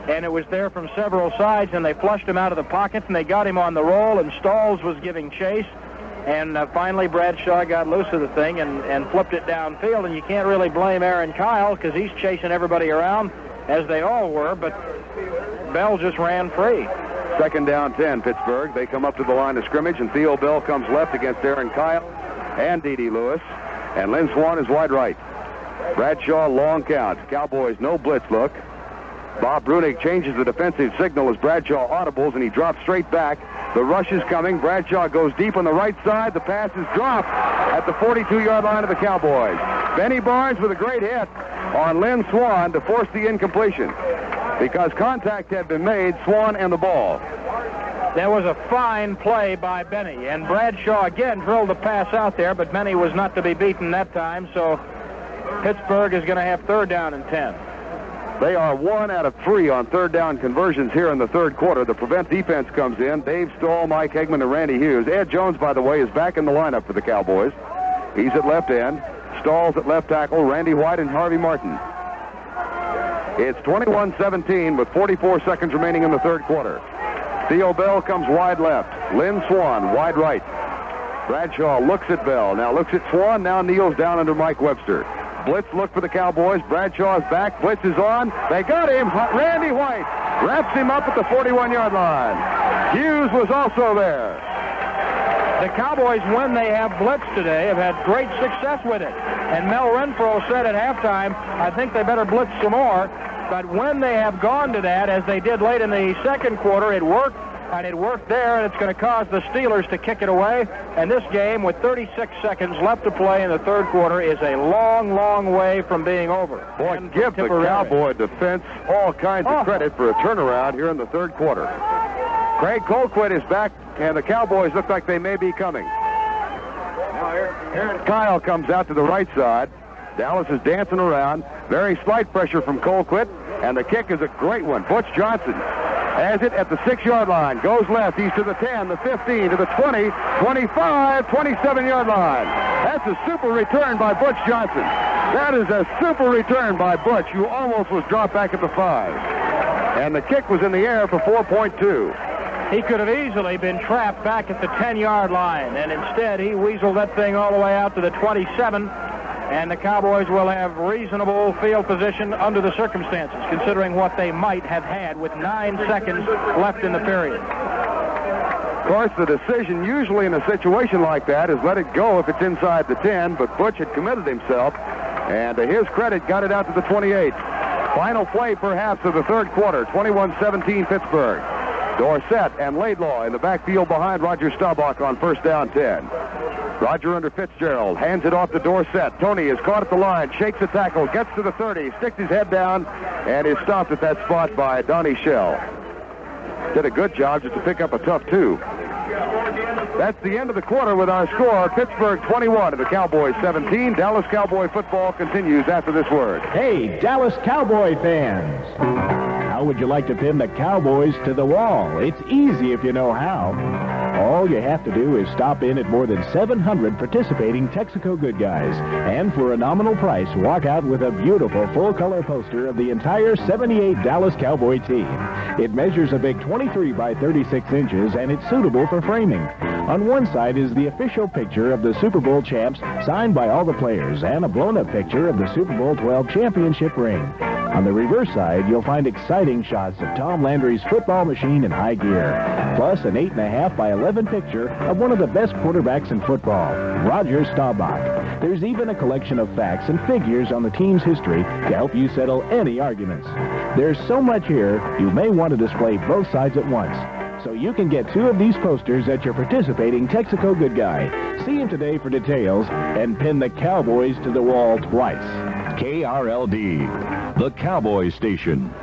and it was there from several sides, and they flushed him out of the pockets, and they got him on the roll, and Stalls was giving chase, and finally Bradshaw got loose of the thing and flipped it downfield, and you can't really blame Aaron Kyle because he's chasing everybody around, as they all were, but Bell just ran free. 2nd down 10, Pittsburgh. They come up to the line of scrimmage, and Theo Bell comes left against Aaron Kyle and D.D. Lewis, and Lynn Swan is wide right. Bradshaw, long count. Cowboys, no blitz look. Bob Brunig changes the defensive signal as Bradshaw audibles, and he drops straight back. The rush is coming. Bradshaw goes deep on the right side. The pass is dropped at the 42-yard line of the Cowboys. Benny Barnes with a great hit on Lynn Swan to force the incompletion because contact had been made, Swan and the ball. There was a fine play by Benny, and Bradshaw again drilled the pass out there, but Benny was not to be beaten that time, so Pittsburgh is going to have third down and 10. They are 1 out of 3 on third down conversions here in the third quarter. The prevent defense comes in. Dave Stahl, Mike Hegman, and Randy Hughes. Ed Jones, by the way, is back in the lineup for the Cowboys. He's at left end. Stahl's at left tackle. Randy White and Harvey Martin. It's 21-17 with 44 seconds remaining in the third quarter. Theo Bell comes wide left. Lynn Swan wide right. Bradshaw looks at Bell. Now looks at Swan. Now kneels down under Mike Webster. Blitz look for the Cowboys. Bradshaw's back. Blitz is on. They got him. Randy White wraps him up at the 41-yard line. Hughes was also there. The Cowboys, when they have blitz today, have had great success with it. And Mel Renfro said at halftime, I think they better blitz some more. But when they have gone to that, as they did late in the second quarter, it worked. And it worked there, and it's going to cause the Steelers to kick it away. And this game, with 36 seconds left to play in the third quarter, is a long, long way from being over. Boy, give the Cowboy defense all kinds of credit for a turnaround here in the third quarter. Craig Colquitt is back, and the Cowboys look like they may be coming. Now Aaron Kyle comes out to the right side. Dallas is dancing around. Very slight pressure from Colquitt, and the kick is a great one. Butch Johnson has it at the 6-yard line. Goes left. He's to the 10, the 15, to the 20, 25, 27-yard line. That's a super return by Butch Johnson. That is a super return by Butch, who almost was dropped back at the 5. And the kick was in the air for 4.2. He could have easily been trapped back at the 10-yard line, and instead he weaseled that thing all the way out to the 27. And the Cowboys will have reasonable field position under the circumstances, considering what they might have had with 9 seconds left in the period. Of course, the decision usually in a situation like that is let it go if it's inside the 10, but Butch had committed himself, and to his credit, got it out to the 28. Final play, perhaps, of the third quarter, 21-17 Pittsburgh. Dorsett and Laidlaw in the backfield behind Roger Staubach on first down 10. Roger under Fitzgerald, hands it off to Dorsett. Tony is caught at the line, shakes a tackle, gets to the 30, sticks his head down, and is stopped at that spot by Donnie Shell. Did a good job just to pick up a tough 2. That's the end of the quarter with our score. Pittsburgh 21 and the Cowboys 17. Dallas Cowboy football continues after this word. Hey, Dallas Cowboy fans. How would you like to pin the Cowboys to the wall? It's easy if you know how. All you have to do is stop in at more than 700 participating Texaco Good Guys, and for a nominal price, walk out with a beautiful full-color poster of the entire 78 Dallas Cowboy team. It measures a big 23 by 36 inches, and it's suitable for framing. On one side is the official picture of the Super Bowl champs, signed by all the players, and a blown-up picture of the Super Bowl 12 championship ring. On the reverse side, you'll find exciting shots of Tom Landry's football machine in high gear, plus an 8.5 by 11 picture of one of the best quarterbacks in football, Roger Staubach. There's even a collection of facts and figures on the team's history to help you settle any arguments. There's so much here, you may want to display both sides at once. So you can get 2 of these posters at your participating Texaco Good Guy. See him today for details and pin the Cowboys to the wall twice. KRLD, the Cowboy Station.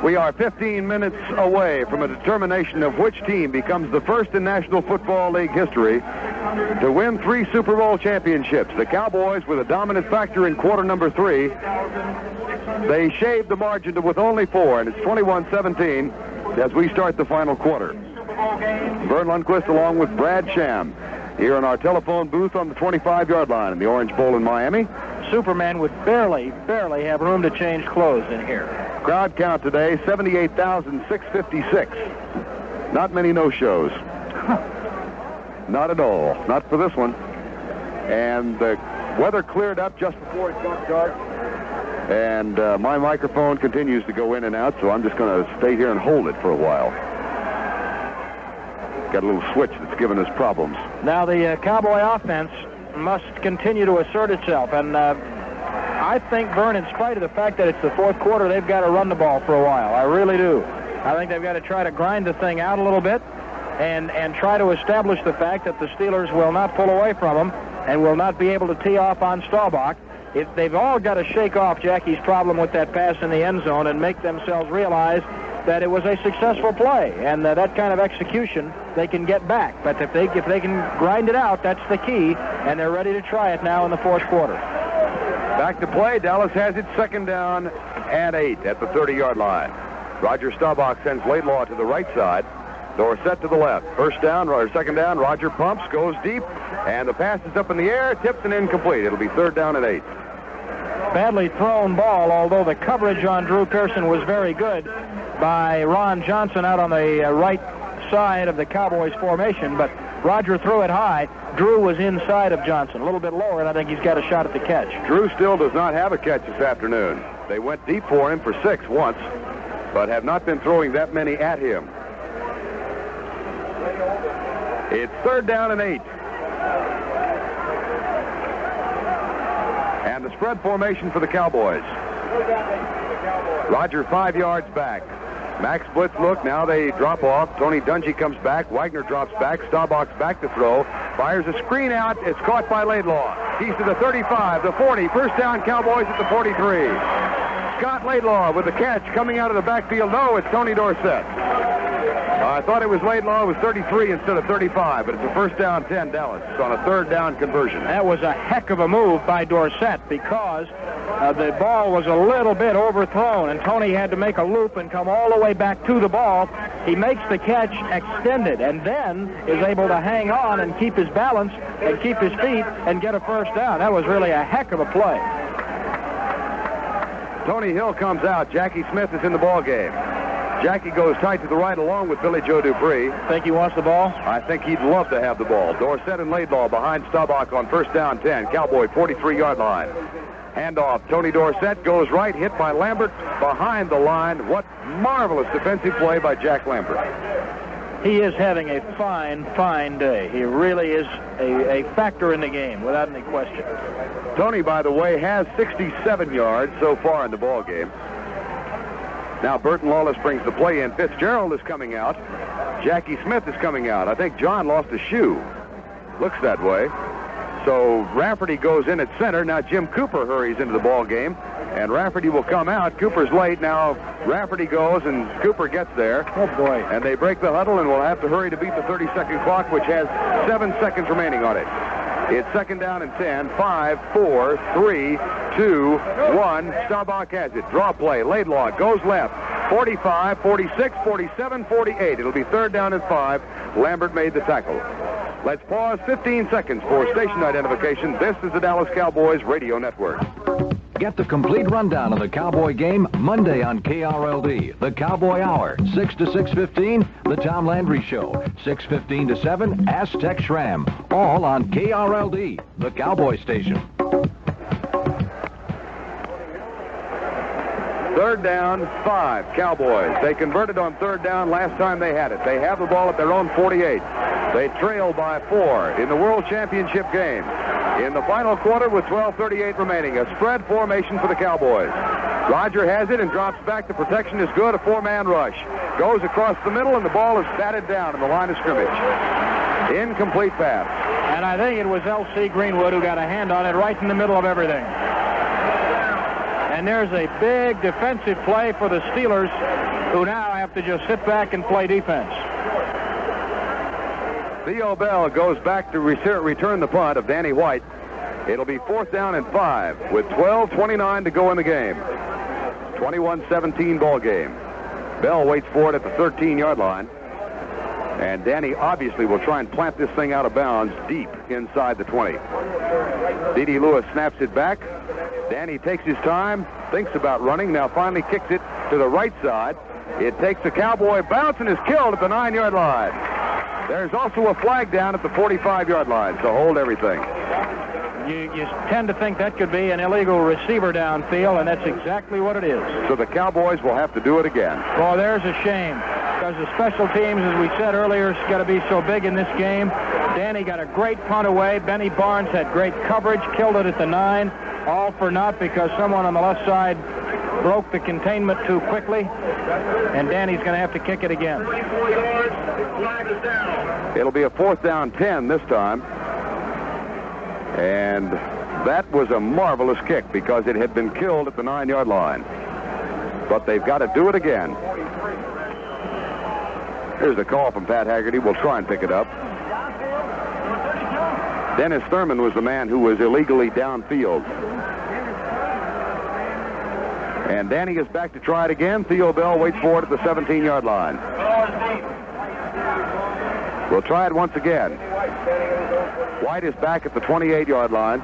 We are 15 minutes away from a determination of which team becomes the first in National Football League history to win 3 Super Bowl championships. The Cowboys with a dominant factor in quarter number 3. They shaved the margin to with only 4, and it's 21-17 as we start the final quarter. Verne Lundquist along with Brad Sham here in our telephone booth on the 25-yard line in the Orange Bowl in Miami. Superman would barely have room to change clothes in here. Crowd count today, 78,656. Not many no-shows. Not at all. Not for this one. And the weather cleared up just before it got dark. And my microphone continues to go in and out, so I'm just going to stay here and hold it for a while. Got a little switch that's giving us problems. Now the Cowboy offense must continue to assert itself, and I think, Verne, in spite of the fact that it's the fourth quarter, they've got to run the ball for a while. I really do. I think they've got to try to grind the thing out a little bit and try to establish the fact that the Steelers will not pull away from them. and will not be able to tee off on Staubach. They've all got to shake off Jackie's problem with that pass in the end zone and make themselves realize that it was a successful play, and that kind of execution they can get back. But if they can grind it out, that's the key, and they're ready to try it now in the fourth quarter. Back to play. Dallas has it 2nd down and 8 at the 30-yard line. Roger Staubach sends Laidlaw to the right side. Dorsett to the left. 2nd down. Roger pumps, goes deep, and the pass is up in the air, tipped and incomplete. It'll be 3rd down and 8. Badly thrown ball, although the coverage on Drew Pearson was very good by Ron Johnson out on the right side of the Cowboys formation, but Roger threw it high. Drew was inside of Johnson, a little bit lower, and I think he's got a shot at the catch. Drew still does not have a catch this afternoon. They went deep for him for 6 once, but have not been throwing that many at him. It's 3rd down and 8. And the spread formation for the Cowboys. Roger 5 yards back. Max blitz look. Now they drop off. Tony Dungy comes back. Wagner drops back. Staubach's back to throw. Fires a screen out. It's caught by Laidlaw. He's to the 35, the 40. First down, Cowboys at the 43. Scott Laidlaw with the catch coming out of the backfield. No, it's Tony Dorsett. I thought it was Laidlaw. It was 33 instead of 35, but it's a 1st down 10 Dallas on a 3rd down conversion. That was a heck of a move by Dorsett because the ball was a little bit overthrown, and Tony had to make a loop and come all the way back to the ball. He makes the catch extended and then is able to hang on and keep his balance and keep his feet and get a 1st down. That was really a heck of a play. Tony Hill comes out. Jackie Smith is in the ball game. Jackie goes tight to the right along with Billy Joe Dupree. Think he wants the ball? I think he'd love to have the ball. Dorsett and Laidlaw behind Staubach on 1st down 10. Cowboy 43-yard line. Handoff. Tony Dorsett goes right, hit by Lambert behind the line. What marvelous defensive play by Jack Lambert. He is having a fine, fine day. He really is a factor in the game, without any question. Tony, by the way, has 67 yards so far in the ball game. Now Burton Lawless brings the play in. Fitzgerald is coming out. Jackie Smith is coming out. I think John lost a shoe. Looks that way. So Rafferty goes in at center. Now Jim Cooper hurries into the ball game, and Rafferty will come out. Cooper's late. Now Rafferty goes, and Cooper gets there. Oh, boy. And they break the huddle, and will have to hurry to beat the 30-second clock, which has 7 seconds remaining on it. It's 2nd down and 10. 5, 4, 3, 2, 1. Staubach has it. Draw play. Laidlaw goes left. 45, 46, 47, 48. It'll be 3rd down and 5. Lambert made the tackle. Let's pause 15 seconds for station identification. This is the Dallas Cowboys Radio Network. Get the complete rundown of the Cowboy game Monday on KRLD. The Cowboy Hour, 6 to 6:15. The Tom Landry Show, 6:15 to 7. Aztec Sham. All on KRLD, the Cowboy station. 3rd down, 5, Cowboys. They converted on 3rd down last time they had it. They have the ball at their own 48. They trail by 4 in the World Championship game. In the final quarter with 12:38 remaining, a spread formation for the Cowboys. Roger has it and drops back. The protection is good. A 4-man rush. Goes across the middle, and the ball is batted down in the line of scrimmage. Incomplete pass. And I think it was L.C. Greenwood who got a hand on it right in the middle of everything. And there's a big defensive play for the Steelers, who now have to just sit back and play defense. Theo Bell goes back to return the punt of Danny White. It'll be 4th down and 5 with 12:29 to go in the game. 21-17 ball game. Bell waits for it at the 13-yard line. And Danny obviously will try and plant this thing out of bounds deep inside the 20. D.D. Lewis snaps it back. Danny takes his time, thinks about running, now finally kicks it to the right side. It takes a Cowboy bounce and is killed at the 9-yard line. There's also a flag down at the 45-yard line, so hold everything. You tend to think that could be an illegal receiver downfield, and that's exactly what it is. So the Cowboys will have to do it again. Well, there's a shame, because the special teams, as we said earlier, is going to be so big in this game. Danny got a great punt away. Benny Barnes had great coverage, killed it at the 9. All for naught because someone on the left side broke the containment too quickly, and Danny's going to have to kick it again. It'll be a 4th down 10 this time. And that was a marvelous kick because it had been killed at the 9-yard line. But they've got to do it again. Here's a call from Pat Haggerty. We'll try and pick it up. Dennis Thurman was the man who was illegally downfield. And Danny is back to try it again. Theo Bell waits for it at the 17-yard line. We'll try it once again. White is back at the 28-yard line.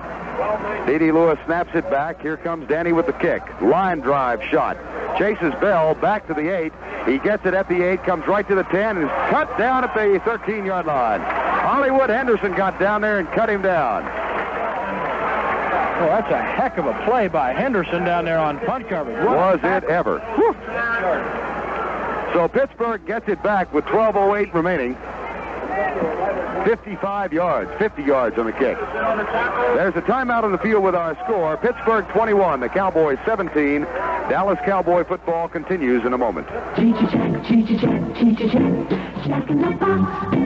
D.D. Lewis snaps it back. Here comes Danny with the kick. Line drive shot. Chases Bell back to the 8. He gets it at the 8, comes right to the 10, and is cut down at the 13-yard line. Hollywood Henderson got down there and cut him down. Well, that's a heck of a play by Henderson down there on punt coverage. Was it ever? Whew. So Pittsburgh gets it back with 12:08 remaining. 55 yards, 50 yards on the kick. There's a timeout on the field with our score. Pittsburgh 21, the Cowboys 17. Dallas Cowboy football continues in a moment. Jack in the box.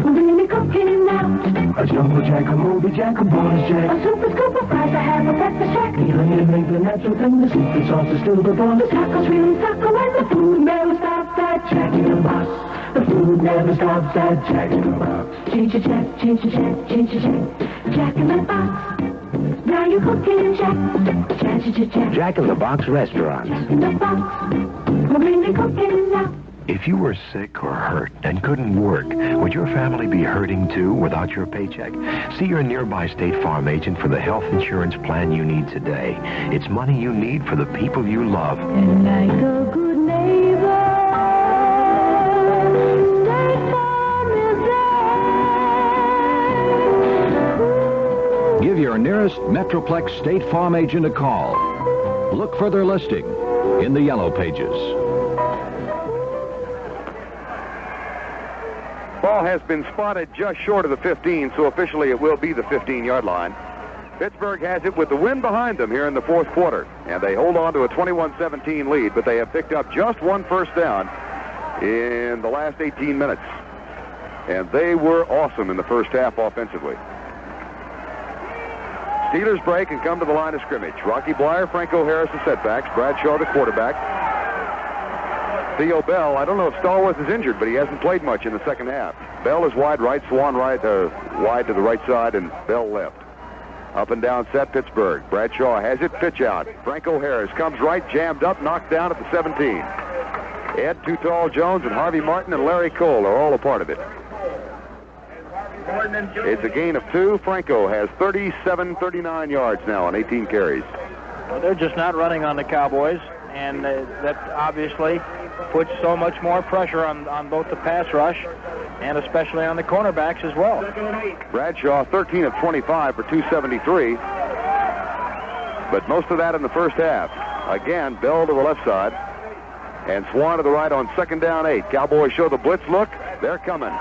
Really cooking now. A jumbo jack, a movie jack, a bonus jack. A super scoop of fries, I have a breakfast jack. Even you make the natural thing, the secret sauce is still the bomb. The tacos really taco and the food never stops at Jack in the box. The food never stops at Jack in the box. Jack in the box. Now you're cooking, Jack. Jack in the Box restaurants. Jack in the box. Really cooking now. If you were sick or hurt and couldn't work, would your family be hurting too without your paycheck? See your nearby State Farm agent for the health insurance plan you need today. It's money you need for the people you love. And like a good neighbor, State Farm is there. Give your nearest Metroplex State Farm agent a call. Look for their listing in the yellow pages. Ball has been spotted just short of the 15, so officially it will be the 15-yard line. Pittsburgh has it with the wind behind them here in the fourth quarter, and they hold on to a 21-17 lead, but they have picked up just one first down in the last 18 minutes. And they were awesome in the first half offensively. Steelers break and come to the line of scrimmage. Rocky Bleier, Franco Harris, the setbacks. Bradshaw, the quarterback. Theo Bell, I don't know if Stallworth is injured, but he hasn't played much in the second half. Bell is wide right, Swan right, wide to the right side, and Bell left. Up and down set, Pittsburgh. Bradshaw has it, pitch out. Franco Harris comes right, jammed up, knocked down at the 17. Ed, Too Tall Jones, and Harvey Martin and Larry Cole are all a part of it. It's a gain of 2. Franco has 39 yards now on 18 carries. Well, they're just not running on the Cowboys, and that obviously puts so much more pressure on both the pass rush and especially on the cornerbacks as well. Bradshaw, 13 of 25 for 273, but most of that in the first half. Again, Bell to the left side, and Swan to the right on second down 8. Cowboys show the blitz look. They're coming.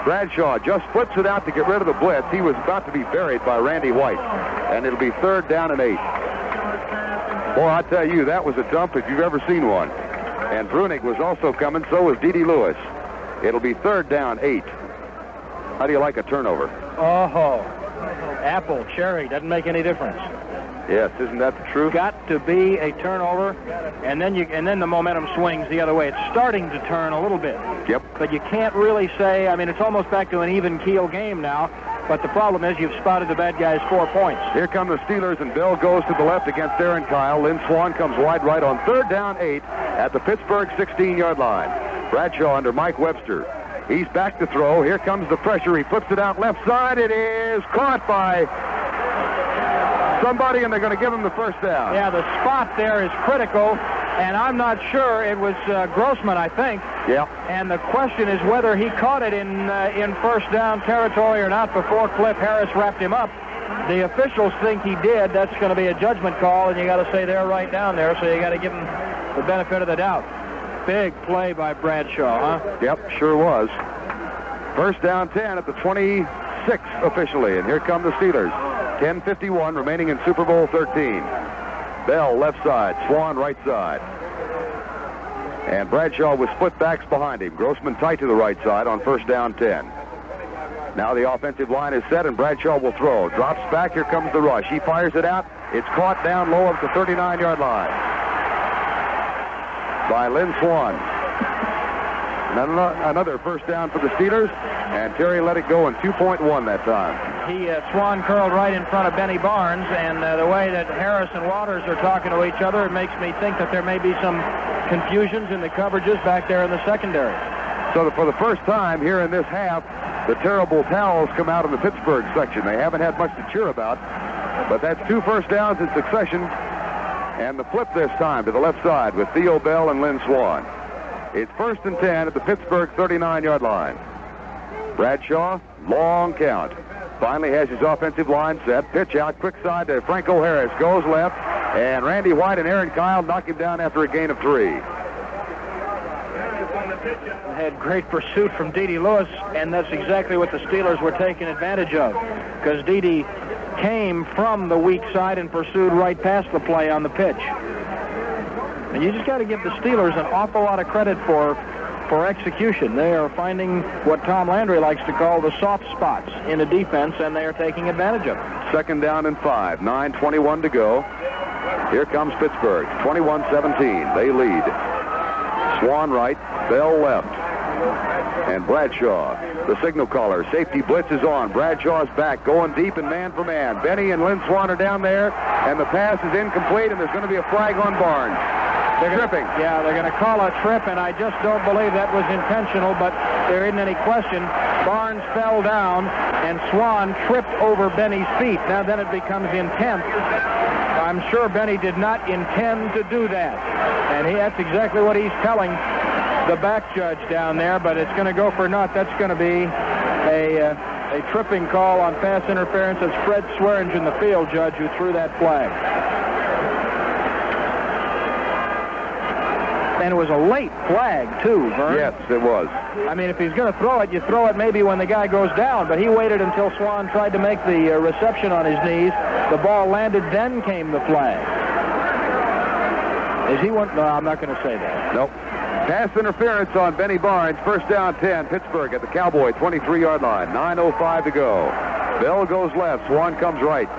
Bradshaw just flips it out to get rid of the blitz. He was about to be buried by Randy White, and it'll be third down and 8. Boy, I tell you, that was a dump if you've ever seen one. And Brunig was also coming, so was D.D. Lewis. It'll be third down, 8. How do you like a turnover? Oh, apple, cherry, doesn't make any difference. Yes, isn't that the truth? Got to be a turnover, and then the momentum swings the other way. It's starting to turn a little bit. Yep. But you can't really say, I mean, it's almost back to an even keel game now. But the problem is you've spotted the bad guys 4 points. Here come the Steelers, and Bell goes to the left against Aaron Kyle. Lynn Swan comes wide right on third down 8 at the Pittsburgh 16-yard line. Bradshaw under Mike Webster. He's back to throw. Here comes the pressure. He flips it out left side. It is caught by somebody, and they're going to give him the first down. Yeah, the spot there is critical, and I'm not sure. It was Grossman, I think. Yeah. And the question is whether he caught it in first down territory or not before Cliff Harris wrapped him up. The officials think he did. That's going to be a judgment call, and you got to say they're right down there, so you got to give him the benefit of the doubt. Big play by Bradshaw, huh? Yep, sure was. First down 10 at the 26 officially, and here come the Steelers. 10:51 remaining in Super Bowl 13. Bell left side, Swan right side. And Bradshaw with split backs behind him. Grossman tight to the right side on first down 10. Now the offensive line is set, and Bradshaw will throw. Drops back. Here comes the rush. He fires it out. It's caught down low at the 39-yard line by Lynn Swan. Another first down for the Steelers, and Terry let it go in 2.1 that time. Swan curled right in front of Benny Barnes, and the way that Harris and Waters are talking to each other, it makes me think that there may be some confusions in the coverages back there in the secondary. So for the first time here in this half, the terrible towels come out in the Pittsburgh section. They haven't had much to cheer about, but that's 2 first downs in succession, and the flip this time to the left side with Theo Bell and Lynn Swan. It's 1st and 10 at the Pittsburgh 39-yard line. Bradshaw, long count. Finally has his offensive line set. Pitch out, quick side to Franco Harris. Goes left, and Randy White and Aaron Kyle knock him down after a gain of 3. Had great pursuit from D.D. Lewis, and that's exactly what the Steelers were taking advantage of, because D.D. came from the weak side and pursued right past the play on the pitch. And you just got to give the Steelers an awful lot of credit for execution. They are finding what Tom Landry likes to call the soft spots in the defense, and they are taking advantage of it. 2nd down and 5, 9:21 to go. Here comes Pittsburgh, 21-17. They lead. Swan right, Bell left. And Bradshaw, the signal caller. Safety blitz is on. Bradshaw's back, going deep and man for man. Benny and Lynn Swan are down there, and the pass is incomplete, and there's going to be a flag on Barnes. They're tripping. Yeah, they're going to call a trip, and I just don't believe that was intentional, but there isn't any question. Barnes fell down, and Swan tripped over Benny's feet. Now then it becomes intent. I'm sure Benny did not intend to do that, and that's exactly what he's telling the back judge down there, but it's going to go for naught. That's going to be a tripping call on pass interference. It's Fred Swearingen, the field judge, who threw that flag. And it was a late flag, too, Verne. Yes, it was. I mean, if he's going to throw it, you throw it maybe when the guy goes down, but he waited until Swan tried to make the reception on his knees. The ball landed, then came the flag. Is he one? No, I'm not going to say that. Nope. Pass interference on Benny Barnes. 1st down 10, Pittsburgh at the Cowboy 23-yard line. 9:05 to go. Bell goes left. Swan comes right.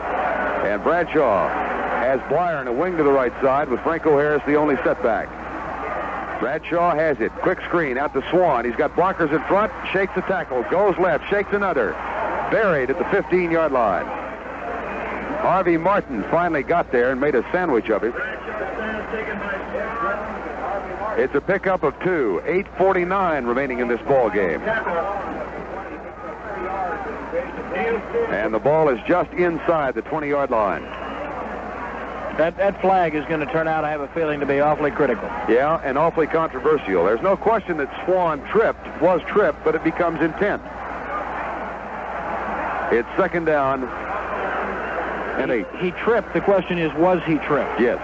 And Bradshaw has Blyer in a wing to the right side with Franco Harris the only setback. Bradshaw has it. Quick screen out to Swan. He's got blockers in front. Shakes a tackle. Goes left. Shakes another. Buried at the 15-yard line. Harvey Martin finally got there and made a sandwich of it. It's a pickup of 2. 8:49 remaining in this ball game. And the ball is just inside the 20-yard line. That flag is going to turn out, I have a feeling, to be awfully critical. Yeah, and awfully controversial. There's no question that Swan was tripped, but it becomes intent. It's 2nd down and 8. He tripped. The question is, was he tripped? Yes.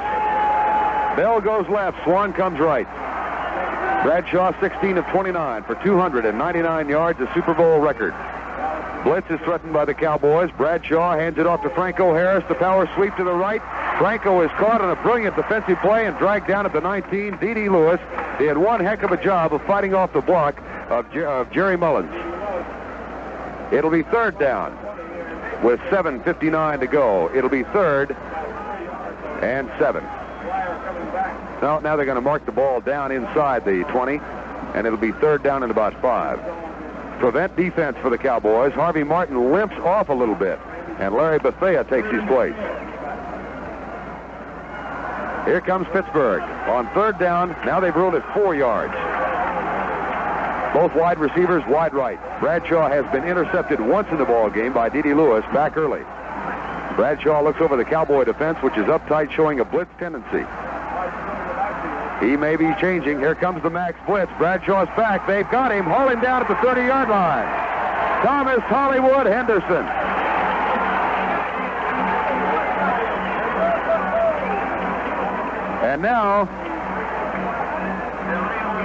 Bell goes left. Swan comes right. Bradshaw 16 of 29 for 299 yards, a Super Bowl record. Blitz is threatened by the Cowboys. Bradshaw hands it off to Franco Harris. The power sweep to the right. Franco is caught on a brilliant defensive play and dragged down at the 19. D.D. Lewis did one heck of a job of fighting off the block of Jerry Mullins. It'll be 3rd down with 7:59 to go. It'll be 3rd and 7. Now they're going to mark the ball down inside the 20, and it'll be 3rd down and about 5. Prevent defense for the Cowboys. Harvey Martin limps off a little bit, and Larry Bethea takes his place. Here comes Pittsburgh on 3rd down. Now they've ruled it 4 yards. Both wide receivers wide right. Bradshaw has been intercepted once in the ball game by D.D. Lewis back early. Bradshaw looks over the Cowboy defense, which is uptight, showing a blitz tendency. He may be changing. Here comes the max blitz. Bradshaw's back. They've got him. Haul him down at the 30-yard line. Thomas Hollywood Henderson. And now,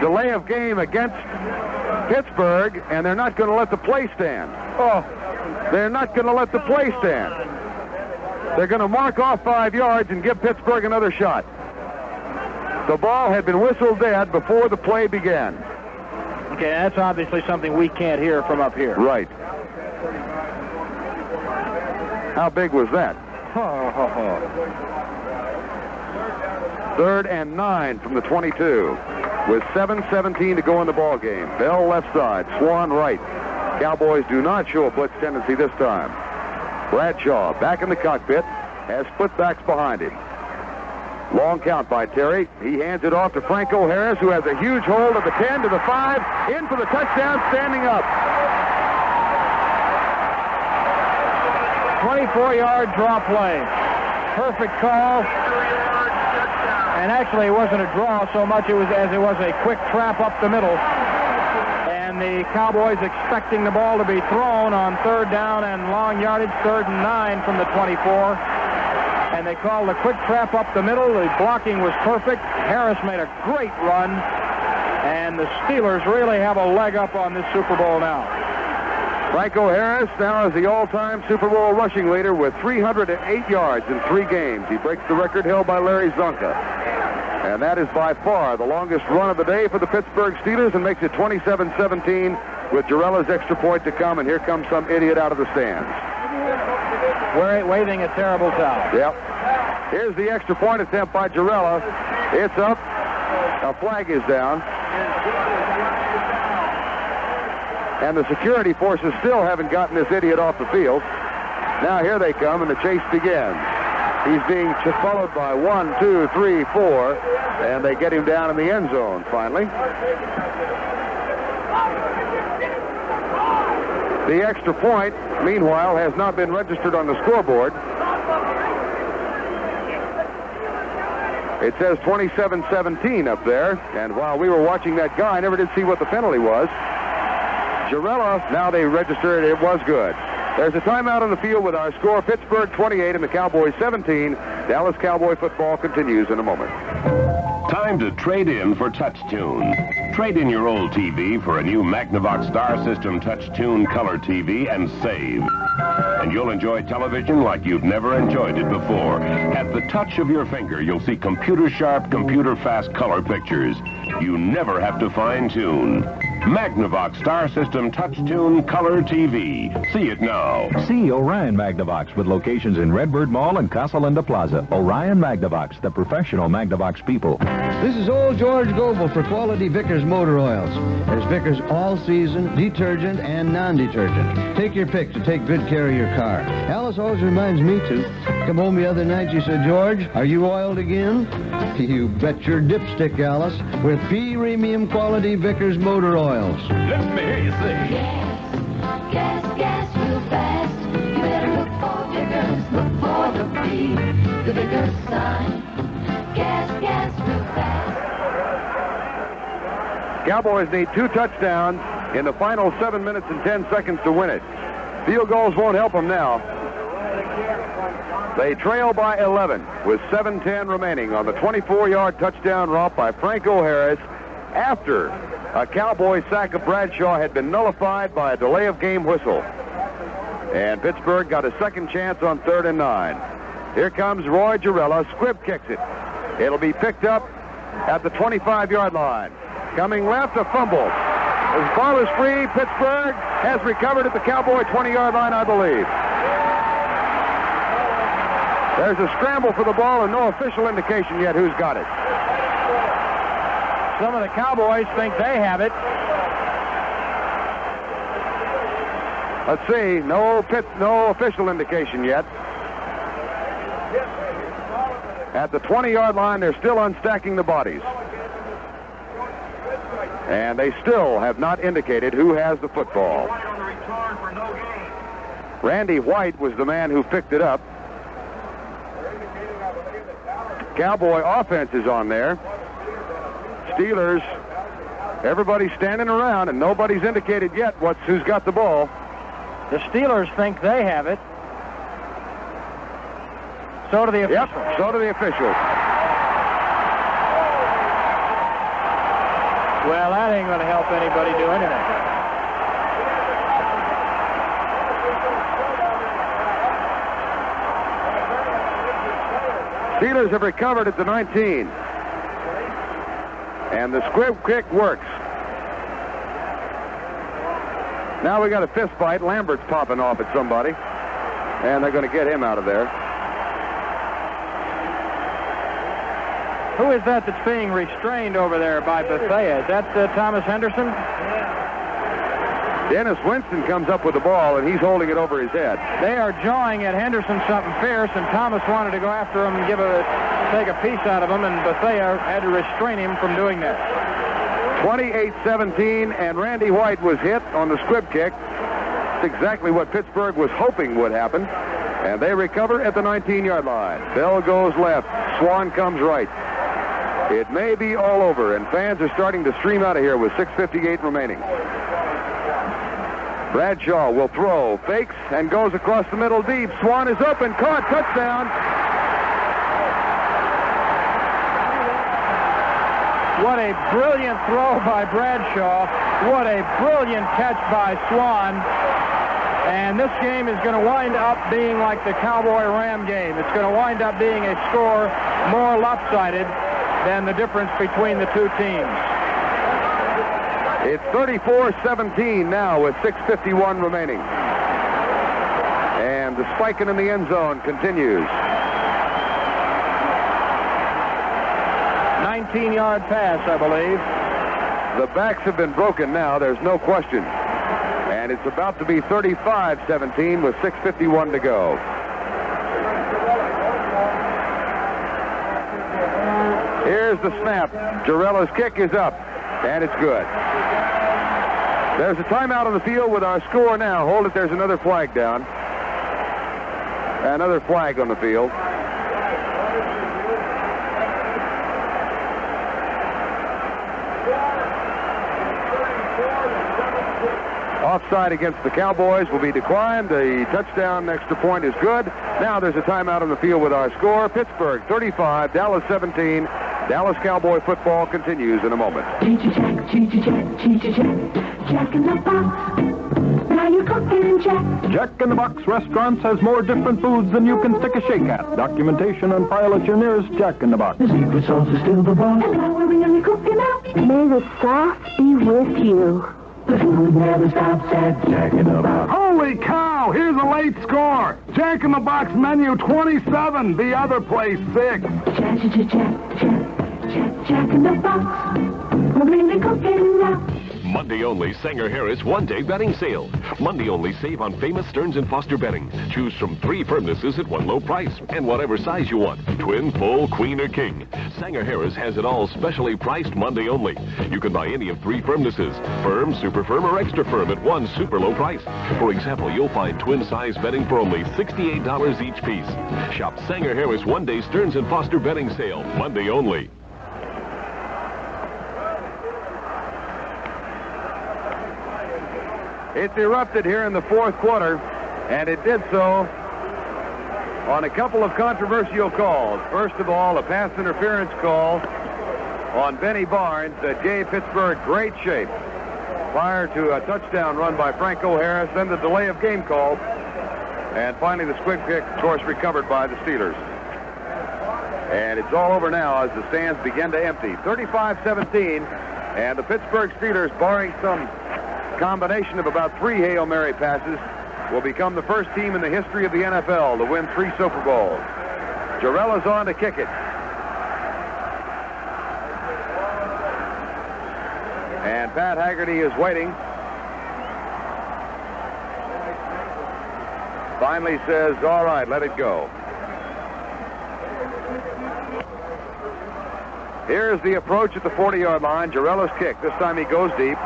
delay of game against Pittsburgh, and they're not going to let the play stand. Oh, they're not going to let the play stand. They're going to mark off 5 yards and give Pittsburgh another shot. The ball had been whistled dead before the play began. Okay, that's obviously something we can't hear from up here. Right. How big was that? Ho, ho, ho. 3rd and 9 from the 22. With 7:17 to go in the ball game. Bell left side, Swan right. Cowboys do not show a blitz tendency this time. Bradshaw back in the cockpit, has split backs behind him. Long count by Terry. He hands it off to Franco Harris, who has a huge hold of the 10 to the 5, in for the touchdown, standing up. 24-yard draw play. Perfect call. And actually, it wasn't a draw so much as it was a quick trap up the middle. And the Cowboys expecting the ball to be thrown on 3rd down and long yardage, 3rd and 9 from the 24. And they called a quick trap up the middle. The blocking was perfect. Harris made a great run. And the Steelers really have a leg up on this Super Bowl now. Franco Harris now is the all-time Super Bowl rushing leader with 308 yards in 3 games. He breaks the record held by Larry Zonka. And that is by far the longest run of the day for the Pittsburgh Steelers and makes it 27-17 with Jarella's extra point to come. And here comes some idiot out of the stands. We're waving a terrible towel. Yep. Here's the extra point attempt by Jarella. It's up. A flag is down. And the security forces still haven't gotten this idiot off the field. Now here they come, and the chase begins. He's being followed by 1, 2, 3, 4, and they get him down in the end zone finally. The extra point, meanwhile, has not been registered on the scoreboard. It says 27-17 up there, and while we were watching that guy, I never did see what the penalty was. Jarella, now they registered it was good. There's a timeout on the field with our score, Pittsburgh 28 and the Cowboys 17. Dallas Cowboy football continues in a moment. Time to trade in for TouchTune. Trade in your old TV for a new Magnavox Star System TouchTune Color TV and save. And you'll enjoy television like you've never enjoyed it before. At the touch of your finger, you'll see computer-sharp, computer-fast color pictures. You never have to fine-tune. Magnavox Star System TouchTune Color TV. See it now. See Orion Magnavox with locations in Redbird Mall and Casa Linda Plaza. Orion Magnavox, the professional Magnavox people. This is old George Goebel for Quality Vickers Motor Oils. There's Vickers all-season, detergent, and non-detergent. Take your pick to take good care of your car. Alice always reminds me to. Come home the other night, she said, George, are you oiled again? You bet your dipstick, Alice, with premium quality Vickers Motor Oils. Let me hear you say. Gas, gas, real fast. You better look for Vickers, look for the V, the Vickers sign. Gas, gas, real fast. Cowboys need 2 touchdowns in the final 7 minutes and 10 seconds to win it. Field goals won't help them now. They trail by 11 with 7:10 remaining on the 24-yard touchdown romp by Franco Harris after a Cowboy sack of Bradshaw had been nullified by a delay of game whistle. And Pittsburgh got a second chance on 3rd and 9. Here comes Roy Jarella. Squibb kicks it. It'll be picked up at the 25-yard line. Coming left, a fumble. As ball is free, Pittsburgh has recovered at the Cowboy 20-yard line, I believe. There's a scramble for the ball and no official indication yet who's got it. Some of the Cowboys think they have it. Let's see, no official indication yet. At the 20-yard line, they're still unstacking the bodies. And they still have not indicated who has the football. Randy White was the man who picked it up. Cowboy offense is on there. Steelers, everybody's standing around, and nobody's indicated yet who's got the ball. The Steelers think they have it. So do the officials. Yep, so do the officials. Well, that ain't going to help anybody do anything. Steelers have recovered at the 19. And the squib kick works. Now we got a fist fight. Lambert's popping off at somebody. And they're going to get him out of there. Who is that that's being restrained over there by Bethea? Is that Thomas Henderson? Dennis Winston comes up with the ball, and he's holding it over his head. They are jawing at Henderson something fierce, and Thomas wanted to go after him and take a piece out of him, and Bethea had to restrain him from doing that. 28-17, and Randy White was hit on the squib kick. That's exactly what Pittsburgh was hoping would happen. And they recover at the 19-yard line. Bell goes left. Swan comes right. It may be all over, and fans are starting to stream out of here with 6:58 remaining. Bradshaw will throw, fakes, and goes across the middle deep. Swan is open, caught, touchdown. What a brilliant throw by Bradshaw. What a brilliant catch by Swan. And this game is going to wind up being like the Cowboy-Ram game. It's going to wind up being a score more lopsided than the difference between the two teams. It's 34-17 now with 6:51 remaining. And the spiking in the end zone continues. 19-yard pass, I believe. The backs have been broken now, there's no question. And it's about to be 35-17 with 6:51 to go. Here's the snap. Girella's kick is up, and it's good. There's a timeout on the field with our score now. Hold it, there's another flag down. Another flag on the field. Offside against the Cowboys will be declined. The touchdown extra point is good. Now there's a timeout on the field with our score. Pittsburgh 35, Dallas 17. Dallas Cowboy football continues in a moment. Jack in the Box. Now you're cooking in Jack. Jack in the Box Restaurants has more different foods than you can stick a shake at. Documentation on file at your nearest Jack in the Box. The secret sauce is still the boss. And now we're really cooking up. May the sauce be with you. The food never stops at Jack in the Box. Holy cow! Here's a late score. Jack in the Box menu 27. The other place 6. Jack in the Box. We're really cooking now. Monday only Sanger Harris one-day betting sale. Monday only save on famous Stearns & Foster bedding. Choose from 3 firmnesses at one low price and whatever size you want. Twin, full, queen, or king. Sanger Harris has it all specially priced Monday only. You can buy any of 3 firmnesses. Firm, super firm, or extra firm at one super low price. For example, you'll find twin size bedding for only $68 each piece. Shop Sanger Harris one-day Stearns & Foster bedding sale. Monday only. It's erupted here in the fourth quarter, and it did so on a couple of controversial calls. First of all, a pass interference call on Benny Barnes that gave Pittsburgh great shape prior to a touchdown run by Franco Harris, then the delay of game call, and finally the squib kick, of course, recovered by the Steelers. And it's all over now as the stands begin to empty. 35-17, and the Pittsburgh Steelers, barring some combination of about 3 Hail Mary passes, will become the first team in the history of the NFL to win 3 Super Bowls. Girella's on to kick it. And Pat Haggerty is waiting. Finally says, all right, let it go. Here's the approach at the 40-yard line. Girella's kick. This time he goes deep.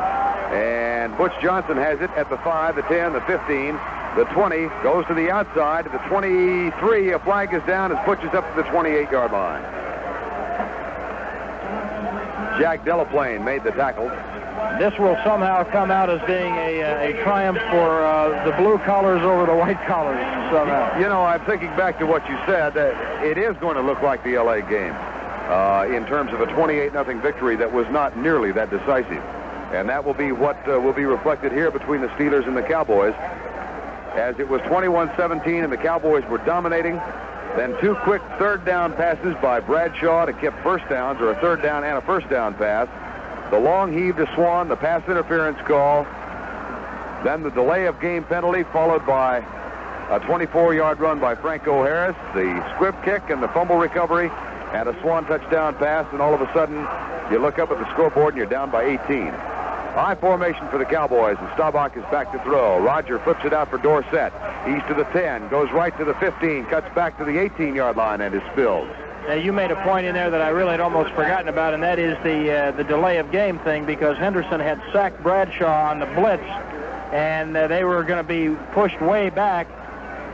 And Butch Johnson has it at the 5, the 10, the 15, the 20. Goes to the outside. At the 23, a flag is down as Butch is up to the 28-yard line. Jack Delaplane made the tackle. This will somehow come out as being a triumph for the blue collars over the white collars somehow. You know, I'm thinking back to what you said. It is going to look like the L.A. game in terms of a 28-0 victory that was not nearly that decisive. And that will be what will be reflected here between the Steelers and the Cowboys. As it was 21-17 and the Cowboys were dominating. Then 2 quick third down passes by Bradshaw to keep first downs, or a third down and a first down pass. The long heave to Swan, the pass interference call. Then the delay of game penalty, followed by a 24-yard run by Franco Harris, the squib kick and the fumble recovery, and a swan touchdown pass, and all of a sudden you look up at the scoreboard and you're down by 18. High formation for the Cowboys, and Staubach is back to throw. Roger flips it out for Dorsett. He's to the 10, goes right to the 15, cuts back to the 18-yard line, and is spilled. Now, you made a point in there that I really had almost forgotten about, and that is the delay of game thing, because Henderson had sacked Bradshaw on the blitz, and they were going to be pushed way back.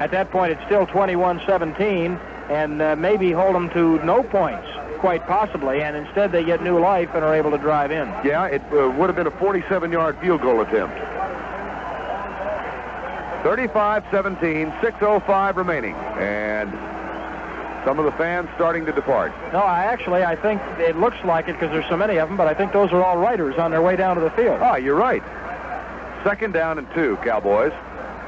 At that point, it's still 21-17, and maybe hold them to no points, quite possibly, and instead they get new life and are able to drive in. Yeah, it would have been a 47-yard field goal attempt. 35-17, 6:05 remaining, and some of the fans starting to depart. No, I think it looks like it because there's so many of them, but I think those are all Riders on their way down to the field. Ah, you're right. 2nd down and 2, Cowboys.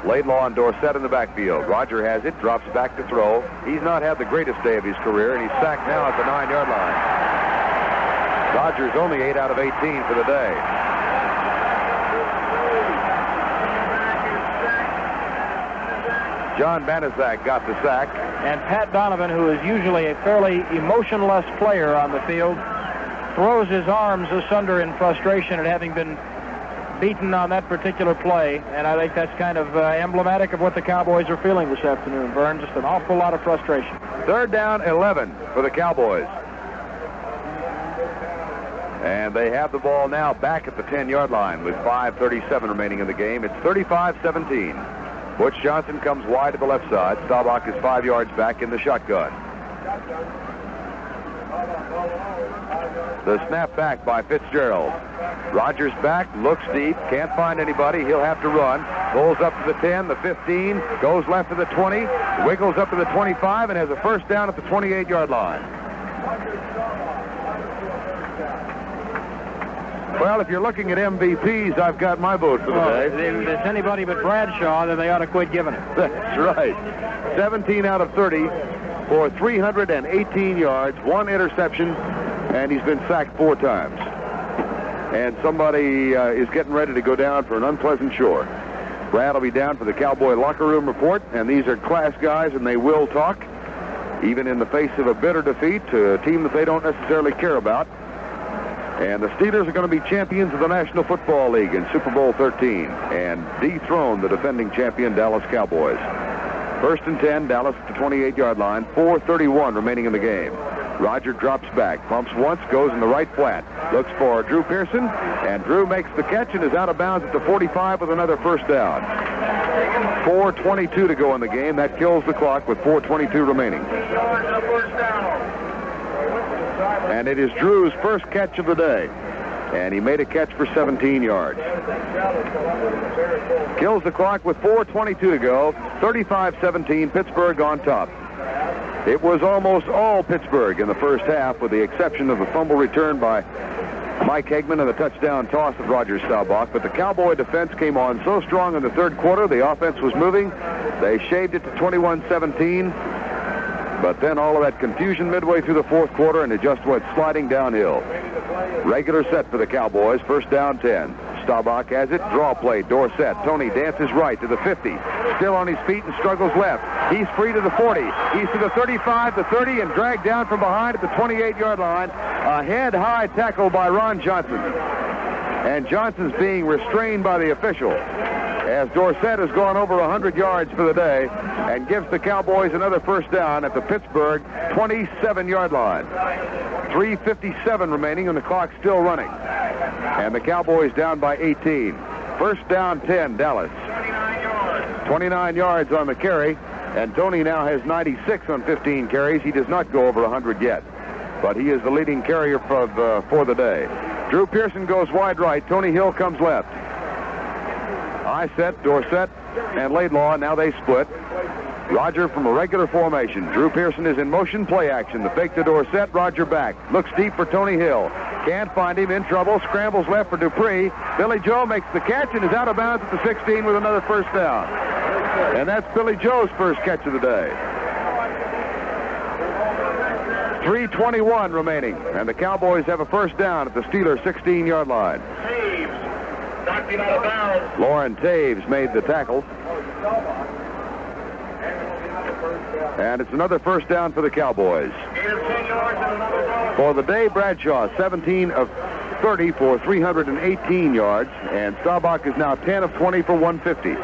Laidlaw and Dorsett in the backfield. Roger has it, drops back to throw. He's not had the greatest day of his career, and he's sacked now at the 9-yard line. Dodgers only 8 out of 18 for the day. John Banaszak got the sack. And Pat Donovan, who is usually a fairly emotionless player on the field, throws his arms asunder in frustration at having been beaten on that particular play, and I think that's kind of emblematic of what the Cowboys are feeling this afternoon, Verne. Just an awful lot of frustration. 3rd down, 11 for the Cowboys. And they have the ball now back at the 10-yard line with 5:37 remaining in the game. It's 35-17. Butch Johnson comes wide to the left side. Staubach is 5 yards back in the shotgun. The snap back by Fitzgerald. Rogers back, looks deep, can't find anybody. He'll have to run. Pulls up to the 10, the 15, goes left to the 20, wiggles up to the 25, and has a first down at the 28-yard line. Well, if you're looking at MVPs, I've got my vote for the day. If it's anybody but Bradshaw, then they ought to quit giving it. That's right. 17 out of 30 for 318 yards, 1 interception, and he's been sacked 4 times. And somebody is getting ready to go down for an unpleasant chore. Brad will be down for the Cowboy locker room report, and these are class guys, and they will talk, even in the face of a bitter defeat to a team that they don't necessarily care about. And the Steelers are going to be champions of the National Football League in Super Bowl 13 and dethrone the defending champion Dallas Cowboys. 1st and 10, Dallas at the 28-yard line, 4:31 remaining in the game. Roger drops back, pumps once, goes in the right flat, looks for Drew Pearson, and Drew makes the catch and is out of bounds at the 45 with another first down. 4:22 to go in the game. That kills the clock with 4:22 remaining. And it is Drew's first catch of the day, and he made a catch for 17 yards. Kills the clock with 4:22 to go. 35-17, Pittsburgh on top. It was almost all Pittsburgh in the first half, with the exception of a fumble return by Mike Hegman and the touchdown toss of Roger Staubach. But the Cowboy defense came on so strong in the 3rd quarter. The offense was moving. They shaved it to 21-17. But then all of that confusion midway through the 4th quarter, and it just went sliding downhill. Regular set for the Cowboys. 1st down, 10. Staubach has it. Draw play. Dorsett. Tony dances right to the 50. Still on his feet and struggles left. He's free to the 40. He's to the 35, the 30, and dragged down from behind at the 28-yard line. A head-high tackle by Ron Johnson. And Johnson's being restrained by the official, as Dorsett has gone over 100 yards for the day and gives the Cowboys another first down at the Pittsburgh 27-yard line. 3:57 remaining and the clock's still running. And the Cowboys down by 18. 1st down, 10, Dallas. 29 yards on the carry, and Tony now has 96 on 15 carries. He does not go over 100 yet, but he is the leading carrier for the day. Drew Pearson goes wide right. Tony Hill comes left. High set, Dorsett and Laidlaw. Now they split. Roger from a regular formation. Drew Pearson is in motion, play action. The fake to Dorsett, Roger back. Looks deep for Tony Hill. Can't find him, in trouble. Scrambles left for Dupree. Billy Joe makes the catch and is out of bounds at the 16 with another first down. And that's Billy Joe's first catch of the day. 3:21 remaining, and the Cowboys have a first down at the Steelers' 16-yard line. Lauren Taves made the tackle. And it's another first down for the Cowboys. For the day, Bradshaw, 17 of 30 for 318 yards. And Staubach is now 10 of 20 for 150.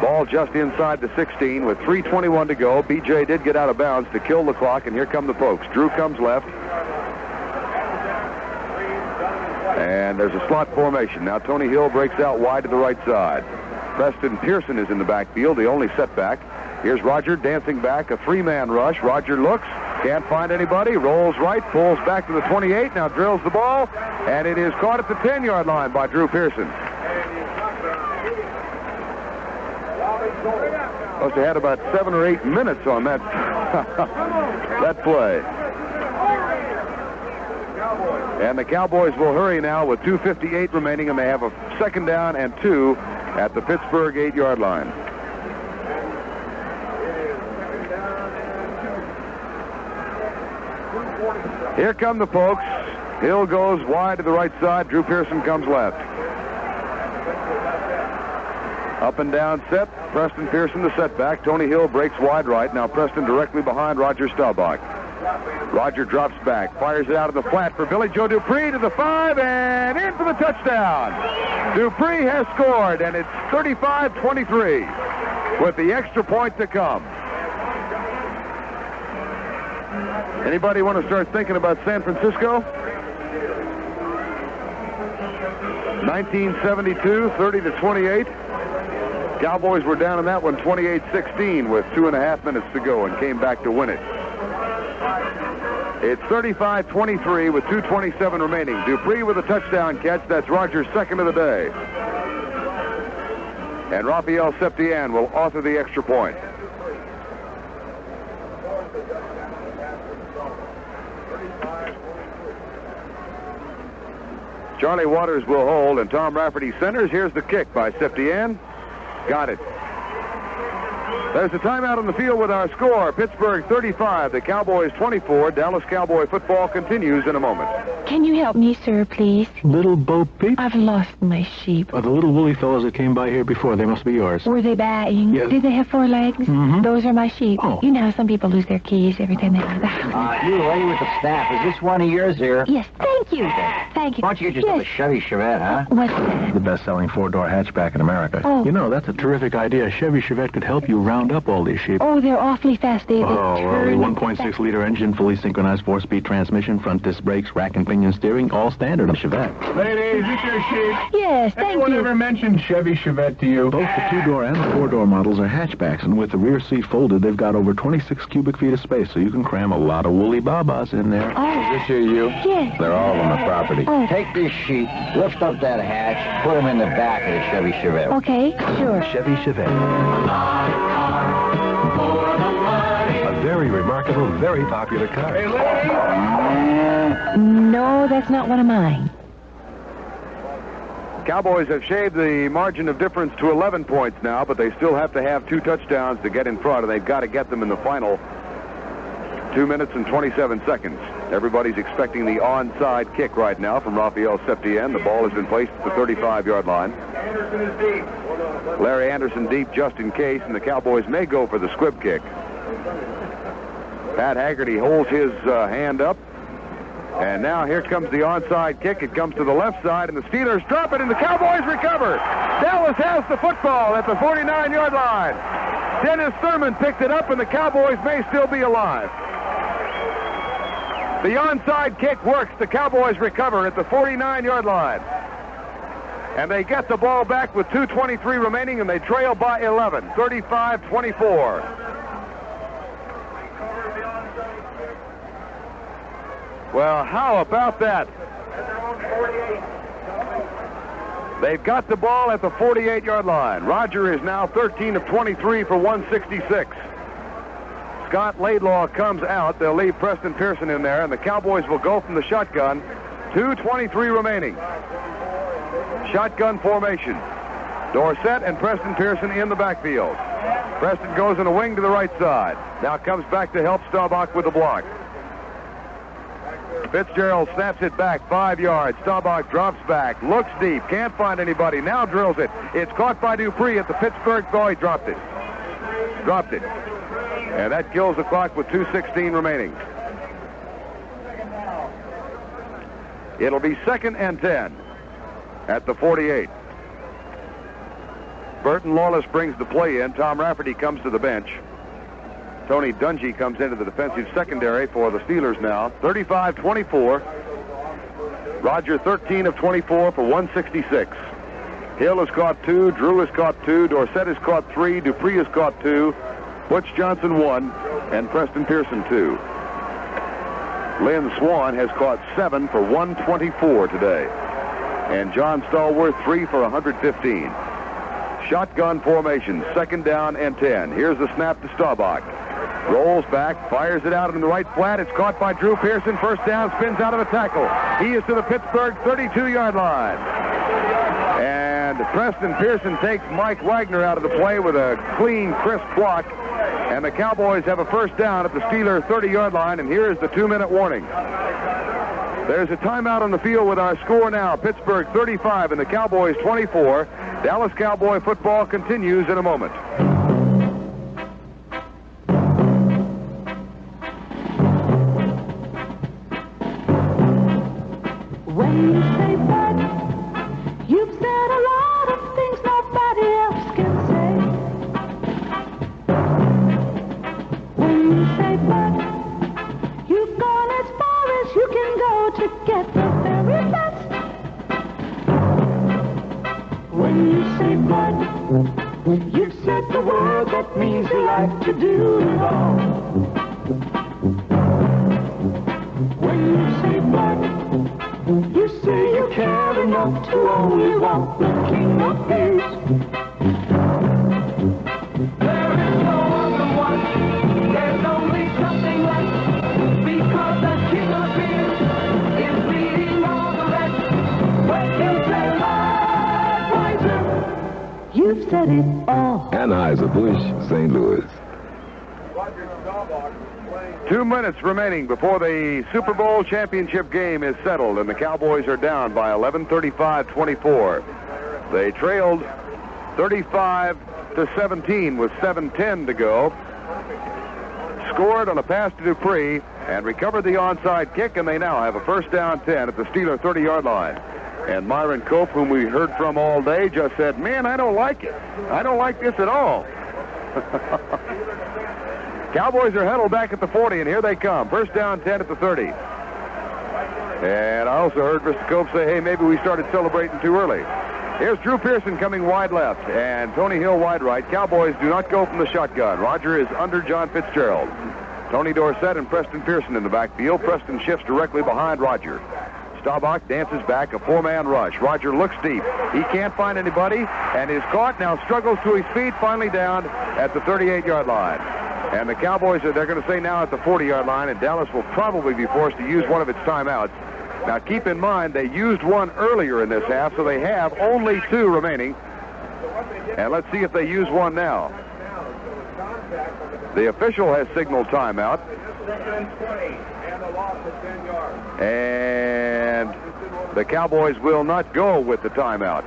Ball just inside the 16 with 3:21 to go. BJ did get out of bounds to kill the clock, and here come the Pokes. Drew comes left. And there's a slot formation. Now Tony Hill breaks out wide to the right side. Preston Pearson is in the backfield, the only setback. Here's Roger dancing back, a three-man rush. Roger looks, can't find anybody, rolls right, pulls back to the 28, now drills the ball, and it is caught at the 10-yard line by Drew Pearson. Must have had about 7 or 8 minutes on that, that play. And the Cowboys will hurry now with 2:58 remaining, and they have a second down and 2 at the Pittsburgh 8-yard line. Here come the Pokes. Hill goes wide to the right side. Drew Pearson comes left. Up and down set. Preston Pearson the setback. Tony Hill breaks wide right. Now Preston directly behind Roger Staubach. Roger drops back, fires it out of the flat for Billy Joe Dupree to the 5 and in for the touchdown. Dupree has scored, and it's 35-23 with the extra point to come. Anybody want to start thinking about San Francisco? 1972, 30-28. Cowboys were down in that one 28-16 with 2.5 minutes to go and came back to win it. It's 35-23 with 2:27 remaining. Dupree with a touchdown catch. That's Rogers' second of the day. And Raphael Septien will author the extra point. Charlie Waters will hold, and Tom Rafferty centers. Here's the kick by Septien. Got it. There's a timeout on the field with our score. Pittsburgh 35, the Cowboys 24. Dallas Cowboy football continues in a moment. Can you help me, sir, please? Little Bo Peep? I've lost my sheep. The little woolly fellows that came by here before, they must be yours. Were they baying? Yes. Did they have 4 legs? Mm-hmm. Those are my sheep. Oh. You know how some people lose their keys every time they leave the house. You lady with the staff, is this one of yours here? Yes, thank you. Thank you. Why don't you get yourself a Chevy Chevette, huh? What's that? The best-selling 4-door hatchback in America. Oh. You know, that's a terrific idea. Chevy Chevette could help you round up all these sheep. Oh, they're awfully fast. They well, the turn 1.6-liter engine, fully synchronized 4-speed transmission, front disc brakes, rack and pinion steering, all standard on Chevette. Ladies, is this your sheep? Yes, thank Anyone you. ever mentioned Chevy Chevette to you? Both the 2-door and the 4-door models are hatchbacks, and with the rear seat folded, they've got over 26 cubic feet of space, so you can cram a lot of woolly babas in there. Oh. Is this here you? Yes. They're all on the property. Oh. Take this sheet, lift up that hatch, put them in the back of the Chevy Chevette. Okay, sure. Chevy Chevette. A very remarkable, very popular car. Hey, lady! No, that's not one of mine. Cowboys have shaved the margin of difference to 11 points now, but they still have to have 2 touchdowns to get in front, and they've got to get them in the final 2 minutes and 27 seconds. Everybody's expecting the onside kick right now from Raphael Septien. The ball has been placed at the 35-yard line. Anderson is deep. Larry Anderson deep just in case, and the Cowboys may go for the squib kick. Pat Haggerty holds his hand up. And now here comes the onside kick. It comes to the left side, and the Steelers drop it, and the Cowboys recover. Dallas has the football at the 49-yard line. Dennis Thurman picked it up, and the Cowboys may still be alive. The onside kick works. The Cowboys recover at the 49-yard line. And they get the ball back with 2:23 remaining, and they trail by 11, 35-24. Well, how about that? They've got the ball at the 48-yard line. Roger is now 13 of 23 for 166. Scott Laidlaw comes out. They'll leave Preston Pearson in there, and the Cowboys will go from the shotgun. 2:23 remaining. Shotgun formation. Dorsett and Preston Pearson in the backfield. Preston goes in a wing to the right side. Now comes back to help Staubach with the block. Fitzgerald snaps it back 5 yards. Staubach drops back, looks deep, can't find anybody, now drills it. It's caught by Dupree at the Pittsburgh. Oh, he dropped it. Dropped it. And that kills the clock with 2:16 remaining. It'll be 2nd and 10 at the 48. Burton Lawless brings the play in. Tom Rafferty comes to the bench. Tony Dungy comes into the defensive secondary for the Steelers now. 35-24. Roger 13 of 24 for 166. Hill has caught 2. Drew has caught 2. Dorsett has caught 3. Dupree has caught 2. Butch Johnson 1. And Preston Pearson 2. Lynn Swan has caught 7 for 124 today. And John Stallworth 3 for 115. Shotgun formation, 2nd down and 10. Here's the snap to Staubach. Rolls back, fires it out in the right flat. It's caught by Drew Pearson. 1st down, spins out of the tackle. He is to the Pittsburgh 32-yard line. And Preston Pearson takes Mike Wagner out of the play with a clean, crisp block. And the Cowboys have a 1st down at the Steeler 30-yard line. And here is the 2-minute warning. There's a timeout on the field with our score now. Pittsburgh 35 and the Cowboys 24. Dallas Cowboy football continues in a moment. When you say bud, you've said a lot of things nobody else can say. When you say bud, you've gone as far as you can go to get the very best. When you say bud, you've said the word that means you like to do it all. When you say bud, you say you care enough to only want the king of beers. There is no other one. There's only something left. Because the king of beers is leading all the rest. When you say Budweiser, you've said it all. Anheuser-Busch, St. Louis. 2 minutes remaining before the Super Bowl championship game is settled, and the Cowboys are down by 11, 35-24. They trailed 35-17 with 7:10 to go. Scored on a pass to Dupree and recovered the onside kick, and they now have a 1st down 10 at the Steeler 30-yard line. And Myron Cope, whom we heard from all day, just said, "Man, I don't like it. I don't like this at all." Cowboys are huddled back at the 40, and here they come. 1st down 10 at the 30. And I also heard Mr. Cope say, hey, maybe we started celebrating too early. Here's Drew Pearson coming wide left, and Tony Hill wide right. Cowboys do not go from the shotgun. Roger is under John Fitzgerald. Tony Dorsett and Preston Pearson in the backfield. Preston shifts directly behind Roger. Staubach dances back, a 4-man rush. Roger looks deep. He can't find anybody, and is caught, now struggles to his feet, finally down at the 38-yard line. And the Cowboys, they're going to say now at the 40-yard line, and Dallas will probably be forced to use one of its timeouts. Now, keep in mind, they used one earlier in this half, so they have only 2 remaining. And let's see if they use one now. The official has signaled timeout. 2nd and 20, and a loss of 10 yards. And the Cowboys will not go with the timeout.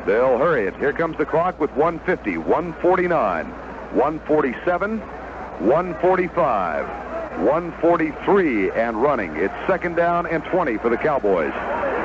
They'll hurry it. Here comes the clock with 150, 149, 147, 145, 143 and running. It's 2nd down and 20 for the Cowboys.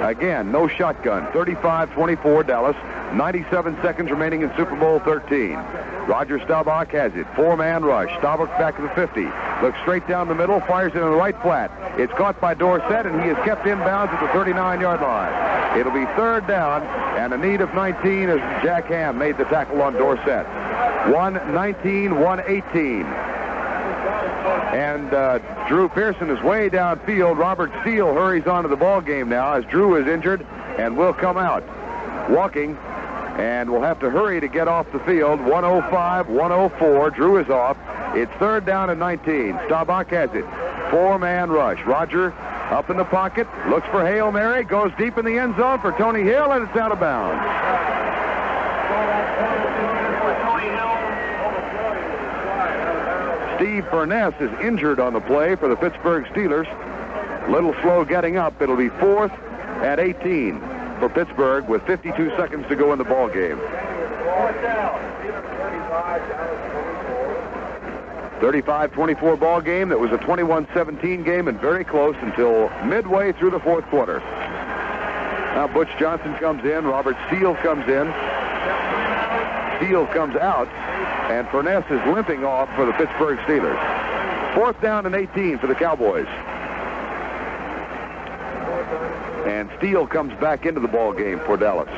Again, no shotgun. 35-24 Dallas. 97 seconds remaining in Super Bowl 13. Roger Staubach has it. 4-man rush. Staubach back to the 50. Looks straight down the middle. Fires it in the right flat. It's caught by Dorsett, and he is kept inbounds at the 39-yard line. It'll be 3rd down and a need of 19 as Jack Ham made the tackle on Dorsett. 1:19, 1:18. And Drew Pearson is way downfield. Robert Steele hurries onto the ball game now as Drew is injured and will come out walking, and will have to hurry to get off the field. 1:05, 1:04. Drew is off. It's 3rd down and 19. Staubach has it. 4-man rush. Roger up in the pocket, looks for Hail Mary, goes deep in the end zone for Tony Hill, and it's out of bounds. Steve Verne is injured on the play for the Pittsburgh Steelers. Little slow getting up. It'll be 4th and 18 for Pittsburgh with 52 seconds to go in the ball game. 35-24 ball game. That was a 21-17 game and very close until midway through the 4th quarter. Now Butch Johnson comes in. Robert Steele comes in. Steele comes out. And Furness is limping off for the Pittsburgh Steelers. 4th down and 18 for the Cowboys. And Steele comes back into the ball game for Dallas.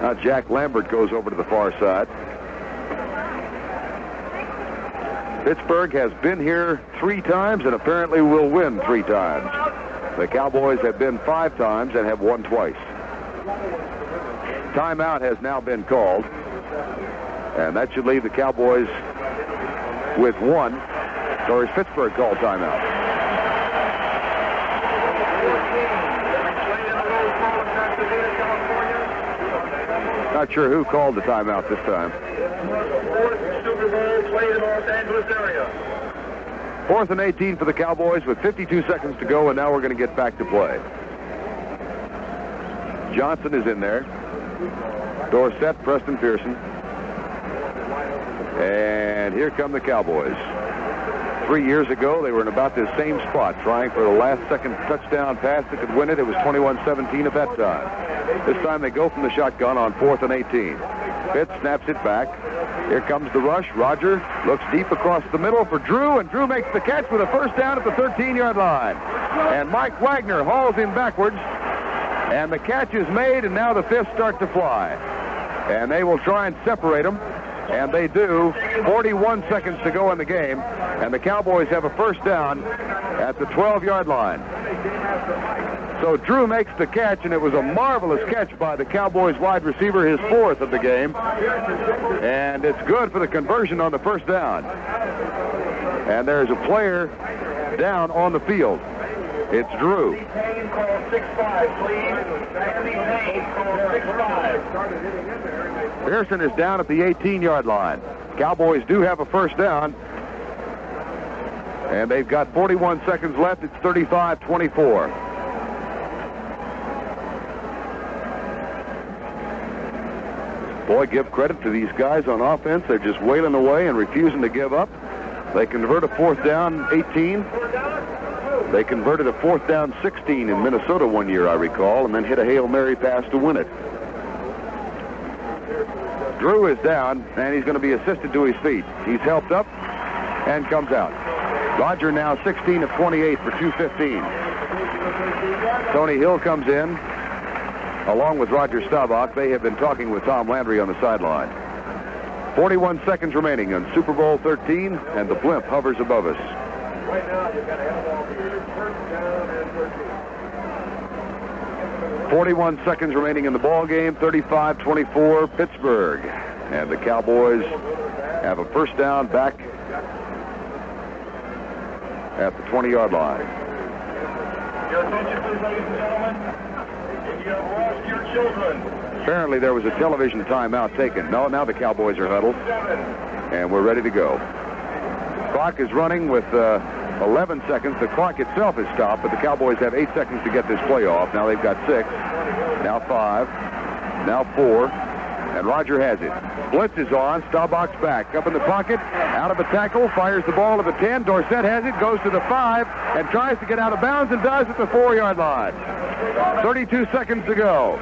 Now Jack Lambert goes over to the far side. Pittsburgh has been here 3 times and apparently will win 3 times. The Cowboys have been 5 times and have won twice. Timeout has now been called, and that should leave the Cowboys with 1. Or has Pittsburgh called timeout? Not sure who called the timeout this time. 4th Super Bowl played in Los Angeles area. 4th and 18 for the Cowboys with 52 seconds to go, and now we're going to get back to play. Johnson is in there. Dorsett, Preston Pearson. And here come the Cowboys. 3 years ago, they were in about this same spot, trying for the last-second touchdown pass that could win it. It was 21-17 at that time. This time they go from the shotgun on 4th and 18. Pitts snaps it back. Here comes the rush. Roger looks deep across the middle for Drew, and Drew makes the catch with a 1st down at the 13-yard line. And Mike Wagner hauls him backwards, and the catch is made, and now the Fists start to fly. And they will try and separate them, and they do. 41 seconds to go in the game, and the Cowboys have a 1st down at the 12-yard line. So Drew makes the catch, and it was a marvelous catch by the Cowboys wide receiver, his 4th of the game. And it's good for the conversion on the 1st down. And there's a player down on the field. It's Drew. Pearson is down at the 18-yard line. Cowboys do have a 1st down. And they've got 41 seconds left. It's 35-24. Boy, give credit to these guys on offense. They're just wailing away and refusing to give up. They convert a 4th down 18. They converted a 4th down 16 in Minnesota one year, I recall, and then hit a Hail Mary pass to win it. Drew is down, and he's going to be assisted to his feet. He's helped up and comes out. Roger now 16 of 28 for 215. Tony Hill comes in, along with Roger Staubach. They have been talking with Tom Landry on the sideline. 41 seconds remaining on Super Bowl 13, and the blimp hovers above us. Right now, you've got to have all the 1st down and 13. 41 seconds remaining in the ball game. 35-24 Pittsburgh, and the Cowboys have a 1st down back at the 20-yard line. Your attention, please, ladies and gentlemen. If you have lost your children. Apparently there was a television timeout taken. No, now the Cowboys are huddled, and we're ready to go. Clock is running with 11 seconds. The clock itself is stopped, but the Cowboys have 8 seconds to get this play off. Now they've got 6, now 5, now 4, and Roger has it. Blitz is on. Staubach's back. Up in the pocket, out of a tackle, fires the ball to the 10. Dorsett has it, goes to the 5, and tries to get out of bounds and does at the 4-yard line. 32 seconds to go.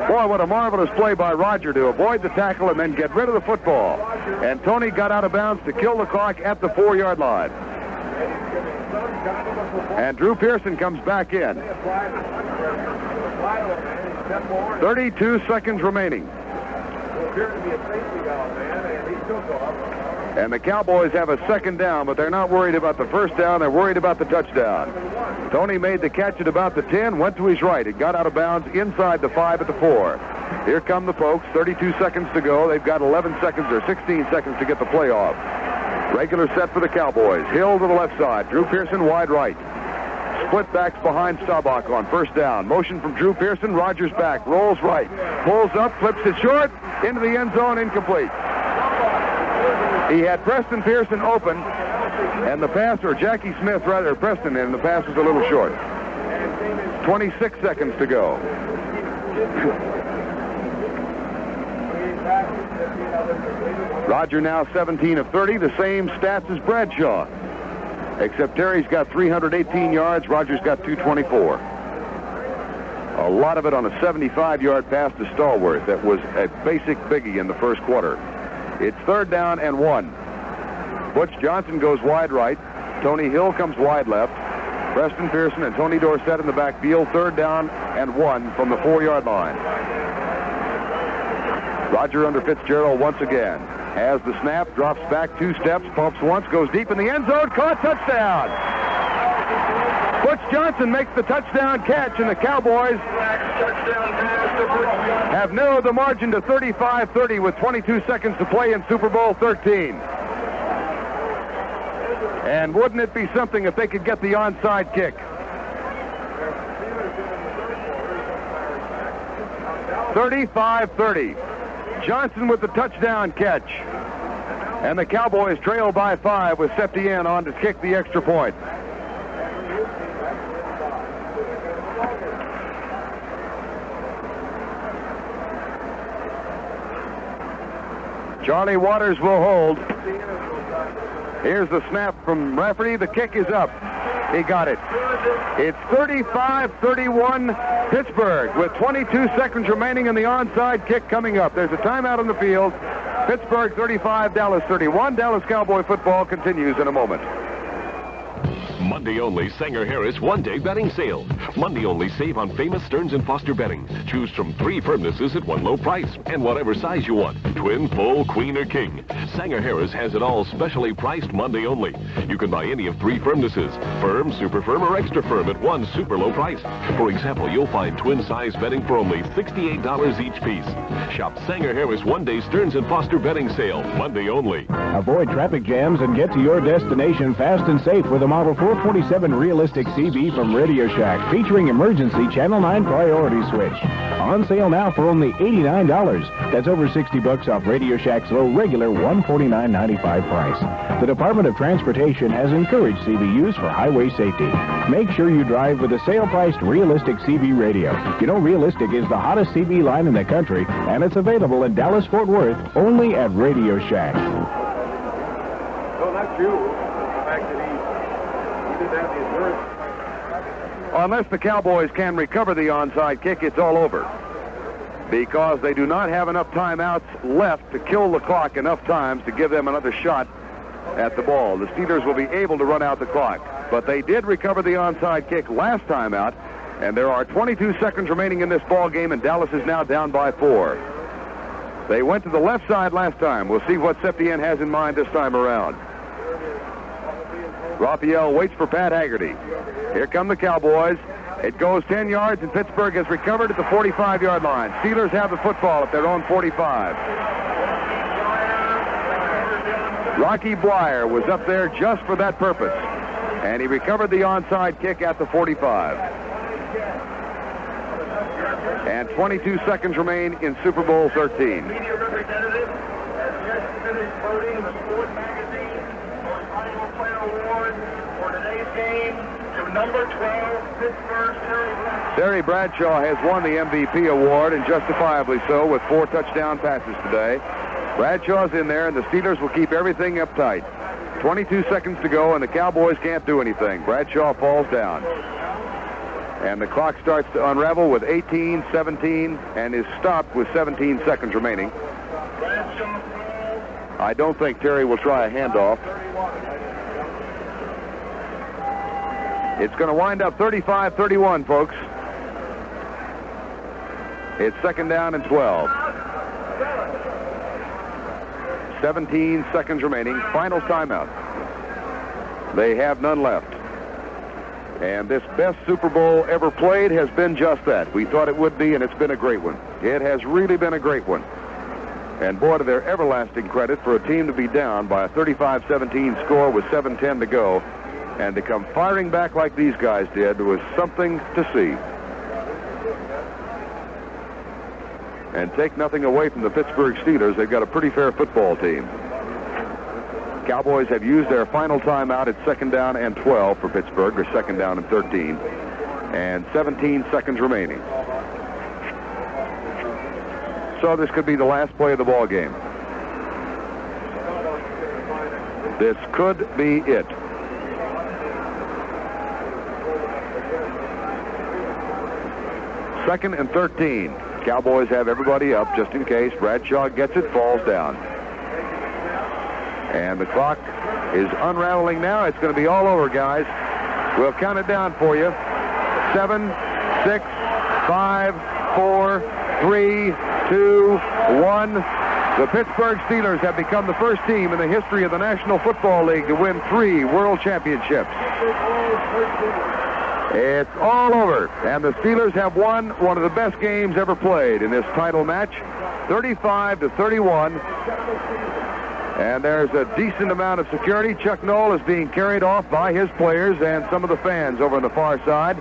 Boy, what a marvelous play by Roger to avoid the tackle and then get rid of the football. And Tony got out of bounds to kill the clock at the 4-yard line. And Drew Pearson comes back in. 32 seconds remaining. And the Cowboys have a 2nd down, but they're not worried about the 1st down. They're worried about the touchdown. Tony made the catch at about the 10, went to his right. It got out of bounds inside the 5 at the 4. Here come the Pokes. 32 seconds to go. They've got 11 seconds or 16 seconds to get the play off. Regular set for the Cowboys. Hill to the left side. Drew Pearson wide right. Split backs behind Staubach on 1st down. Motion from Drew Pearson. Rogers back. Rolls right. Pulls up. Flips it short. Into the end zone. Incomplete. He had Preston Pearson open, And the pass, or Jackie Smith, rather, Preston, and the pass was a little short. 26 seconds to go. Roger now 17 of 30, the same stats as Bradshaw. Except Terry's got 318 yards, Roger's got 224. A lot of it on a 75-yard pass to Stallworth. That was a basic biggie in the first quarter. It's 3rd down and 1. Butch Johnson goes wide right. Tony Hill comes wide left. Preston Pearson and Tony Dorsett in the backfield. 3rd down and 1 from the 4-yard line. Roger under Fitzgerald once again. Has the snap, drops back 2 steps, pumps once, goes deep in the end zone, caught, touchdown! Butch Johnson makes the touchdown catch, and the Cowboys have narrowed the margin to 35-30 with 22 seconds to play in Super Bowl 13. And wouldn't it be something if they could get the onside kick? 35-30. Johnson with the touchdown catch. And the Cowboys trail by 5 with Septien on to kick the extra point. Charlie Waters will hold. Here's the snap from Rafferty. The kick is up. He got it. It's 35-31 Pittsburgh with 22 seconds remaining and the onside kick coming up. There's a timeout on the field. Pittsburgh 35, Dallas 31. Dallas Cowboy football continues in a moment. Monday only Sanger Harris one-day betting sale. Monday only save on famous Stearns & Foster bedding. Choose from 3 firmnesses at one low price and whatever size you want. Twin, full, queen, or king. Sanger Harris has it all specially priced Monday only. You can buy any of 3 firmnesses, firm, super firm, or extra firm at one super low price. For example, you'll find twin size bedding for only $68 each piece. Shop Sanger Harris one-day Stearns & Foster bedding sale Monday only. Avoid traffic jams and get to your destination fast and safe with a Model 447 Realistic CB from Radio Shack, featuring emergency Channel 9 priority switch. On sale now for only $89. That's over $60 off Radio Shack's low regular $149.95 price. The Department of Transportation has encouraged CB use for highway safety. Make sure you drive with a sale-priced Realistic CB radio. You know Realistic is the hottest CB line in the country, and it's available in Dallas-Fort Worth only at Radio Shack. Well, that's you. The fact that he did have the endurance. Unless the Cowboys can recover the onside kick, it's all over. Because they do not have enough timeouts left to kill the clock enough times to give them another shot at the ball. The Steelers will be able to run out the clock. But they did recover the onside kick last time out, and there are 22 seconds remaining in this ball game, and Dallas is now down by 4. They went to the left side last time. We'll see what Septien has in mind this time around. Raphael waits for Pat Haggerty. Here come the Cowboys. It goes 10 yards, and Pittsburgh has recovered at the 45-yard line. Steelers have the football at their own 45. Rocky Blyer was up there just for that purpose, and he recovered the onside kick at the 45. And 22 seconds remain in Super Bowl 13. Media representative has just finished voting the Sport Magazine Final Player Award for today's game to number 12, Pittsburgh Terry Bradshaw has won the MVP award, and justifiably so, with 4 touchdown passes today. Bradshaw's in there, and the Steelers will keep everything uptight. 22 seconds to go, and the Cowboys can't do anything. Bradshaw falls down. And the clock starts to unravel with 18, 17, and is stopped with 17 seconds remaining. I don't think Terry will try a handoff. It's going to wind up 35-31, folks. It's 2nd down and 12. 17 seconds remaining. Final timeout. They have none left. And this best Super Bowl ever played has been just that. We thought it would be, and it's been a great one. It has really been a great one. And boy, to their everlasting credit, for a team to be down by a 35-17 score with 7:10 to go and to come firing back like these guys did was something to see. And take nothing away from the Pittsburgh Steelers. They've got a pretty fair football team. Cowboys have used their final timeout at 2nd down and 12 for Pittsburgh, or 2nd down and 13, and 17 seconds remaining. So this could be the last play of the ball game. This could be it. Second and 13. Cowboys have everybody up just in case. Bradshaw gets it, falls down. And the clock is unraveling now. It's going to be all over, guys. We'll count it down for you. 7, 6, 5, 4, 3, 2, 1. The Pittsburgh Steelers have become the first team in the history of the National Football League to win 3 world championships. It's all over, and the Steelers have won one of the best games ever played in this title match, 35-31. And there's a decent amount of security. Chuck Noll is being carried off by his players and some of the fans over on the far side.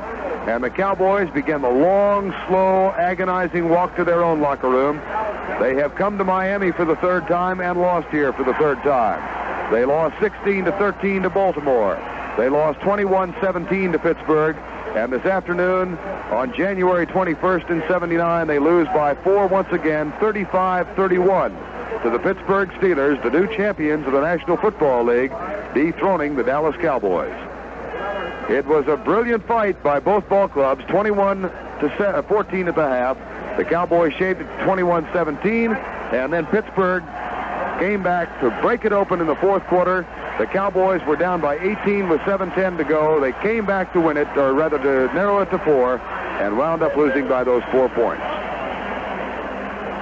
And the Cowboys begin the long, slow, agonizing walk to their own locker room. They have come to Miami for the 3rd time and lost here for the 3rd time. They lost 16-13 to Baltimore. They lost 21-17 to Pittsburgh. And this afternoon, on January 21st in 79, they lose by 4 once again, 35-31 to the Pittsburgh Steelers, the new champions of the National Football League, dethroning the Dallas Cowboys. It was a brilliant fight by both ball clubs, 21-14 at the half. The Cowboys shaved it to 21-17, and then Pittsburgh came back to break it open in the 4th quarter. The Cowboys were down by 18 with 7:10 to go. They came back to win it, or rather to narrow it to 4, and wound up losing by those 4 points.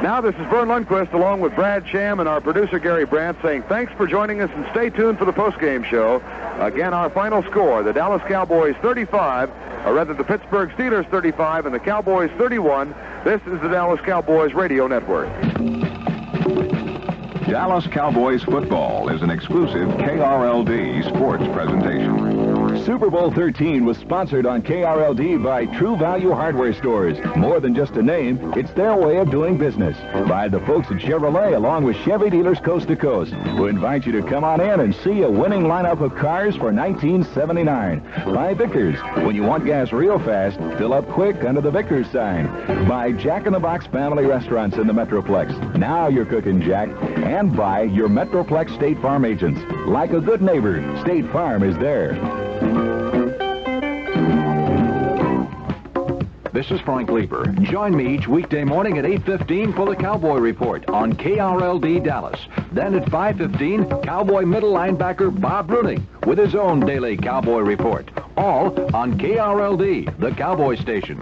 Now this is Verne Lundquist along with Brad Sham and our producer Gary Brandt saying thanks for joining us and stay tuned for the postgame show. Again, our final score, the Dallas Cowboys 35, or rather the Pittsburgh Steelers 35 and the Cowboys 31. This is the Dallas Cowboys Radio Network. Dallas Cowboys football is an exclusive KRLD sports presentation. Super Bowl 13 was sponsored on KRLD by True Value Hardware Stores. More than just a name, it's their way of doing business. By the folks at Chevrolet, along with Chevy dealers coast to coast, who invite you to come on in and see a winning lineup of cars for 1979. By Vickers, when you want gas real fast, fill up quick under the Vickers sign. By Jack in the Box family restaurants in the Metroplex. Now you're cooking, Jack. And by your Metroplex State Farm agents. Like a good neighbor, State Farm is there. This is Frank Leeper. Join me each weekday morning at 8:15 for the Cowboy Report on KRLD Dallas. Then at 5:15, Cowboy middle linebacker Bob Bruning with his own daily Cowboy Report. All on KRLD, the Cowboy station.